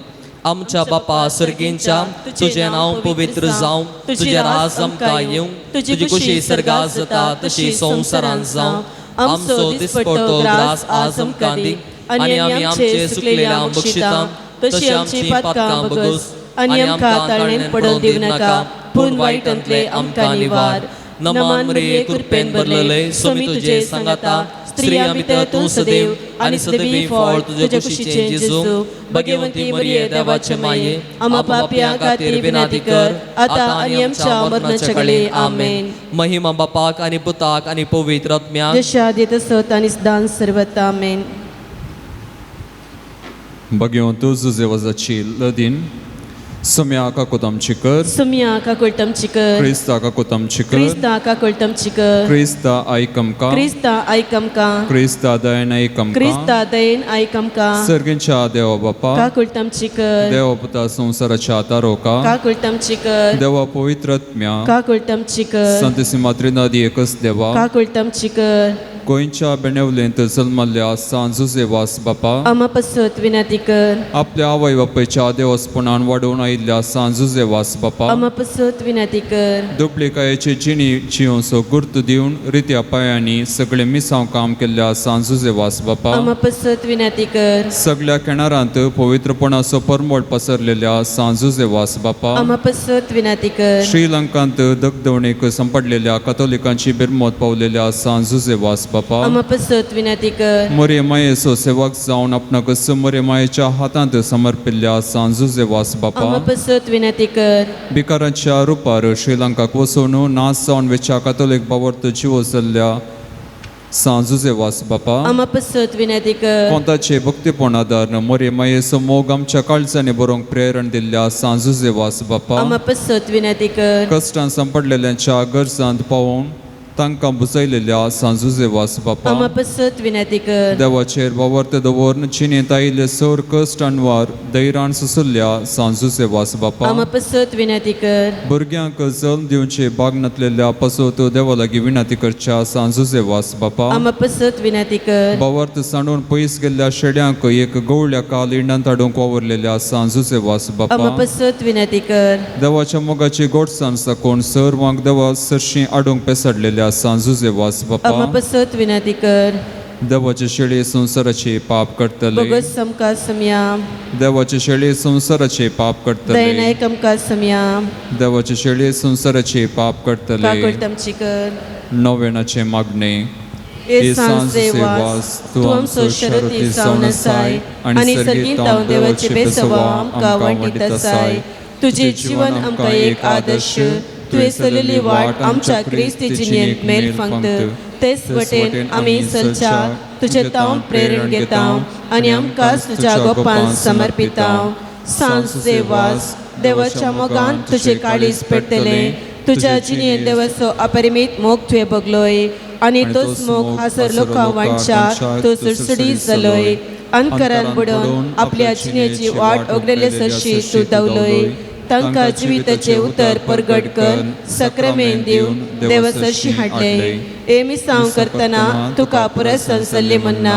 आमच्या बापा सर्गींच्या, तुझे नाव पवित्र जावं, तुझे राज आमकां येवं, तुजी खुशी सर्गात जाता तशी संवसारांत जावं. आमचो दिसपट्टो ग्रास आज आमकां दी, आनी आमी आमचे सुकलेल्यांक बक्षिता, तशी आमची पातकां बगस, आनी आमकां ताळणेन पडोवन दिव नाका, पूण वायटांतले आमकां निवार. नमान मरिये कृपेन भरलेले, स्वामी तुजे सांगाता, स्त्रियां भितर तूं सदैव, आनी सदैवी फळ तुजे कुशीचें जेजू. भगवंती मरिये देवाचे माये, आम्हा पापियां खातीर विनंती कर, आतां आनी आमच्या मरणाच्या काळी. आमेन. महिमा बापाक आनी पुताक आनी पवित्र आत्म्याक, जशा दित सत आनी सदां सर्वता. आमेन. Bhagyavantu Zuzevazachi Ladin, Samya Kakutam Chikar, Sumya ka kultam chikar, Krista Kakutam Chikar, Krista ka kultam chikar, Krista Aikam Ka, Krista aikam ka, Krista Dayan Aikam Ka, Krista dain aikam ka, Sargincha Deva ka Bapa, kultam chikar, Deva Puta Samsaracha ka Taroka, kultam chikar, Deva Povitratmya, ka kultam chikar, Santissima Trinadi Ekas ka Deva, kultam chikar, गोंयच्या बेनेवलेंत जल्मल्ल्या सांजुजेवास बापा, ama pasut vinati कर, आपल्या आवय बापायच्या देवस्पणान वाडून आयिल्ल्या सांजुजेवास बापा, ama pasut vinati कर, दुबळेकायेची जिणी जियोंचो गुर्त दिवन रित्या पायांनी सगळे मिसांव काम केल्ल्या सांजुजेवास बापा, ama pasut vinati कर, सगळ्या किनारांत पवित्रपणाचो परमळ पसरलेल्या सांजुजेवास बापा, ama pasut vinati कर, श्रीलंकांत दगदवणेक संपडलेल्या कातोलिकांची बिरमत पावलेल्या सांजुजेवास बापा, ama pasut vinati कर, मोरे मायेचो सेवक जावन आपणाक मोरे मायेच्या हातांत समर्पिल्ल्या सांजुजेवास बापा, ama pasut vinati कर, भिकारांच्या रुपार श्रीलंकाक वचून नास जावन वेच्या कातोलीक बावर्त जिवो जाल्ल्या सांजुजेवास बापा, ama pasut vinati कर, कोंताचे भक्तीपणादार मोरे मायेचो मोग आमच्या काळजांनी बरोवंक प्रेरण दिल्ल्या सांजुजेवास बापा, ama pasut vinati कर, कश्टान संपडलेल्यांच्या गरजांत पावून तांकां बुजयलेल्या सांजुजेवास बापा, ama pasut vinati कर, देवाचेर वावर्त दवरून जिणेंत आयिल्ले सौर कश्टांवर धैर्यान सुसुल्ल्या सांजुजेवास बापा, ama pasut vinati कर, भुरग्यांक जल्म दिवचे बाग नातलेल्या पासोत देवा लागीं विनंती करच्या सांजुजेवास बापा, ama pasut vinati कर, बावर्त सांडून पयस गेल्ल्या शेड्यांक एक गवळ्या काल इंडांत हाडूंक वावरलेल्या सांजुजेवास ama बापा, pasut vinati कर, देवाच्या मोगाची गोडसाण साकून सर्वांक देवा सरशी आडूंक पेसाडलेल्या सांजुजेवास ama बापा, pasut vinati कर, देवाचे शेळे संसाराचे पाप करतले, bogus samka samya, देवाचे शेळे संसाराचे पाप करतले, dainai kamka samya, देवाचे शेळे संसाराचे पाप ka करतले. kultam chikar, नव्यानाचे मागणे e sansewas, tu amso sharati saunasai, ani sargin taun devache besawa amka wanditasai, तुझे जीवन आमकां एक आदर्श, तुवें चलिल्ली वाट आमच्या क्रिस्ती जिणेंत मेल फंगत, तेच वटेन आमी चलच्याक तुजें तावन प्रेरण घेतां आनी आमकांच तुज्या गोपान समर्पितां. सांसेवास, देवाच्या मोगान तुजें काळीज पेटतलें, तुज्या जिणेंत देवाचो अपरिमीत मोग तुवें भोगलोय, आनी तोच मोग हासर लोकां वांच्याक तो सुडसुडीत जालोय. अनकरान बुडोवन आपल्या जिणेची वाट ओगलेले सरशी तूं धांवलोय, तांकां जिविताचे उतर परगट कर, सक्रामेंत दिवन देव सरशी हाडले. ए मिसांव करतना तुका परस संसल्ले म्हणना,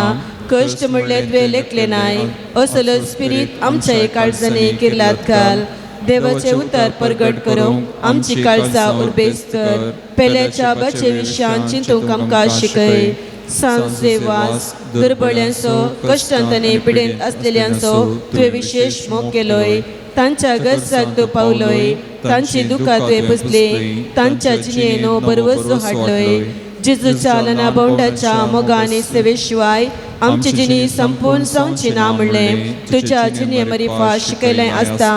कष्ट म्हणले तुवें लेखले नाय असलो स्पिरीट आमच्या काळजांनी किर्लात घाल देवाचे उतर प्रगट करूंक आमची काळजां उर्बेस कर पेल्याच्या बाचे विशयान चिंतूंक आमकां शिकय सांजे वास दुर्बळ्यांचो कश्टांतनी पिडेंत असलेल्यांचो तुवें विशेष मोग केलोय तांच्या गरजाक तूं पावलोय तांची दुखां तुवें पुसली तांच्या जिणेनो बरवसो हाडलोय जेजूच्या लना बोंडाच्या मोगाने सेवे शिवाय आमची जिणी संपूर्ण जावची ना म्हणलें तुज्या जिणे मरिफा शिकयलें आसता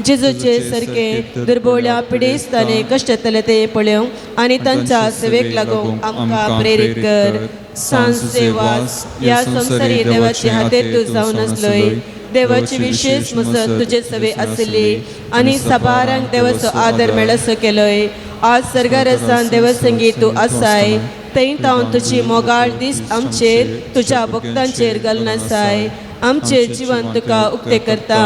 जेजूचे सारके दुर्बळ्या पिडेस्ताने कश्टतले ते पळोवंक आनी तांच्या सेवेक लागूंक आमकां प्रेरीत कर सांजे वास ह्या संवसारी देवाचे हातेर तूं जावन आसलोय देवाची विशेष मसत तुजे सवे आसली आनी साबारांक देवाचो आदर मेळसो केलोय आज सर्गारसान देवसंगीत तूं आसाय थंय तावन तुजी मोगाळ दीस आमचेर तुज्या भक्तांचेर घालून आसाय आमचे जिवन तुका उक्ते करता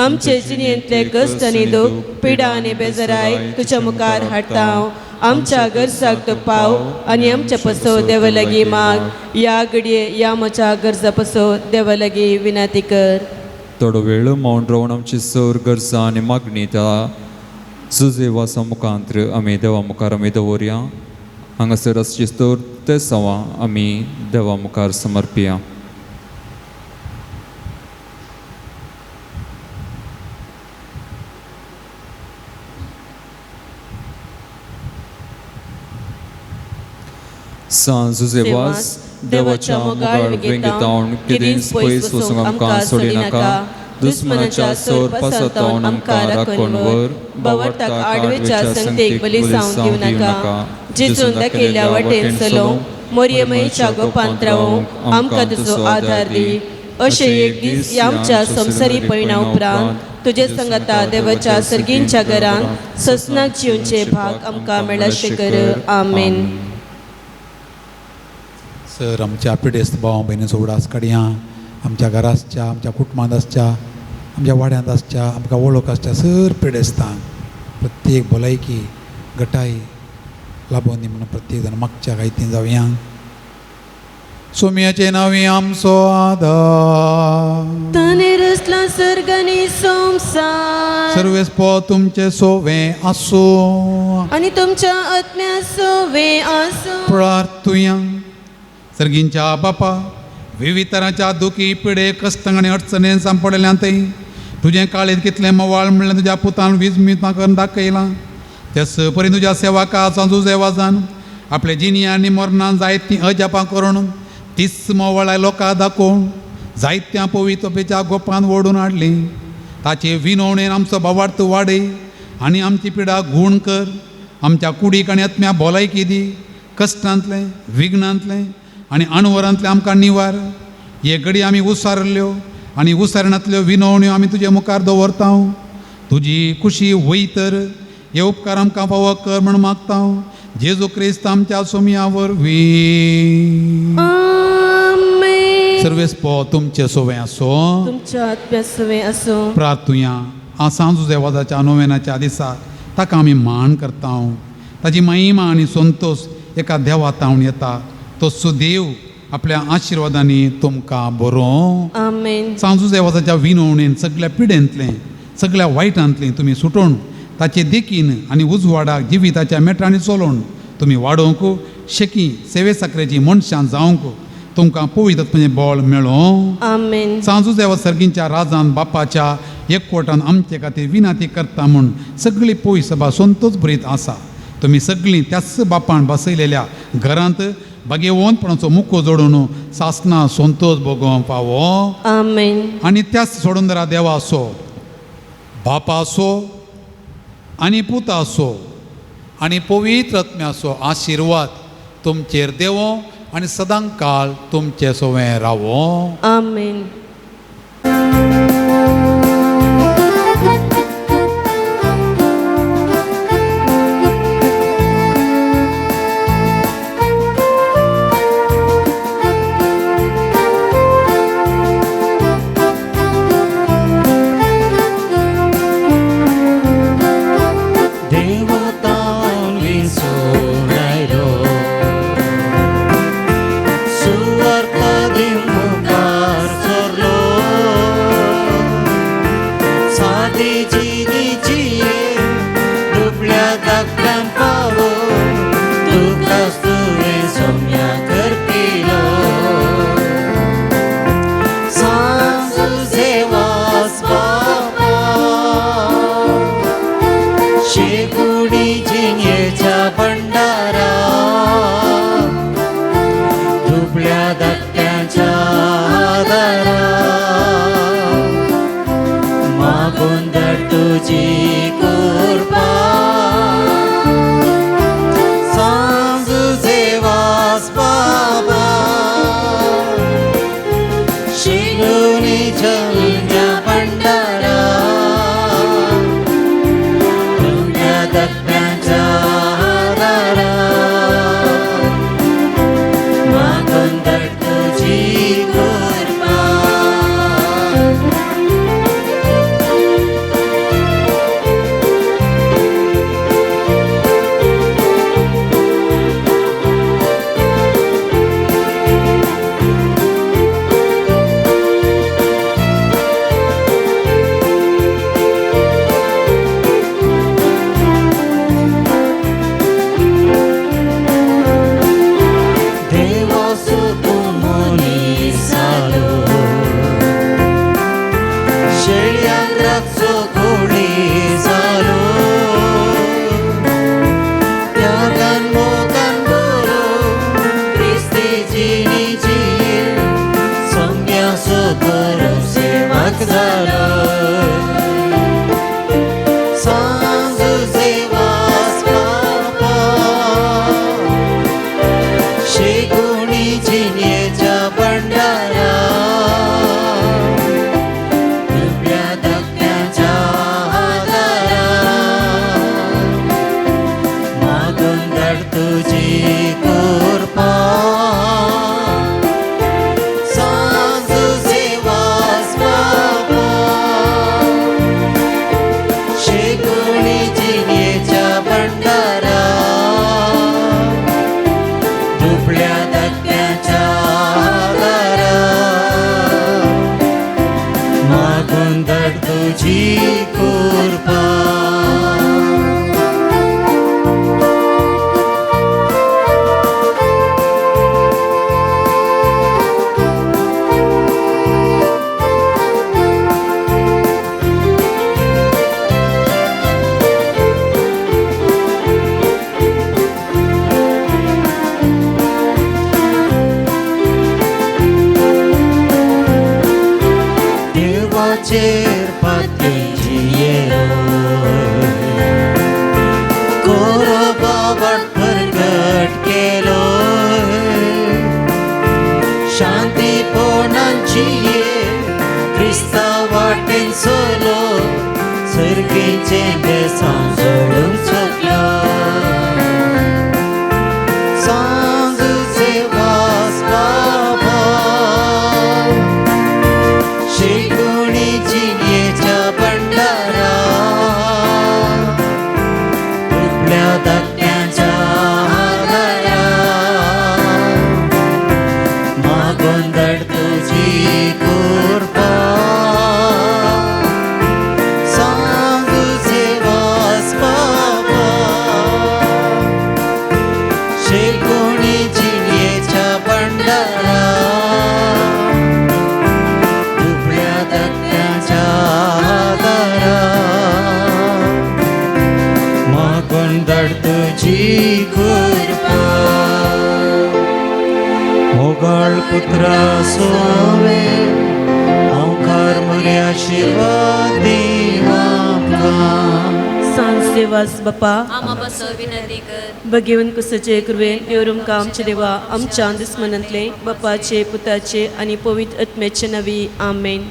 आमचे जिणेंतले कश्ट आनी दूख पिडा आनी बेजाराय तुज्या मुखार हाडटा आमच्या गरजाक तूं पाव आनी आमच्या पसो देवा लागीं माग या घडये या म्हज्या गरजा पसो देवा लागीं विनंती कर थोडो वेळ मौन रावन आमची सर गरजा आनी मागणी त्या सुजेवासा मुखांतर आमी देवा मुखार आमी दवरया हांगासर आसची तर ते सवा आमी देवा मुखार समर्पया सांजुजेवास देवाच्या मोगाळ वेंगेतावन किदेंच पयस वचूंक आमकां सोडी नाका दुस्मनाच्या सौर पासतावन आमकां राखून व्हर बावरताक आडवेच्या संगतेक बली जावंक दिवं नाका जेजून दाखयल्या वाटेन चलोवंक मोरयेमयेच्या गोपांत रावूंक आमकां तुजो आदार दी अशें एक दीस आमच्या संवसारी पयणा उपरांत तुजे संगता देवाच्या सर्गींच्या घरांत ससनाक जिवचे भाग आमकां मेळशे कर आमेन सर आमच्या पिडेस्त भाव भयणीचो उडास काडया आमच्या घरा आसच्या आमच्या कुटुंबांत आसच्या आमच्या वाड्यांत आसच्या आमकां वळख आसच्या सर पिडेस्तांक प्रत्येक भलायकी गटाय लाभोवन दी म्हणून प्रत्येक जाण मागच्या गायतीन जावया सोम्याचे नांवे आमचो आदार ताने रचला सर्ग आनी संवसार सर्वेस्पो तुमचे सोवे आसूं आनी तुमच्या आत्म्या सोवे आसूं प्रार्थुया सर्गींच्या बापा विविध तरांच्या दुखी पिडे कश्टांक आनी अडचणेन सांपडल्यांतय तुजें काळीत कितलें मोवाळ म्हणलें तुज्या पुतान विजमीत करून दाखयलां तेच परी तुज्या सेवाका सांजूजे वाजान आपले जिनिया आनी मरणान जायतीं अजापां करून तीस मोवाळां लोकां दाखोवन जायत्या पवित्रपेच्या गोपान ओडून हाडली ताचे विनवणेन आमचो भावार्थ वाडय आनी आमची पिडा गूण कर आमच्या कुडीक आनी आत्म्या भलायकी दी कश्टांतलें विघ्नांतलें आनी अणवरांतले आमकां निवार हे घडी आमी उसारल्यो आनी उसारणांतल्यो विनवण्यो आमी तुजे मुखार दवरता तुजी खुशी होई तर हे उपकार आमकां फावो कर म्हण मागता जेजू क्रिस्त आमच्या सोमया वरवीं सर्वेस्पो तुमचे सोवे आसो तुमच्या आत्म्या सोवे आसूं प्रार्थुया आ सांजू देवाच्या नोवेनाच्या दिसा ताका आमी मान करता ताची महिमा आनी संतोष एका देवा तावन येता तो सुदेव आपल्या आशिर्वादांनी तुमकां बरो आमेन सांजू देवाच्या विनवणेन सगळ्या पिडेंतलें सगळ्या वायटांतलें तुमी सुटोवन ताचे देखीन आनी उजवाडाक जिविताच्या मेटांनी चलोवन तुमी वाडोवंक शेकी सेवे साकरेची मनशां जावंक तुमकां पवित्रपणे बळ मेळो आमेन सांजू देवा सर्गींच्या राजान बापाच्या एकवटान आमचे खातीर विनंती करता म्हूण सगळी पोय सभा संतोष भरीत आसा तुमी सगळीं त्याच बापान बसयलेल्या घरांत भाग्यवंतपणाचो मुखो जोडून सासना संतोष भोगोवंक फावो आमेन आनी त्याच सोडून जरा देवा आसो बापा आसो आनी पुता आसो आनी पवित्र आत्म्याचो आशिर्वाद तुमचेर देवो आनी सदां काळ तुमचे सोवें रावो आमेन Suar padim muka शांती जिणीची दुबळ्या धाकट्यान पावो तुकाच तुवें सौम्या करपिलो सांज सेवास बापा शेकुडी जिणयेच्या भंडारा दुबळ्या धाकट्याच्या आदारा मागून धर तुजी कृपा सांज सेवास बाबा शिगुनी जलन्या भंडारा दुबळ्या धाकट्याच्या आदारा मागून धर तुजी कृपा देवासो तूं मनीसालो शेळ्यांक राखचो घोडी जालो त्यागान मोगान बरो क्रिस्ती जिणीची सौम्यासो बरो सेवाक जालो सांज सेवास बापा शेकुणी जिणयेच्या भंडारा दुबळ्या धाकट्याच्या आदारा मागून धर तुजी कृपा सांज सेवास बाबा शेकुणी जिणयेच्या भंडारा दुबळ्या धाकट्याच्या आदारा मागून धर तुजी कृपा देवाचेर पातळीची कोरो बाबट प्रगट केलो शांतीपोणांची क्रिस्ता वाटेन चलो सर्गीचे बेसांव सोडून चकलो सांज सेवास बाबा शेकुणी जिणयेच्या भंडारा दुबळ्या धाकट्याच्या आदारा मागून धर तुजी कृपा सांज सेवास बाबा शेकुणी जिणयेच्या भंडारा दुबळ्या धाकट्याच्या आदारा मागून धर तुजी कृपा मोगाळ पुत्रा सोवे ओंकार मुले आशीर्वाद दी आमकां सांज सेवास बापा आमा बसो विनंती कर भगीवन कुसचे कृपेन येवरुमका आमचे देवा आमच्या दुस्मनांतले बापाचे पुताचे आणि पवित्र आत्म्याचे नवी आमेन